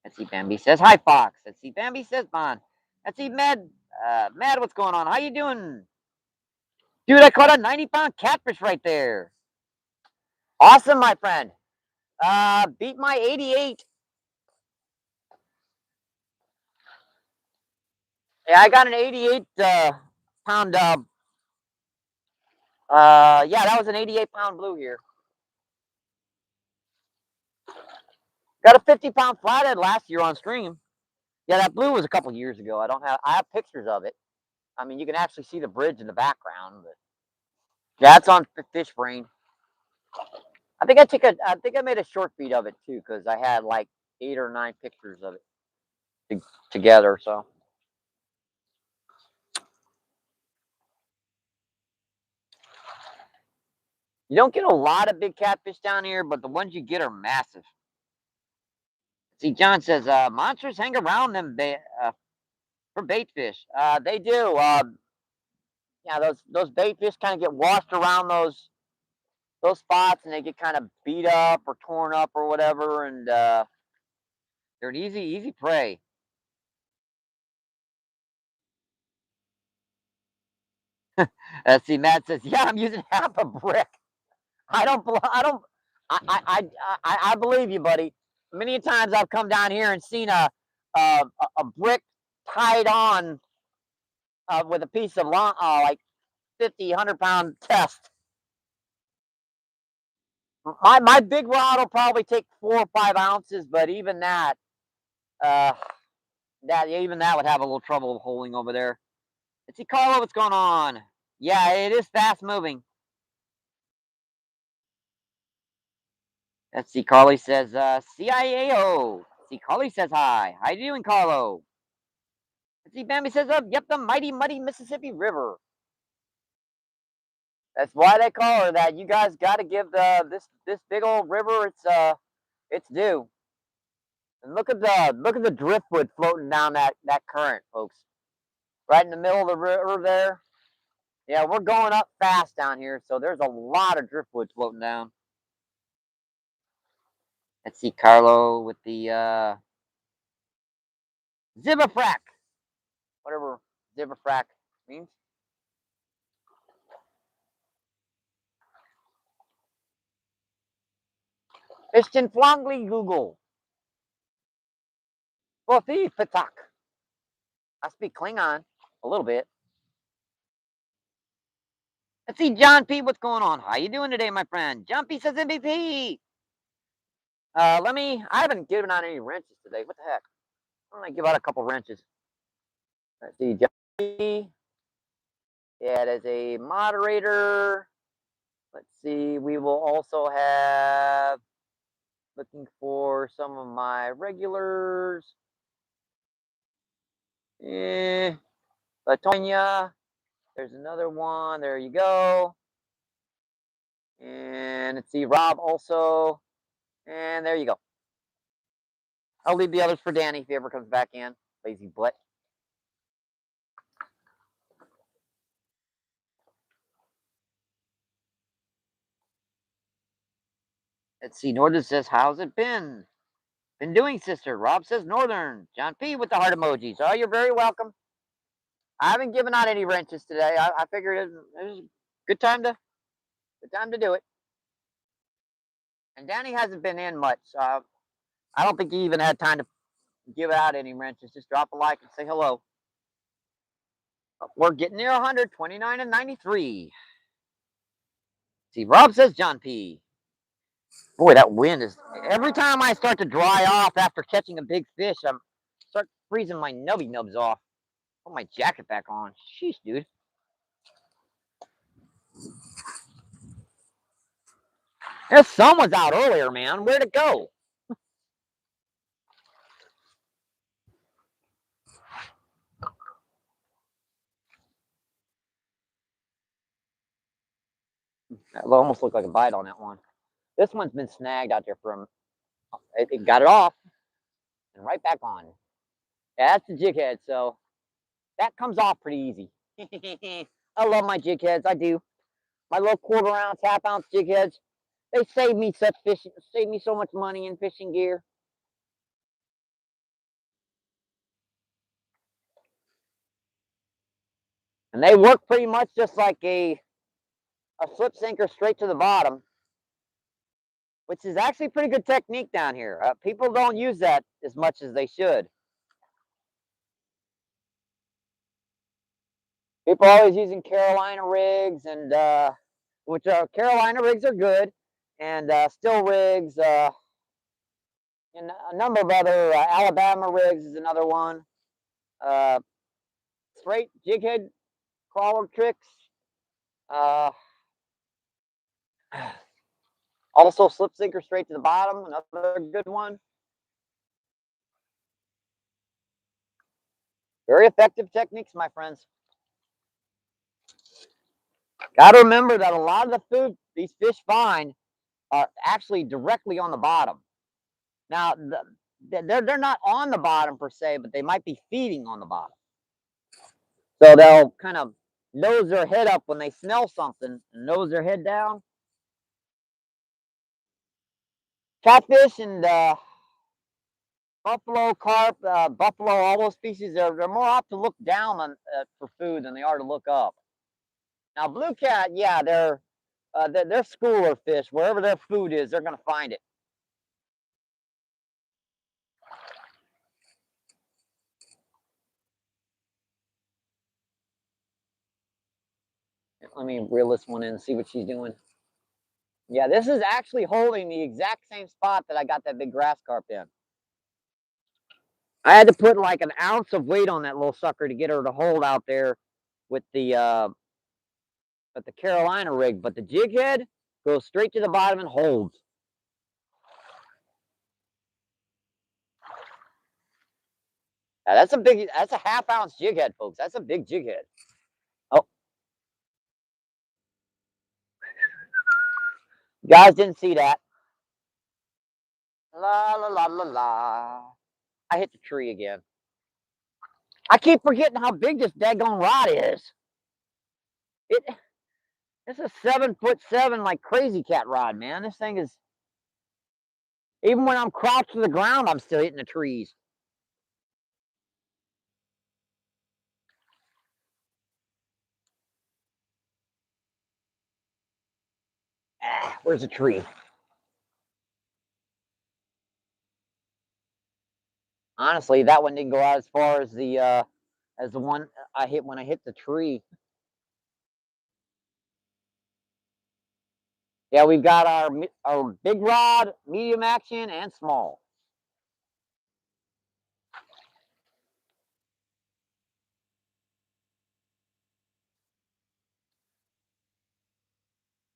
Let's see. Bambi says hi, Fox. Let's see. Bambi says Bond. Let's see. Mad, what's going on? How you doing, dude? I caught a 90-pound catfish right there. Awesome, my friend. Beat my 88. Yeah, I got an 88 pound. Yeah, that was an 88-pound blue here. Got a 50-pound flathead last year on stream. Yeah, that blue was a couple years ago. I have pictures of it. I mean, you can actually see the bridge in the background. But yeah, it's on Fish Brain. I think I made a short feed of it too because I had like 8 or 9 pictures of it together. So you don't get a lot of big catfish down here, but the ones you get are massive. See, John says monsters hang around them for bait fish. They do. Yeah, those bait fish kind of get washed around those spots, and they get kind of beat up or torn up or whatever, and they're an easy prey. See, Matt says, "Yeah, I'm using half a brick. I don't, I don't, I believe you, buddy. Many times I've come down here and seen a brick tied on with a piece of like 50, 100-pound test. My big rod will probably take 4 or 5 ounces, but even uh, even that would have a little trouble holding over there. Let's see, Carlo, what's going on? Yeah, it is fast moving. Let's see, Carly says, CIAO. See, Carly says hi. How you doing, Carlo? Let's see, Bambi says, yep, the mighty, muddy Mississippi River. That's why they call her that. You guys got to give this big old river its due. And look at the driftwood floating down that current, folks. Right in the middle of the river there. Yeah, we're going up fast down here, so there's a lot of driftwood floating down. Let's see, Carlo with the Zibafrac, whatever Zibafrac means. Christian Flongli Google. Well, Patak. I speak Klingon a little bit. Let's see, John P. What's going on? How you doing today, my friend? John P. says MBP. I haven't given out any wrenches today. What the heck? I'm gonna give out a couple wrenches. Let's see, John P. Yeah, there's a moderator. Let's see, we will also have looking for some of my regulars. Latonia. There's another one. There you go. And let's see, Rob also. And there you go. I'll leave the others for Danny if he ever comes back in. Lazy butt. Let's see. Northern says, how's it been? Been doing, sister. Rob says Northern. John P with the heart emojis. Oh, you're very welcome. I haven't given out any wrenches today. I figured it was a good time to do it. And Danny hasn't been in much. So I don't think he even had time to give out any wrenches. Just drop a like and say hello. We're getting near 100, 29 and 93. See, Rob says John P. Boy, that wind is. Every time I start to dry off after catching a big fish, I'm start freezing my nubby nubs off. Put my jacket back on. Sheesh, dude. The sun was out earlier, man. Where'd it go? That almost looked like a bite on that one. This one's been snagged out there from. It got it off and right back on. Yeah, that's the jig head, so that comes off pretty easy. I love my jig heads. I do. My little quarter ounce, half ounce jig heads. They save me so much money in fishing gear. And they work pretty much just like a slip sinker straight to the bottom, which is actually pretty good technique down here. People don't use that as much as they should. People are always using Carolina rigs, and Carolina rigs are good, and still rigs, and a number of other Alabama rigs is another one. Uh, Straight jig head crawler tricks. Uh, Also, slip sinker straight to the bottom, another good one. Very effective techniques, my friends. Got to remember that a lot of the food these fish find are actually directly on the bottom. Now, they're not on the bottom per se, but they might be feeding on the bottom. So they'll kind of nose their head up when they smell something and nose their head down. Catfish and buffalo, carp, buffalo, all those species, they're more apt to look down on for food than they are to look up. Now, blue cat, yeah, they're schooler fish. Wherever their food is, they're going to find it. Let me reel this one in and see what she's doing. Yeah, this is actually holding the exact same spot that I got that big grass carp in. I had to put like an ounce of weight on that little sucker to get her to hold out there with the Carolina rig, but the jig head goes straight to the bottom and holds. Now, that's a half ounce jig head, folks. That's a big jig head. Oh, you guys didn't see that. La la la la la. I hit the tree again. I keep forgetting how big this daggone rod is. It's a 7'7" like crazy cat rod, man. This thing is, even when I'm crouched to the ground, I'm still hitting the trees. Where's the tree? Honestly, that one didn't go out as far as the one I hit when I hit the tree. Yeah, we've got our big rod, medium action, and small.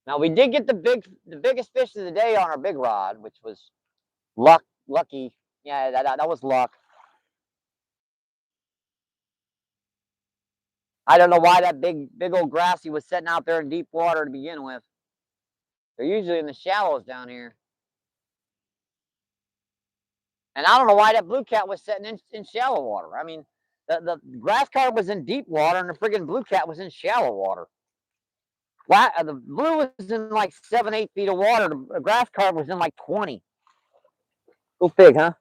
Now we did get the biggest fish of the day on our big rod, which was lucky. Yeah, that was luck. I don't know why that big old grassy was sitting out there in deep water to begin with. They're usually in the shallows down here. And I don't know why that blue cat was sitting in shallow water. I mean, the grass carp was in deep water and the friggin' blue cat was in shallow water. The blue was in like 7, 8 feet of water. The grass carp was in like 20. Go fig, huh?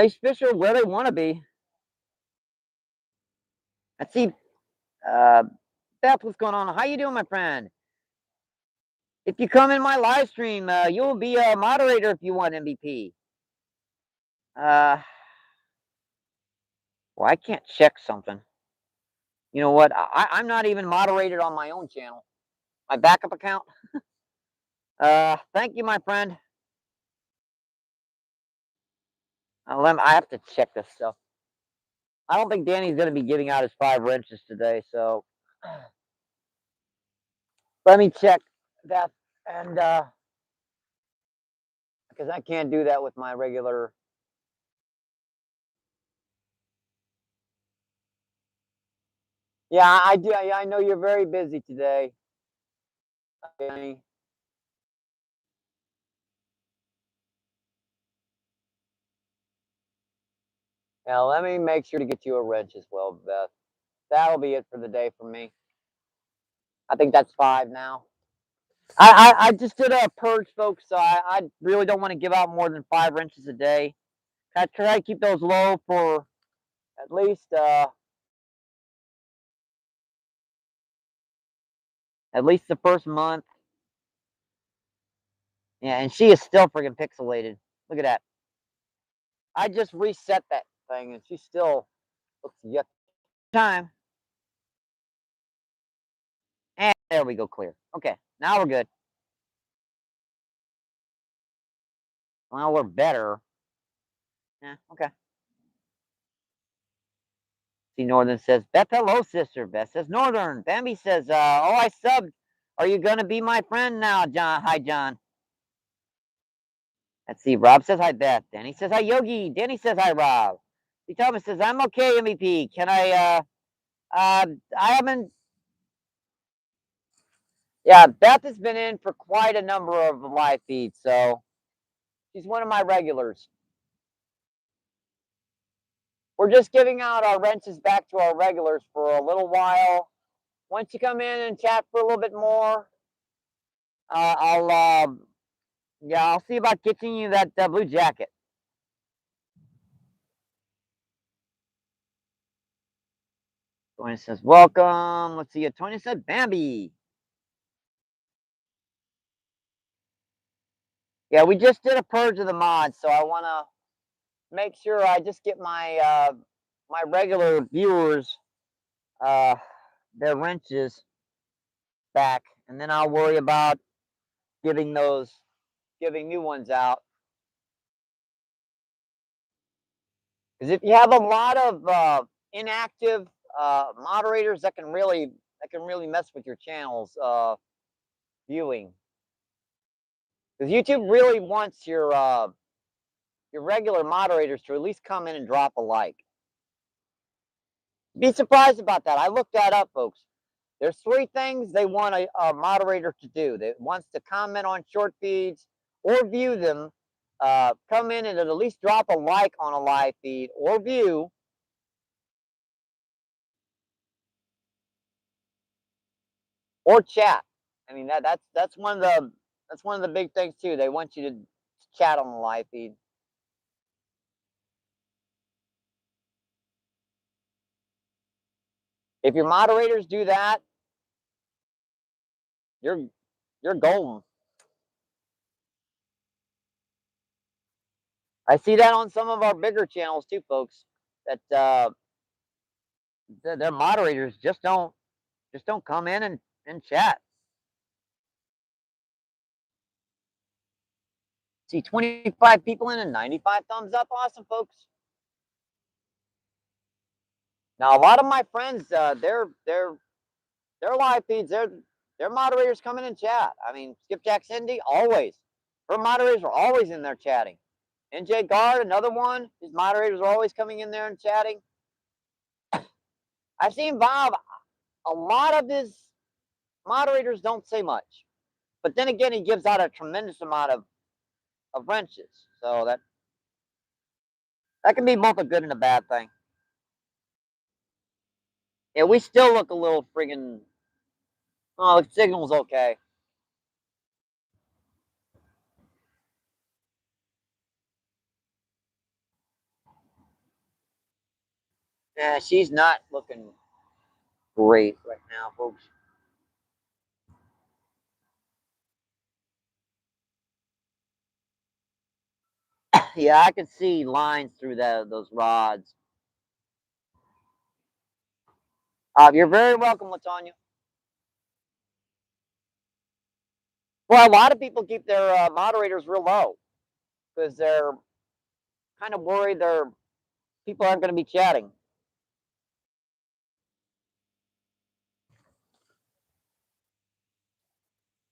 These fish are where they want to be. Let's see. Uh, Beth, what's going on? How you doing, my friend? If you come in my live stream, you'll be a moderator if you want MVP. Uh, well, I can't check something. You know what? I'm not even moderated on my own channel, my backup account. Thank you, my friend. I have to check this stuff. I don't think Danny's going to be giving out his 5 wrenches today, so let me check that. And because I can't do that with my regular. Yeah, I do. I know you're very busy today, Danny. Now let me make sure to get you a wrench as well, Beth. That'll be it for the day for me. I think that's 5 now. I just did a purge, folks, so I really don't want to give out more than 5 wrenches a day. I try to keep those low for at least the first month. Yeah, and she is still freaking pixelated. Look at that. I just reset that thing, and she still looks yucky. Time. And there we go, clear. Okay, now we're good. Well, we're better. Yeah, okay. See, Northern says, Beth, hello, sister. Beth says, Northern. Bambi says, oh, I subbed. Are you going to be my friend now, John? Hi, John. Let's see. Rob says, hi, Beth. Danny says, hi, Yogi. Danny says, hi, Rob. See, Thomas says, I'm okay, MVP. Can I haven't. Yeah, Beth has been in for quite a number of live feeds, so she's one of my regulars. We're just giving out our wrenches back to our regulars for a little while. Once you come in and chat for a little bit more, I'll see about getting you that blue jacket. Tony says, welcome. Let's see. Tony said, Bambi. Yeah, we just did a purge of the mods, so I want to make sure I just get my my regular viewers their wrenches back, and then I'll worry about giving new ones out. Because if you have a lot of inactive moderators, that can really mess with your channel's viewing. Because YouTube really wants your regular moderators to at least come in and drop a like. Be surprised about that. I looked that up, folks. There's 3 things they want a moderator to do. They wants to comment on short feeds or view them, come in and at least drop a like on a live feed or view, or chat. I mean that's one of the big things too. They want you to chat on the live feed. If your moderators do that, you're golden. I see that on some of our bigger channels too, folks. That their moderators just don't come in and chat. See 25 people in and 95 thumbs up. Awesome, folks. Now, a lot of my friends, their live feeds, their moderators come in and chat. I mean, Skipjack Cindy, always. Her moderators are always in there chatting. NJ Guard, another one. His moderators are always coming in there and chatting. I've seen Bob, a lot of his moderators don't say much. But then again, he gives out a tremendous amount of wrenches. So that can be both a good and a bad thing. Yeah, we still look a little friggin'. Oh, the signal's okay. Yeah, she's not looking great right now, folks. Yeah, I can see lines through those rods. You're very welcome, Latonya. Well, a lot of people keep their moderators real low because they're kind of worried their people aren't going to be chatting.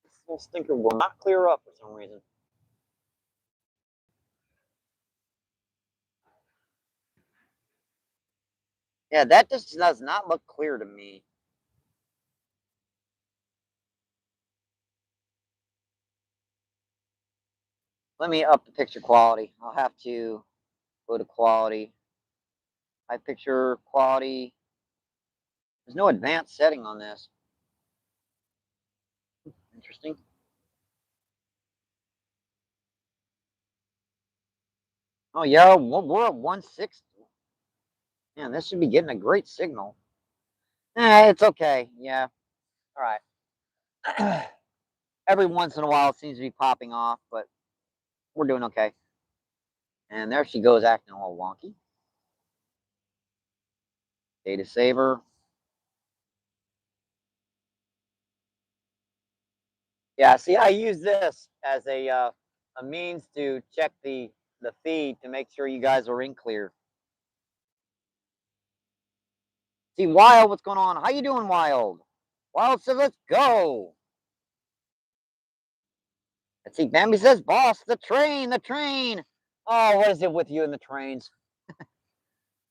This little stinker will not clear up for some reason. Yeah, that just does not look clear to me. Let me up the picture quality. I'll have to go to quality. High picture quality. There's no advanced setting on this. Interesting. Oh yeah, we're at 160. Man, this should be getting a great signal. It's okay. Yeah. All right. Every once in a while, it seems to be popping off, but we're doing okay. And there she goes, acting a little wonky. Data saver. Yeah. See, I use this as a means to check the feed to make sure you guys are in clear. See, Wild, what's going on? How you doing, Wild? Wild says, let's go. Let's see, Bambi says, boss, the train, the train. Oh, what is it with you and the trains?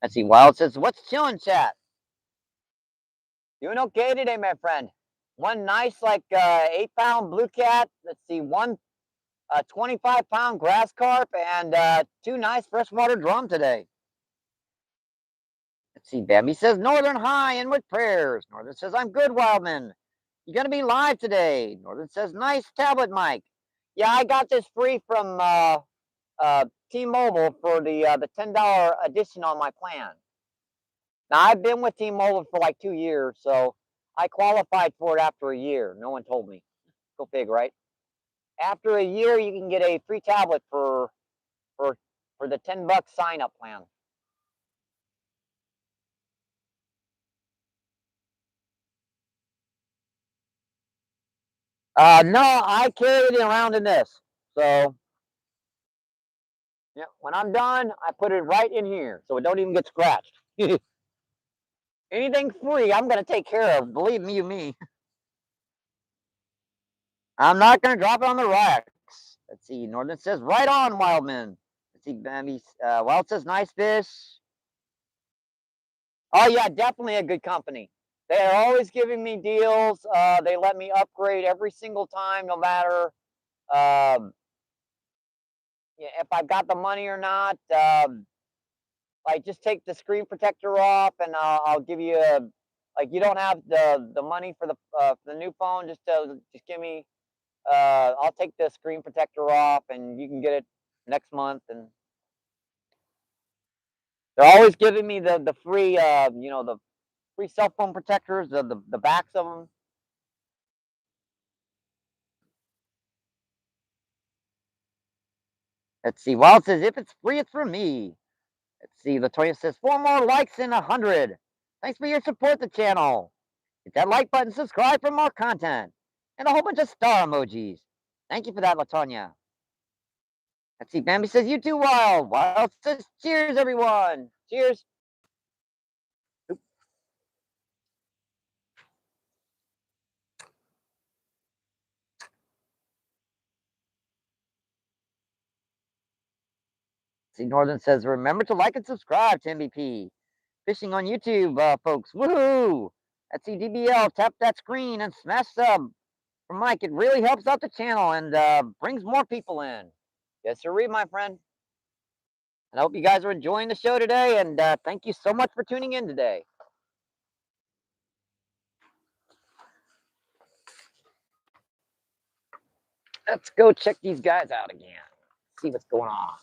Let's see, Wild says, what's chilling, chat? Doing okay today, my friend. One nice, like, 8-pound blue cat. Let's see, one 25-pound grass carp, and two nice freshwater drum today. Let's see, Bambi says, Northern High and with prayers. Northern says, I'm good, Wildman. You gonna be live today? Northern says, nice tablet mic. Yeah, I got this free from T-Mobile for the $10 addition on my plan. Now I've been with T-Mobile for like 2 years, so I qualified for it after a year. No one told me. Go fig, right? After a year, you can get a free tablet for for the $10 sign up plan. No, I carry it around in this. So yeah, when I'm done, I put it right in here, so it don't even get scratched. Anything free, I'm gonna take care of. Believe me, me. I'm not gonna drop it on the racks. Let's see. Northern says, right on, Wildman. Let's see, Bambi. Wild says, nice fish. Oh yeah, definitely a good company. They are always giving me deals. They let me upgrade every single time, no matter yeah, if I've got the money or not. Like just take the screen protector off, and I'll give you a like you don't have the money for the new phone. Just give me. I'll take the screen protector off, and you can get it next month. And they're always giving me the free the free cell phone protectors, the backs of them. Let's see. Wild says, if it's free, it's for me. Let's see. Latoya says, 4 more likes in 100. Thanks for your support, the channel. Hit that like button, subscribe for more content, and a whole bunch of star emojis. Thank you for that, Latonya. Let's see, Bambi says, you too, Wild. Wild says, cheers, everyone. Cheers. Oop. See, Northern says, remember to like and subscribe to MBP Fishing on YouTube, folks. Woohoo! Let's see, DBL, tap that screen and smash sub for Mike. It really helps out the channel and brings more people in. Yes, sir, my friend. And I hope you guys are enjoying the show today, and thank you so much for tuning in today. Let's go check these guys out again. See what's going on.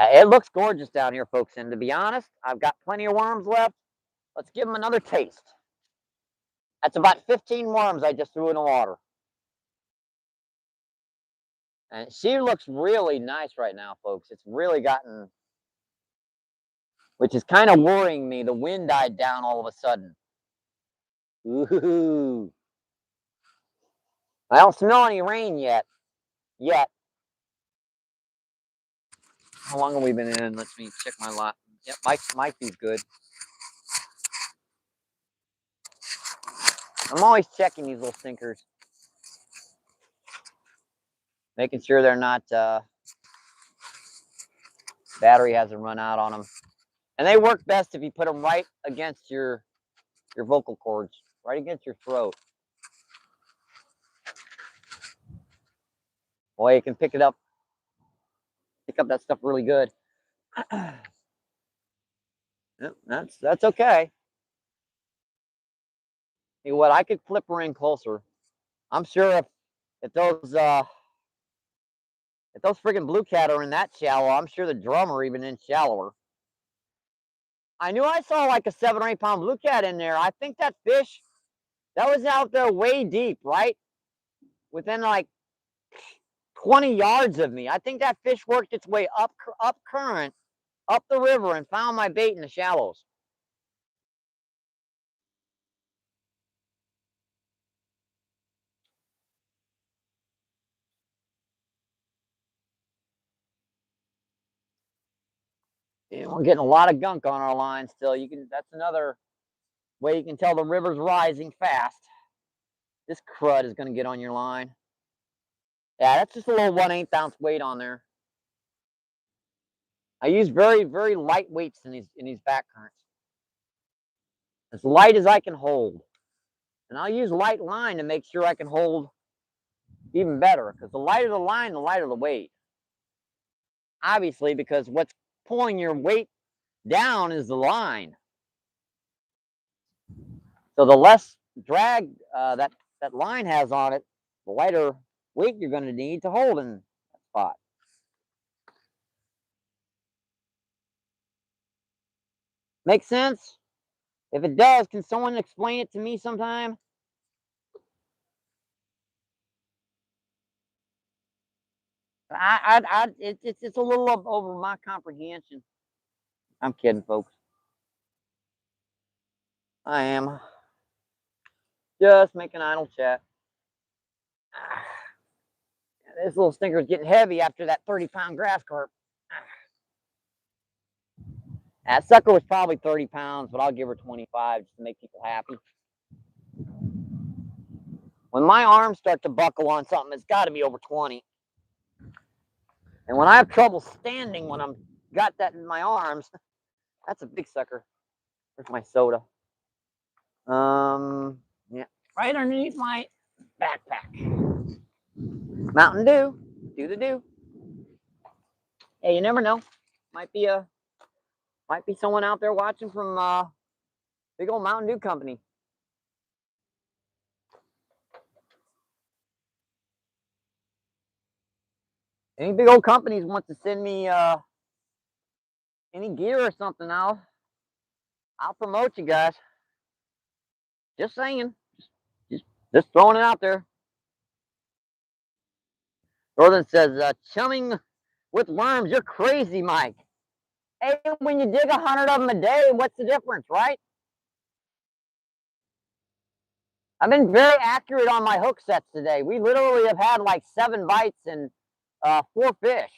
It looks gorgeous down here, folks, and to be honest, I've got plenty of worms left. Let's give them another taste. That's about 15 worms I just threw in the water. And she looks really nice right now, folks. It's really gotten, which is kind of worrying me. The wind died down all of a sudden. Ooh. I don't smell any rain yet. How long have we been in? Let me check my lot. Yep, Mike is good. I'm always checking these little stinkers. Making sure they're not, battery hasn't run out on them. And they work best if you put them right against your vocal cords, right against your throat. Boy, you can pick up that stuff really good. Yep, that's okay. You know what? I could flip her in closer. I'm sure if those friggin' blue cat are in that shallow, I'm sure the drum are even in shallower. I knew I saw like a 7 or 8 pound blue cat in there. I think that fish, that was out there way deep, right? Within like 20 yards of me. I think that fish worked its way up current, up the river, and found my bait in the shallows. You know, we're getting a lot of gunk on our line still. That's another way you can tell the river's rising fast. This crud is going to get on your line. Yeah, that's just a little 1/8 ounce weight on there. I use very, very light weights in these back currents. As light as I can hold. And I'll use light line to make sure I can hold even better. Because the lighter the line, the lighter the weight. Obviously, because what's pulling your weight down is the line. So the less drag that line has on it, the lighter weight you're going to need to hold in that spot. Make sense? If it does, can someone explain it to me sometime? It's a little over my comprehension. I'm kidding, folks. I am just making idle chat. This little stinker is getting heavy after that 30-pound grass carp. That sucker was probably 30 pounds, but I'll give her 25 just to make people happy. When my arms start to buckle on something, it's got to be over 20. And when I have trouble standing when I'm got that in my arms, that's a big sucker. Where's my soda? Yeah, right underneath my backpack. Mountain Dew, do the do. Hey, you never know. Might be someone out there watching from big old Mountain Dew company. Any big old companies want to send me any gear or something, I'll promote you guys. Just saying. Just throwing it out there. Northern says, chumming with worms, you're crazy, Mike. Hey, when you dig 100 of them a day, what's the difference, right? I've been very accurate on my hook sets today. We literally have had like 7 bites and 4 fish.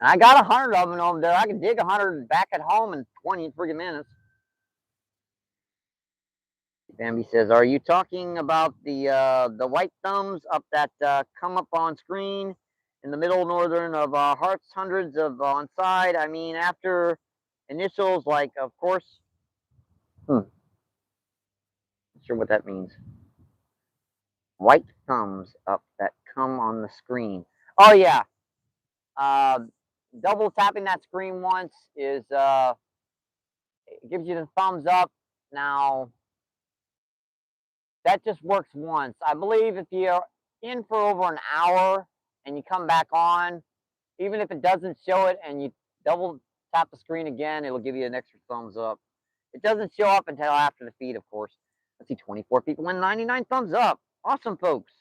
And I got 100 of them over there. I can dig 100 back at home in 20 freaking minutes. Bambi says, "Are you talking about the white thumbs up that come up on screen in the middle northern of hearts, hundreds of on side? I mean, after initials like, of course." Not sure what that means. White thumbs up that come on the screen. Oh yeah. Uh, Double tapping that screen once is it gives you the thumbs up. Now that just works once. I believe if you're in for over an hour and you come back on, even if it doesn't show it and you double tap the screen again, it'll give you an extra thumbs up. It doesn't show up until after the feed, of course. Let's see, 24 people and 99 thumbs up. Awesome, folks.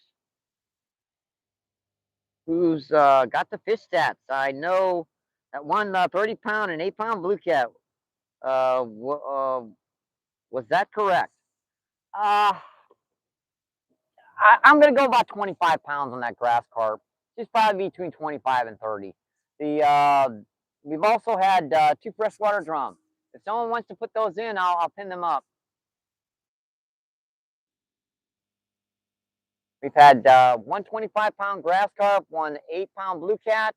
Who's got the fish stats? I know that one 30-pound and 8-pound blue cat. Was that correct? Uh, I'm going to go about 25 pounds on that grass carp. She's probably between 25 and 30. We've also had 2 freshwater drums. If someone wants to put those in, I'll pin them up. We've had 1 25-pound grass carp, 1 8-pound blue cat,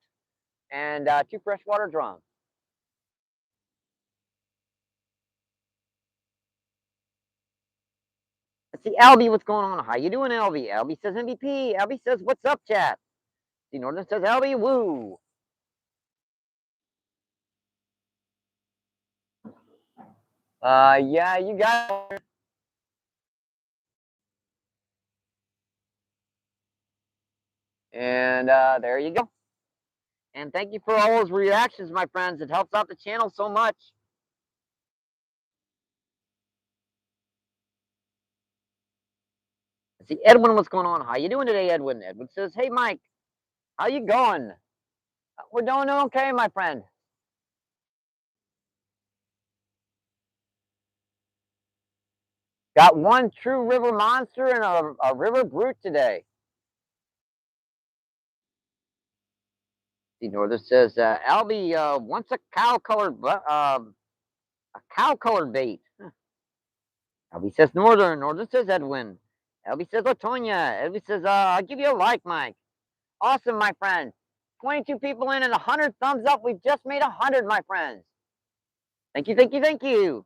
and 2 freshwater drums. Let's see, Albie, what's going on? How you doing, Albie? Albie says MVP. Albie says, what's up, chat? See, Northern says, Albie, woo. Yeah, you got it. And there you go. And thank you for all those reactions, my friends. It helps out the channel so much. See, Edwin, what's going on? How you doing today, Edwin? Edwin says, hey, Mike, how you going? We're doing okay, my friend. Got 1 true river monster and a river brute today. See, Northern says, Albie wants a cow-colored bait. Huh. Albie says Northern. Northern says Edwin. Albie says Latonia. Albie says, I'll give you a like, Mike. Awesome, my friend. 22 people in and 100 thumbs up. We've just made 100, my friends. Thank you, thank you, thank you.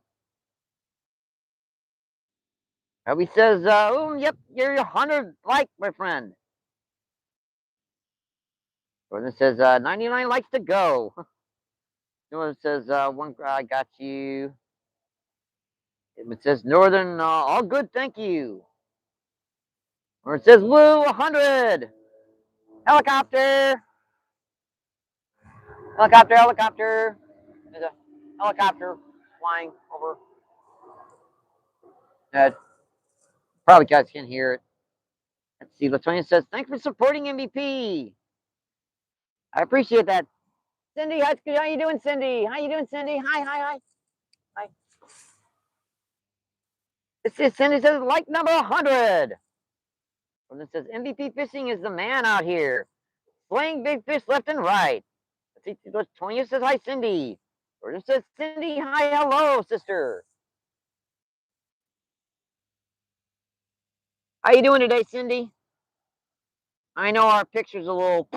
Albie says, oh, yep, you're 100 like, my friend. Northern says, 99 likes to go. Northern says, I got you. It says Northern, all good, thank you. Or it says woo, 100. Helicopter. Helicopter, helicopter. There's a helicopter flying over. Probably guys can hear it. Let's see. Latonia says, thanks for supporting MVP. I appreciate that. Cindy, how you doing, Cindy? How you doing, Cindy? Hi, hi, hi. Hi. This is Cindy says, like number 100. And it says, MVP Fishing is the man out here. Slaying big fish left and right. Let's see. Latonia says, hi, Cindy. Or it says, Cindy, hi, hello, sister. How you doing today, Cindy? I know our picture's a little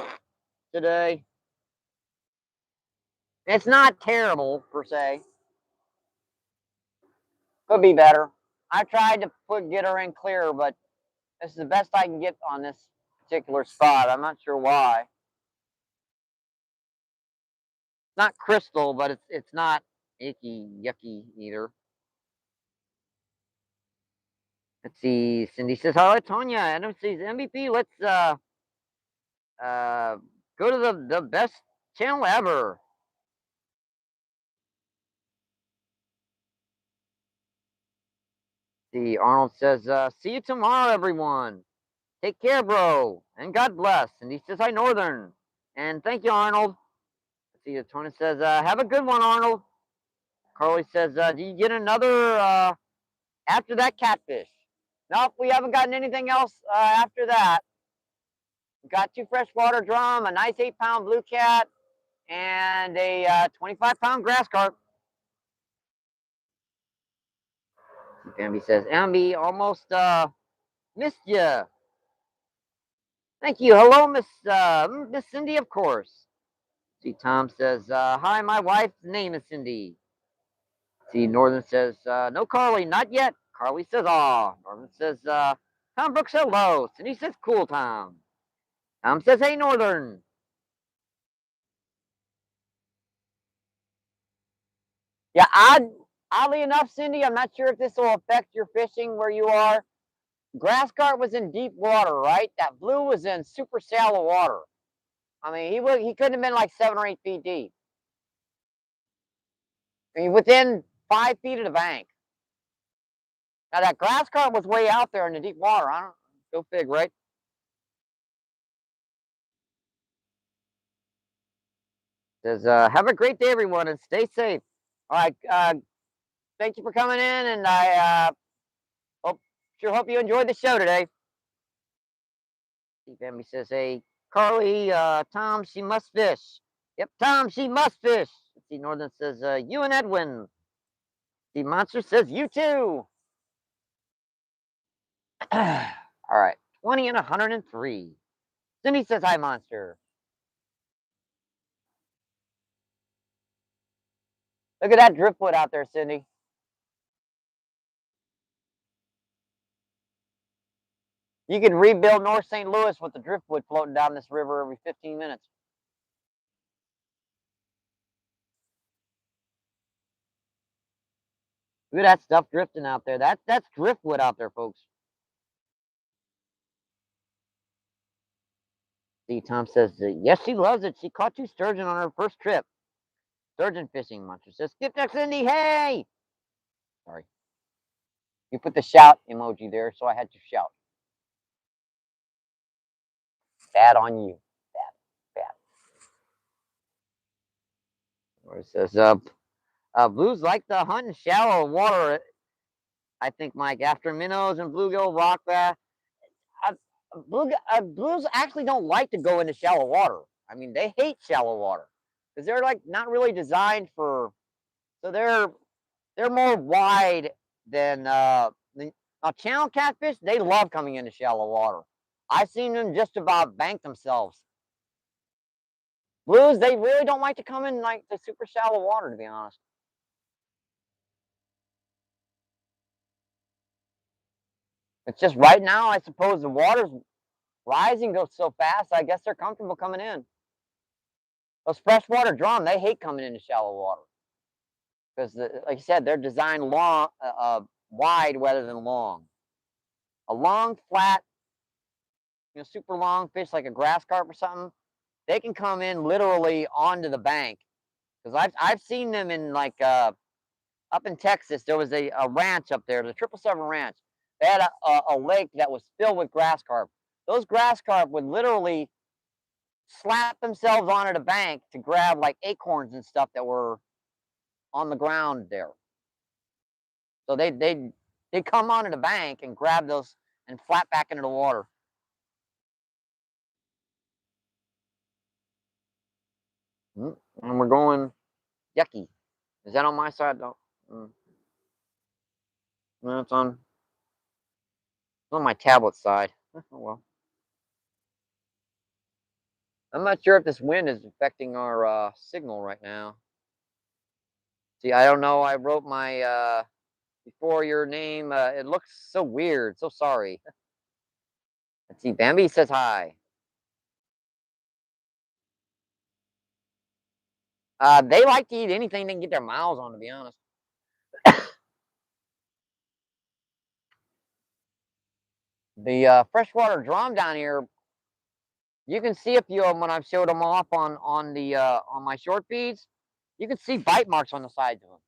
today. It's not terrible, per se. Could be better. I tried to get her in clearer, but this is the best I can get on this particular spot. I'm not sure why. It's not crystal, but it's not icky, yucky either. Let's see. Cindy says, hello, Tonya. Adam says, MVP, let's go to the best channel ever. See, Arnold says, see you tomorrow, everyone. Take care, bro, and God bless. And he says, hi, Northern. And thank you, Arnold. Let's see, Tony says, have a good one, Arnold. Carly says, do you get another after that catfish? Nope, we haven't gotten anything else after that. We got 2 freshwater drum, a nice 8-pound blue cat, and a 25-pound grass carp. Bambi says, Ambi, almost missed you. Thank you. Hello, Miss Cindy, of course. See, Tom says, hi, my wife's name is Cindy. See, Northern says, no, Carly, not yet. Carly says, aw. Northern says, Tom Brooks, hello. Cindy says, cool, Tom. Tom says, hey, Northern. Yeah, oddly enough, Cindy, I'm not sure if this will affect your fishing where you are. Grass carp was in deep water, right? That blue was in super shallow water. I mean, he couldn't have been like 7 or 8 feet deep. I mean, within 5 feet of the bank. Now that grass carp was way out there in the deep water. I don't go fig, right? Says, have a great day, everyone, and stay safe. All right, thank you for coming in, and I sure hope you enjoyed the show today. Steve Emmy says, hey, Carly, Tom, she must fish. Yep, Tom, she must fish. See, Northern says, you and Edwin. The Monster says, you too. All right, 20 and 103. Cindy says, hi, Monster. Look at that driftwood out there, Cindy. You could rebuild North St. Louis with the driftwood floating down this river every 15 minutes. Look at that stuff drifting out there. That's driftwood out there, folks. See, Tom says, yes, she loves it. She caught 2 sturgeon on her first trip. Sturgeon fishing. Monster says, Skipjack Cindy, hey! Sorry. You put the shout emoji there, so I had to shout. Bad on you. Bad. Or it says, blues like to hunt in shallow water, I think, Mike, after minnows and bluegill rock bass. Blues actually don't like to go into shallow water. I mean, they hate shallow water because they're like not really designed for. So they're more wide than now channel catfish. They love coming into shallow water. I've seen them just about bank themselves. Blues, they really don't like to come in like the super shallow water, to be honest. It's just right now, I suppose the water's rising goes so fast. I guess they're comfortable coming in. Those freshwater drum, they hate coming into shallow water because, like you said, they're designed long, wide rather than long. A long, flat, super long fish like a grass carp or something, they can come in literally onto the bank. Because I've seen them in like up in Texas. There was a ranch up there, the 777 Ranch. They had a lake that was filled with grass carp. Those grass carp would literally slap themselves onto the bank to grab like acorns and stuff that were on the ground there. So they come onto the bank and grab those and flap back into the water. And we're going yucky. Is that on my side? No, no, it's on my tablet side. Oh well. I'm not sure if this wind is affecting our signal right now. See, I don't know. I wrote my before your name. It looks so weird. So sorry. Let's see. Bambi says hi. They like to eat anything they can get their mouths on, to be honest. The freshwater drum down here, you can see a few of them when I've showed them off on my short feeds. You can see bite marks on the sides of them.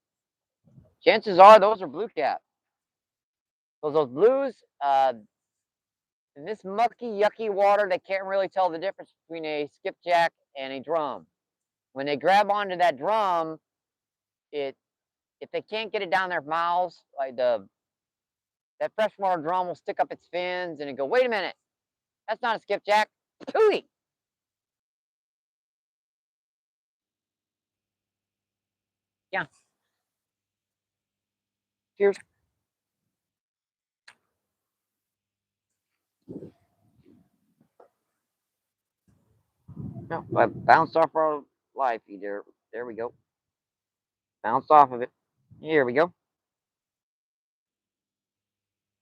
Chances are those are blue cap. Those blues, in this mucky, yucky water, they can't really tell the difference between a skipjack and a drum. When they grab onto that drum, if they can't get it down their mouths, like that freshwater drum will stick up its fins and it go, wait a minute, that's not a skipjack. Pooey. Yeah. Cheers. No, I bounced off our live feed there. There we go. Bounced off of it. Here we go.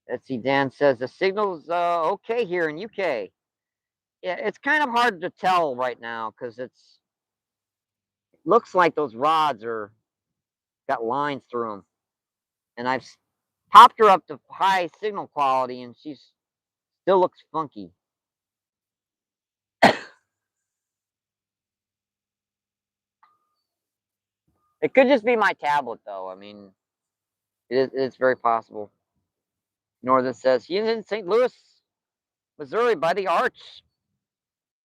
Let's see. Dan says the signal's okay here in UK. Yeah, it's kind of hard to tell right now because it looks like those rods are got lines through them, and I've popped her up to high signal quality, and she's still looks funky. It could just be my tablet, though. I mean, it's very possible. Northern says he's in St. Louis, Missouri, by the Arch,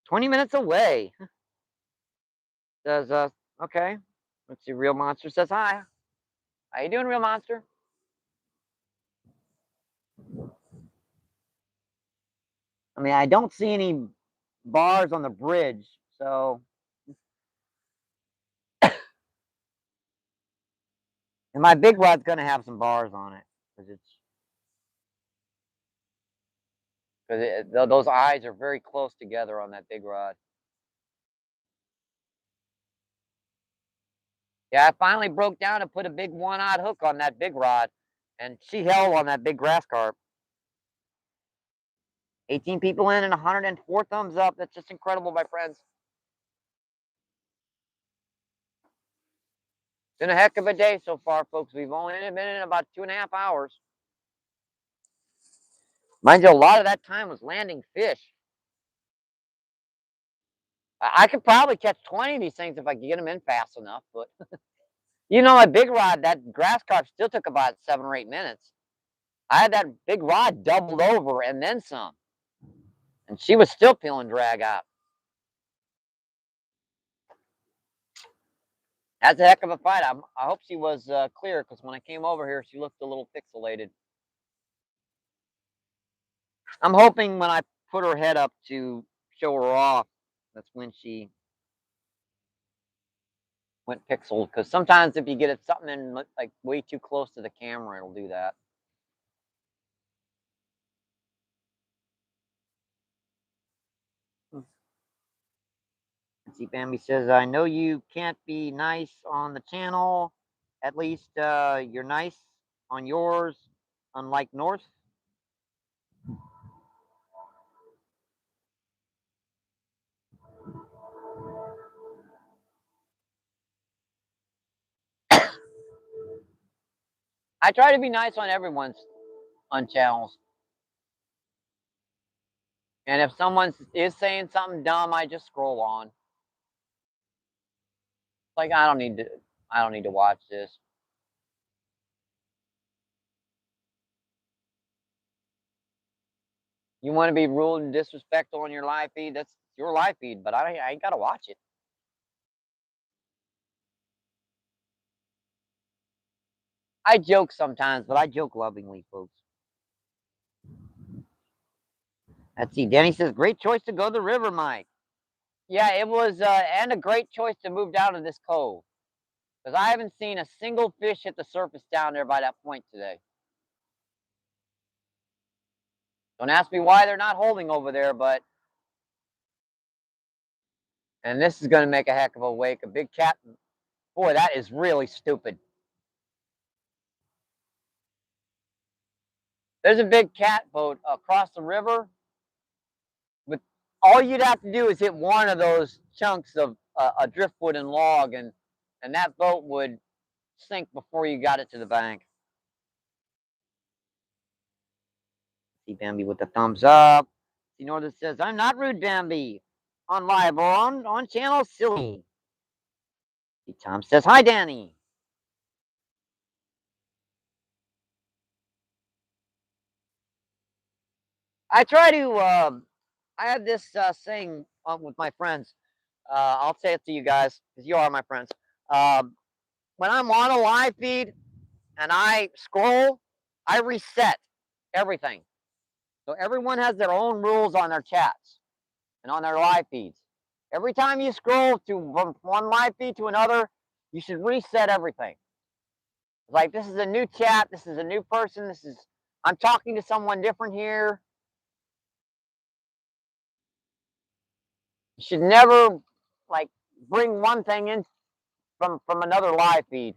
20 minutes away. Says, okay. Let's see. Real Monster says hi. How you doing, Real Monster? I mean, I don't see any bars on the bridge, so. And my big rod's gonna have some bars on it because those eyes are very close together on that big rod. Yeah, I finally broke down and put a big 1/0 hook on that big rod, and she held on that big grass carp. 18 people in and 104 thumbs up. That's just incredible, my friends. It's been a heck of a day so far, folks. We've only been in about 2.5 hours. Mind you, a lot of that time was landing fish. I could probably catch 20 of these things if I could get them in fast enough, but you know, a big rod, that grass carp still took about 7 or 8 minutes. I had that big rod doubled over and then some, and she was still peeling drag out. That's a heck of a fight. I hope she was clear because when I came over here, she looked a little pixelated. I'm hoping when I put her head up to show her off, that's when she went pixel. Because sometimes if you get it something in like way too close to the camera, it'll do that. See, Bambi says, I know you can't be nice on the channel. At least you're nice on yours, unlike North. I try to be nice on everyone's on channels. And if someone is saying something dumb, I just scroll on. Like I don't need to watch this. You want to be rude and disrespectful on your live feed? That's your live feed, but I ain't gotta watch it. I joke sometimes, but I joke lovingly, folks. Let's see. Danny says, great choice to go to the river, Mike. Yeah, it was, and a great choice to move down to this cove. Because I haven't seen a single fish hit the surface down there by that point today. Don't ask me why they're not holding over there, but. And this is going to make a heck of a wake. A big cat. Boy, that is really stupid. There's a big cat boat across the river. With all you'd have to do is hit one of those chunks of a driftwood and log, and that boat would sink before you got it to the bank. See Bambi with the thumbs up. See Northern says, I'm not rude, Bambi. On live or on channel, silly. See Tom says, hi, Danny. I try to, I have this saying with my friends. I'll say it to you guys because you are my friends. When I'm on a live feed and I scroll, I reset everything. So everyone has their own rules on their chats and on their live feeds. Every time you scroll from one live feed to another, You should reset everything. Like, this is a new chat, this is a new person, I'm talking to someone different here. You should never, like, bring one thing in from another live feed.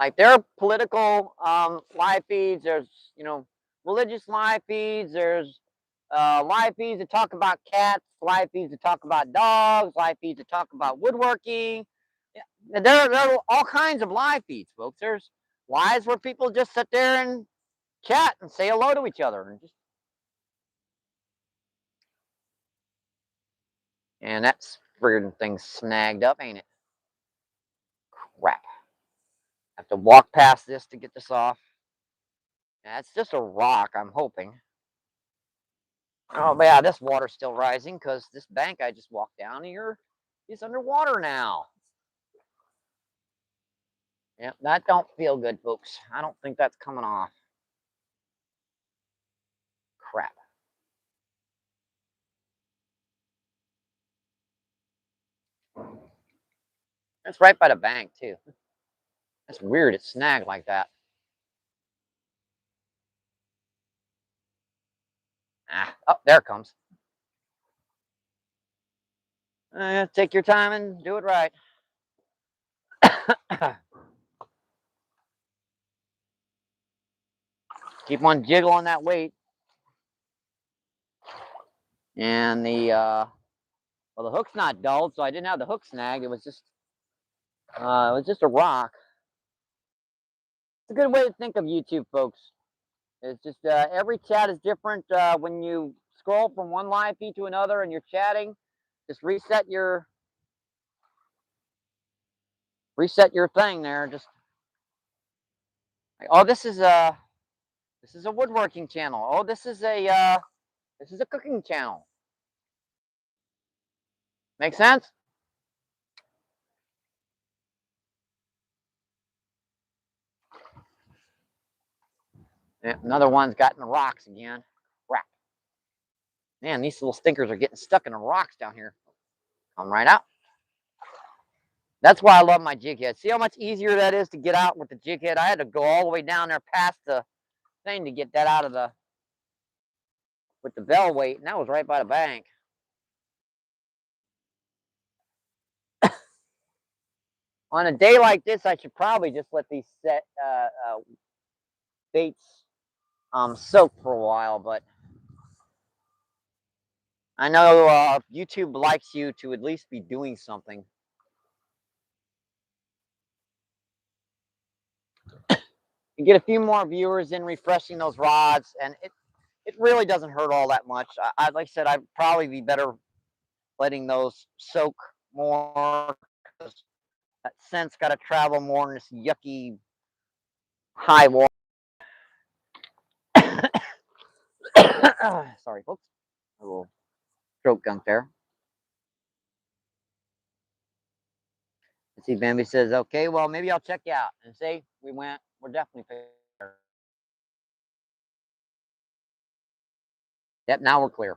Like, there are political live feeds, there's, religious live feeds, there's live feeds that talk about cats, live feeds that talk about dogs, live feeds that talk about woodworking. Yeah, there are all kinds of live feeds, folks. There's lives where people just sit there and chat and say hello to each other. And that's friggin' thing snagged up, ain't it? Crap. I have to walk past this to get this off. That's just a rock, I'm hoping. Oh, but yeah, this water's still rising because this bank I just walked down here is underwater now. Yeah, that don't feel good, folks. I don't think that's coming off. Crap. That's right by the bank, too. That's weird. It's snagged like that. Oh, there it comes. Take your time and do it right. Keep on jiggling that weight. And the hook's not dulled, so I didn't have the hook snagged. It was just a rock. It's a good way to think of YouTube, folks. It's just every chat is different. When you scroll from one live feed to another and you're chatting, just reset your thing there. Just like, oh, this is a woodworking channel. Oh, this is a cooking channel. Make sense? Yeah, another one's got in the rocks again. Crap. Man, these little stinkers are getting stuck in the rocks down here. Come right out. That's why I love my jig head. See how much easier that is to get out with the jig head? I had to go all the way down there past the thing to get that out of with the bell weight, and that was right by the bank. On a day like this, I should probably just let these baits soak for a while, but I know YouTube likes you to at least be doing something. You get a few more viewers in refreshing those rods, and it really doesn't hurt all that much. Like I said, I'd probably be better letting those soak more, because that scent's got to travel more in this yucky high water. Sorry, folks. A little throat gunk there. And see, Bambi says, okay, well, maybe I'll check you out. And say, we're definitely fair. Yep, now we're clear.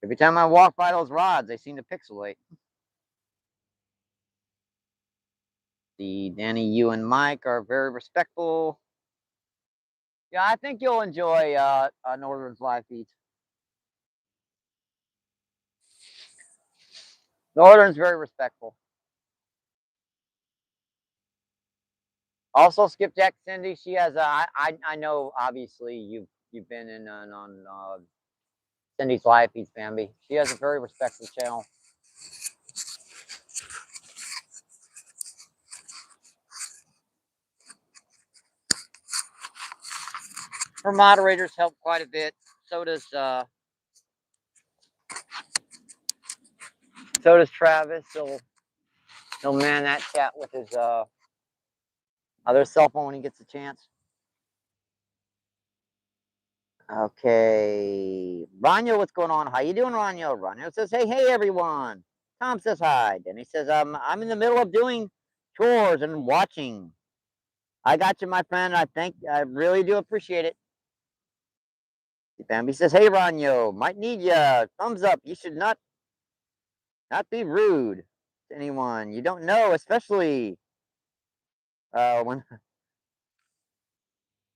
Every time I walk by those rods, they seem to pixelate. See, Danny, you and Mike are very respectful. Yeah, I think you'll enjoy Northern's live feeds. Northern's very respectful. Also, Skipjack Cindy, she has I know obviously you've been in on Cindy's live feeds, Bambi. She has a very respectful channel. Her moderators help quite a bit. So does Travis. He'll man that chat with his other cell phone when he gets a chance. Okay, Ranyo, what's going on? How you doing, Ranyo? Ranyo says, hey, everyone. Tom says hi. Denny says, I'm in the middle of doing chores and watching. I got you, my friend. I really do appreciate it. Bambi says, "Hey, Ranyo, might need ya. Thumbs up. You should not be rude to anyone you don't know, especially when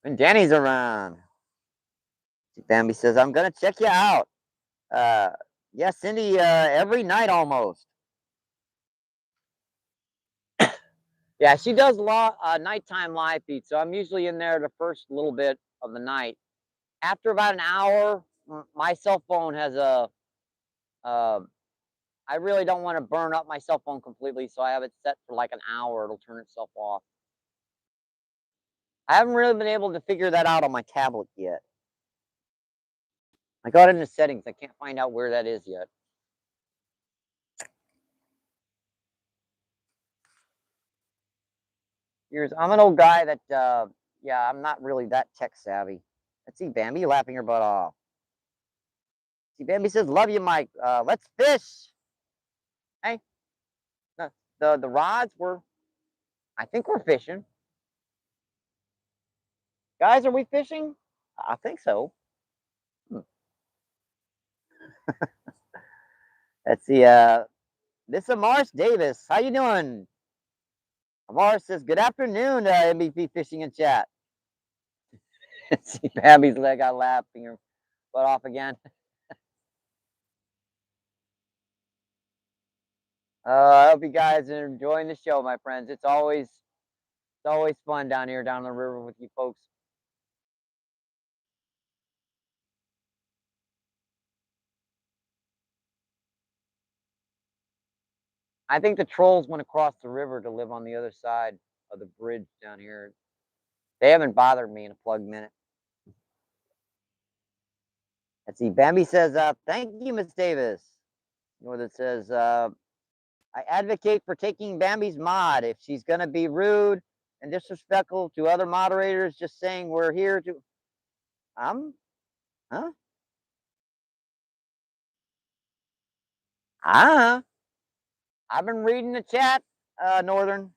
when Danny's around." Bambi says, "I'm gonna check you out." Uh, yeah, Cindy. Every night almost. Yeah, she does a lot nighttime live feed, so I'm usually in there the first little bit of the night. After about an hour, my cell phone has a. Uh, I really don't want to burn up my cell phone completely, so I have it set for like an hour. It'll turn itself off. I haven't really been able to figure that out on my tablet yet. I got it in the settings. I can't find out where that is yet. I'm an old guy that, yeah, I'm not really that tech savvy. Let's see, Bambi laughing her butt off. See, Bambi says, "Love you, Mike. Let's fish." Hey, the rods were. I think we're fishing, guys. Are we fishing? I think so. Hmm. Let's see. This is Mars Davis. How you doing? Mars says, "Good afternoon, MBP Fishing in chat." See, Bambi's leg got laughing her butt off again. I hope you guys are enjoying the show, my friends. It's always fun down here, down the river with you folks. I think the trolls went across the river to live on the other side of the bridge down here. They haven't bothered me in a plug minute. Let's see. Bambi says, "Thank you, Miss Davis." Northern says, "I advocate for taking Bambi's mod. If she's going to be rude and disrespectful to other moderators, just saying we're here to." Huh? Ah, I've been reading the chat, Northern.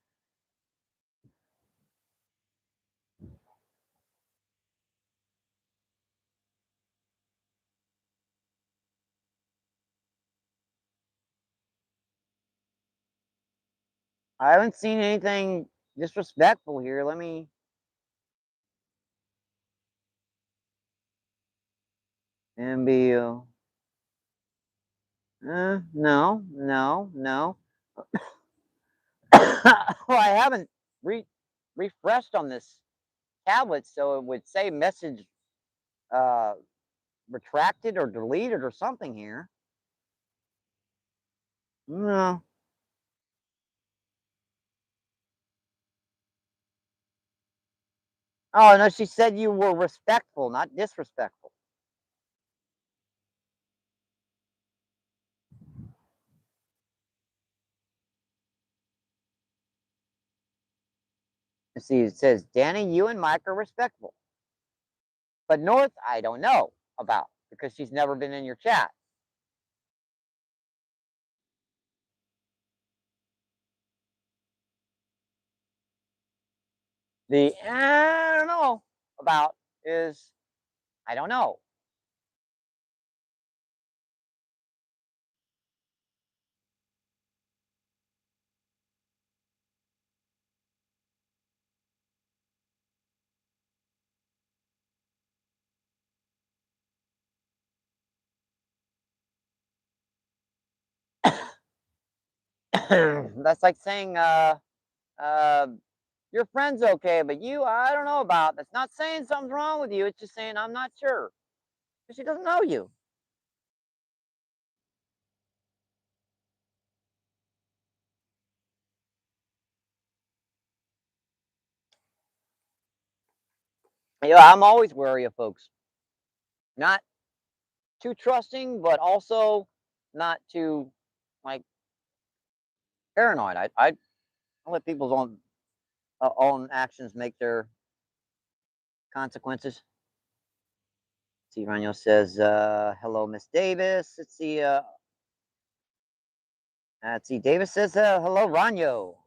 I haven't seen anything disrespectful here. Let me. MBO. No, no, no. Well, I haven't refreshed on this tablet, so it would say message uh, retracted or deleted or something here. No. Oh no, she said you were respectful, not disrespectful. Let's see, it says, "Danny, you and Mike are respectful. But North, I don't know about because she's never been in your chat." The I don't know about is I don't know. That's like saying, uh, "Your friend's okay, but you, I don't know about." That's not saying something's wrong with you. It's just saying I'm not sure because she doesn't know you. Yeah, I'm always wary of folks. Not too trusting, but also not too like paranoid. I let people's own actions make their consequences. See, Rano says, "Hello, Miss Davis." Let's see. Davis says, "Hello, Rano."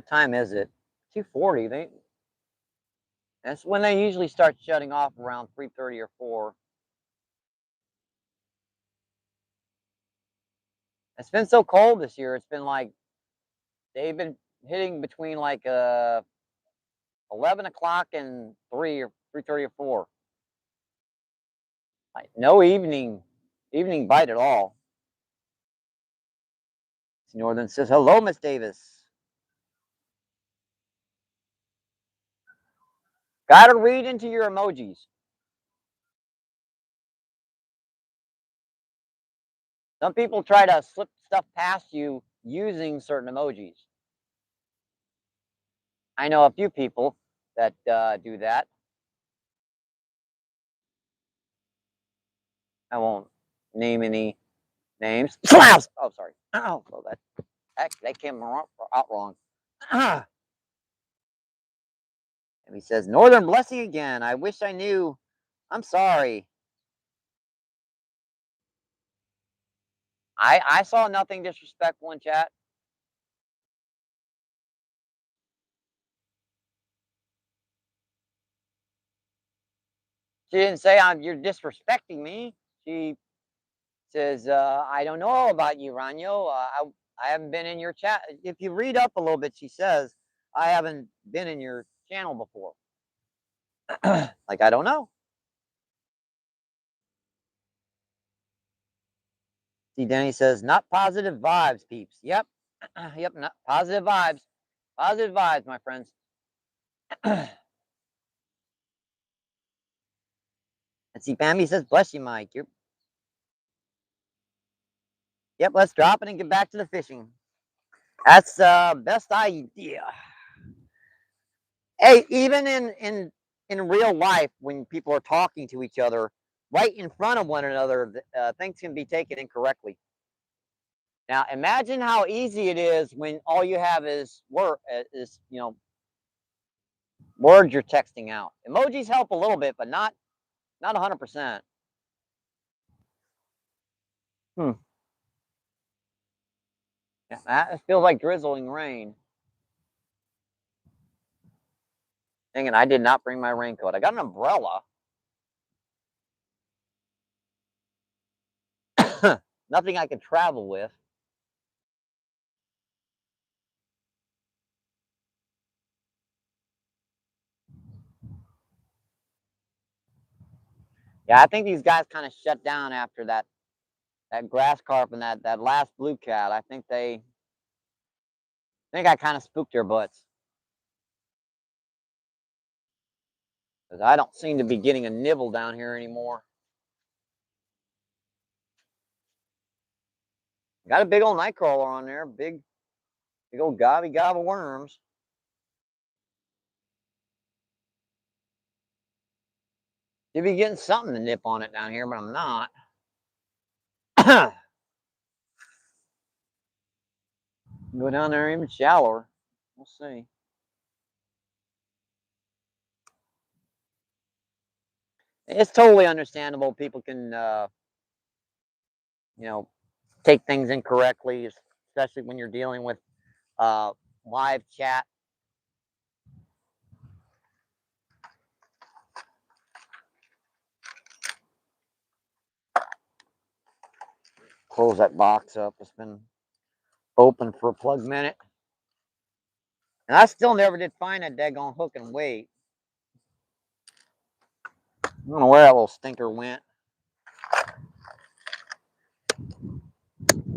time is it? 2:40. That's when they usually start shutting off, around 3:30 or 4. It's been so cold this year. It's been like they've been hitting between like 11 o'clock and 3 or 3:30 or 4. Like no evening bite at all. Northern says hello, Miss Davis. Gotta read into your emojis. Some people try to slip stuff past you using certain emojis. I know a few people that do that. I won't name any names. Oh, sorry. Oh, well, that came out wrong. And he says, Northern blessing again. I wish I knew. I'm sorry. I saw nothing disrespectful in chat. She didn't say you're disrespecting me. She says, I don't know about you, Ranyo. I haven't been in your chat. If you read up a little bit, she says, I haven't been in your channel before. Like, I don't know. See, Danny says, not positive vibes, peeps. Yep. Yep, not positive vibes. Positive vibes, my friends. And see, Bambi says, bless you, Mike. Yep, let's drop it and get back to the fishing. That's the best idea. Hey, even in real life, when people are talking to each other right in front of one another, things can be taken incorrectly. Now, imagine how easy it is when all you have is words you're texting out. Emojis help a little bit, but not 100%. Yeah, it feels like drizzling rain. Dang it, I did not bring my raincoat. I got an umbrella. Nothing I could travel with. Yeah, I think these guys kind of shut down after that grass carp and that last blue cat. I think I kind of spooked their butts. Because I don't seem to be getting a nibble down here anymore. Got a big old night crawler on there. Big old gobby gob of worms. Should be getting something to nip on it down here, but I'm not. Go down there even shallower. We'll see. It's totally understandable. People can, take things incorrectly, especially when you're dealing with live chat. Close that box up. It's been open for a plug minute. And I still never did find that daggone hook and weight. I don't know where that little stinker went.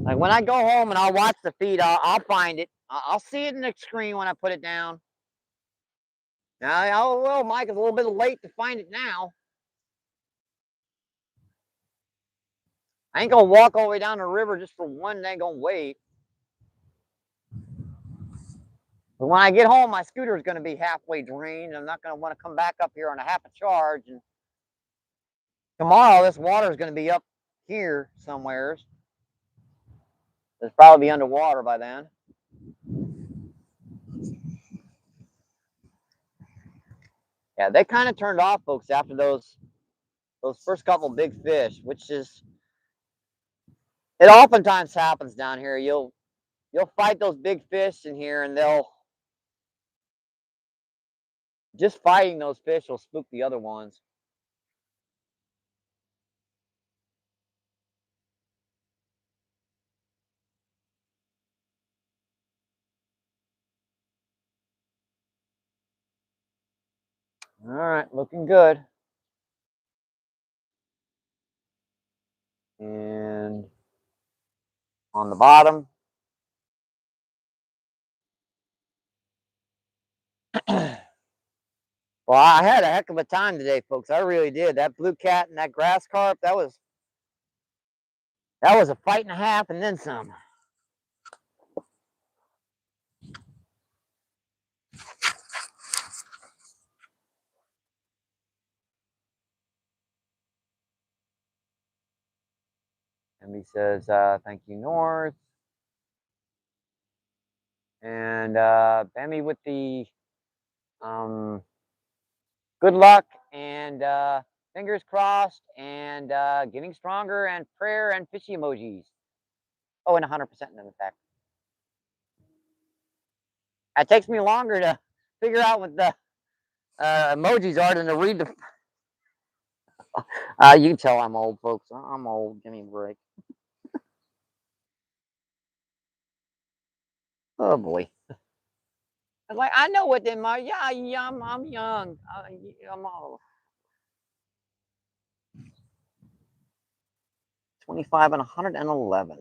Like when I go home and I'll watch the feed, I'll find it. I'll see it in the screen when I put it down. Now, well, Mike, it's a little bit late to find it now. I ain't gonna walk all the way down the river just for one daggone weight. But when I get home, my scooter is gonna be halfway drained. I'm not gonna want to come back up here on a half a charge. And tomorrow, this water is gonna be up here somewheres. It's probably be underwater by then. Yeah, they kind of turned off, folks, after those first couple big fish, which is, it oftentimes happens down here. You'll fight those big fish in here, and they'll Just fighting those fish will spook the other ones. All right, looking good. And on the bottom. Well, I had a heck of a time today, folks. I really did. That blue cat and that grass carp, that was a fight and a half and then some. And he says, thank you, North. And Bammy with the good luck and fingers crossed and getting stronger and prayer and fishy emojis. Oh, and 100% in effect. It takes me longer to figure out what the emojis are than to read the. You can tell I'm old, folks. I'm old. Give me a break. Oh boy. I was like, I know what they are. Yeah, I'm young. I'm all 25 and 111.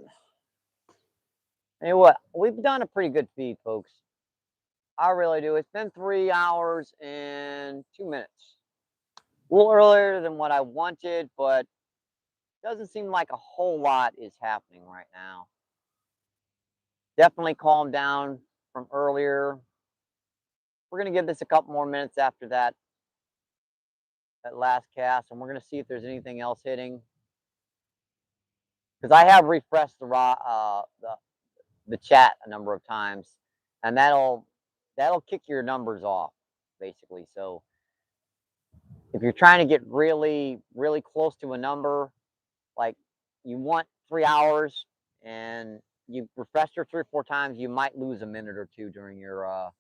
Anyway, what? We've done a pretty good feed, folks. I really do. It's been 3 hours and 2 minutes. A little earlier than what I wanted, but doesn't seem like a whole lot is happening right now. Definitely calmed down from earlier. We're gonna give this a couple more minutes after that last cast, and we're gonna see if there's anything else hitting. Because I have refreshed the chat a number of times, and that'll kick your numbers off, basically. So if you're trying to get really, really close to a number, like you want 3 hours and you refresh her 3 or 4 times, you might lose a minute or two during your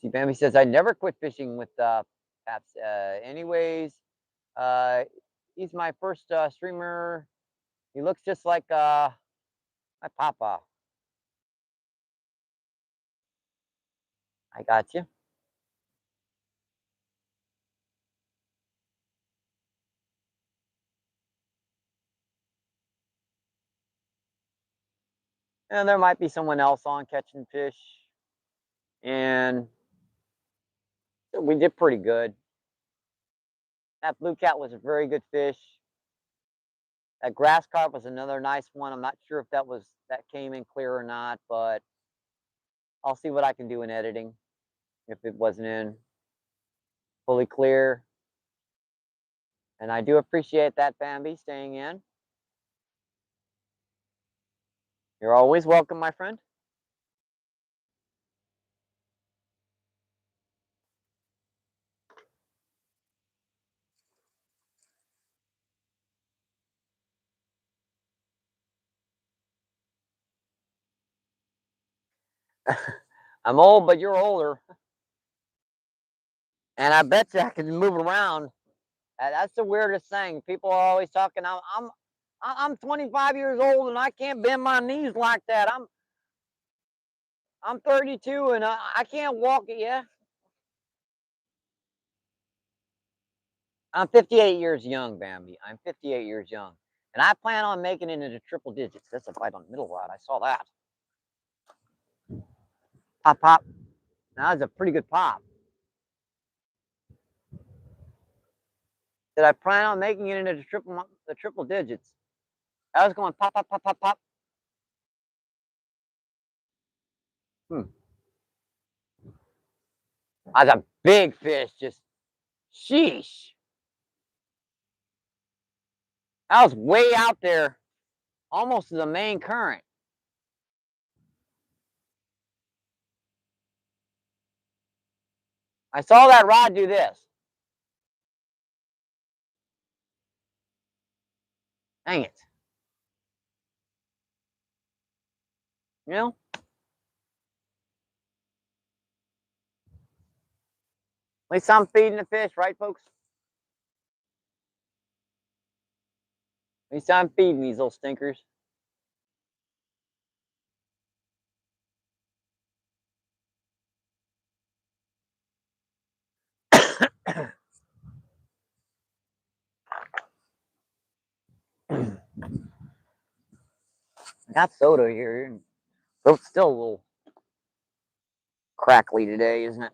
see Bambi says I never quit fishing with Paps. Anyways, he's my first streamer. He looks just like my papa. I got you. And there might be someone else on catching fish. And we did pretty good. That blue cat was a very good fish. That grass carp was another nice one. I'm not sure if that came in clear or not, but I'll see what I can do in editing if it wasn't in fully clear. And I do appreciate that, Bambi, staying in. You're always welcome, my friend. I'm old, but you're older. And I bet you I can move around. That's the weirdest thing. People are always talking. I'm 25 years old and I can't bend my knees like that. I'm 32 and I can't walk it. Yeah, I'm 58 years young, Bambi. I'm 58 years young, and I plan on making it into triple digits. That's a fight on the middle rod. I saw that. Pop, pop. Now that's a pretty good pop. Did I plan on making it into the triple digits? I was going pop, pop, pop, pop, pop. That's a big fish. Just sheesh. That was way out there, almost to the main current. I saw that rod do this. Dang it. You know? least I'm feeding the fish, right, folks? At least I'm feeding these little stinkers. I got soda here. Throat's still a little crackly today, isn't it?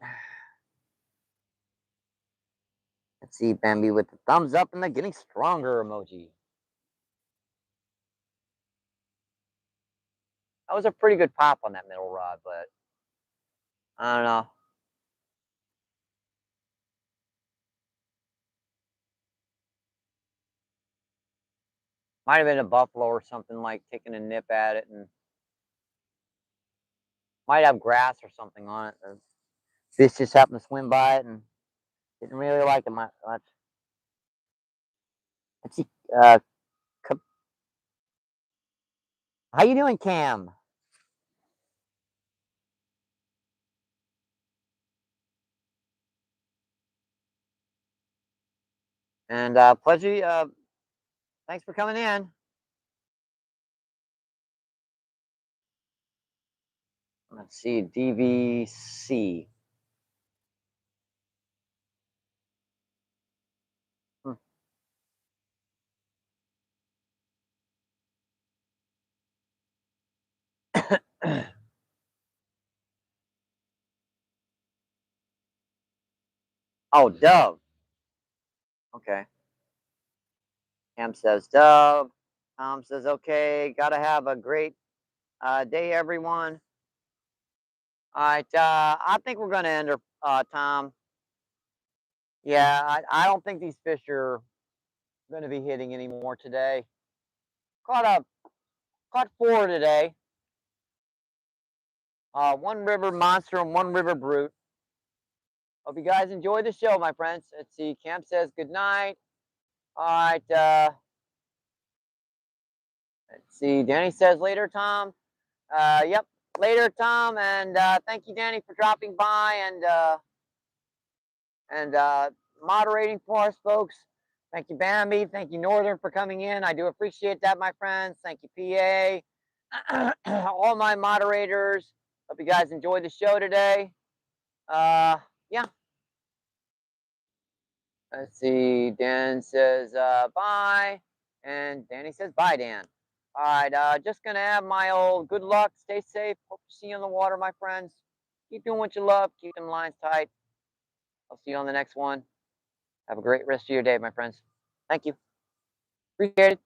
Let's see, Bambi with the thumbs up and the getting stronger emoji. That was a pretty good pop on that middle rod, but I don't know. Might have been a buffalo or something, like taking a nip at it, and might have grass or something on it. The fish just happened to swim by it and didn't really like it much. Let's see. Uh, how you doing, Cam? And Pledgy, thanks for coming in. Let's see, DVC. Hmm. Oh, Dove. Okay. Cam says Dove. Tom says okay. Gotta have a great day, everyone. All right. I think we're gonna end her, Tom. Yeah, I don't think these fish are gonna be hitting anymore today. Caught caught 4 today. One river monster and one river brute. Hope you guys enjoy the show, my friends. Let's see. Cam says good night. All right. Let's see. Danny says later, Tom. Yep. Later, Tom. And thank you, Danny, for dropping by and moderating for us, folks. Thank you, Bambi. Thank you, Northern, for coming in. I do appreciate that, my friends. Thank you, PA. All my moderators. Hope you guys enjoyed the show today. Yeah. Let's see. Dan says bye. And Danny says bye, Dan. All right. Just going to have my old good luck. Stay safe. Hope to see you on the water, my friends. Keep doing what you love. Keep them lines tight. I'll see you on the next one. Have a great rest of your day, my friends. Thank you. Appreciate it.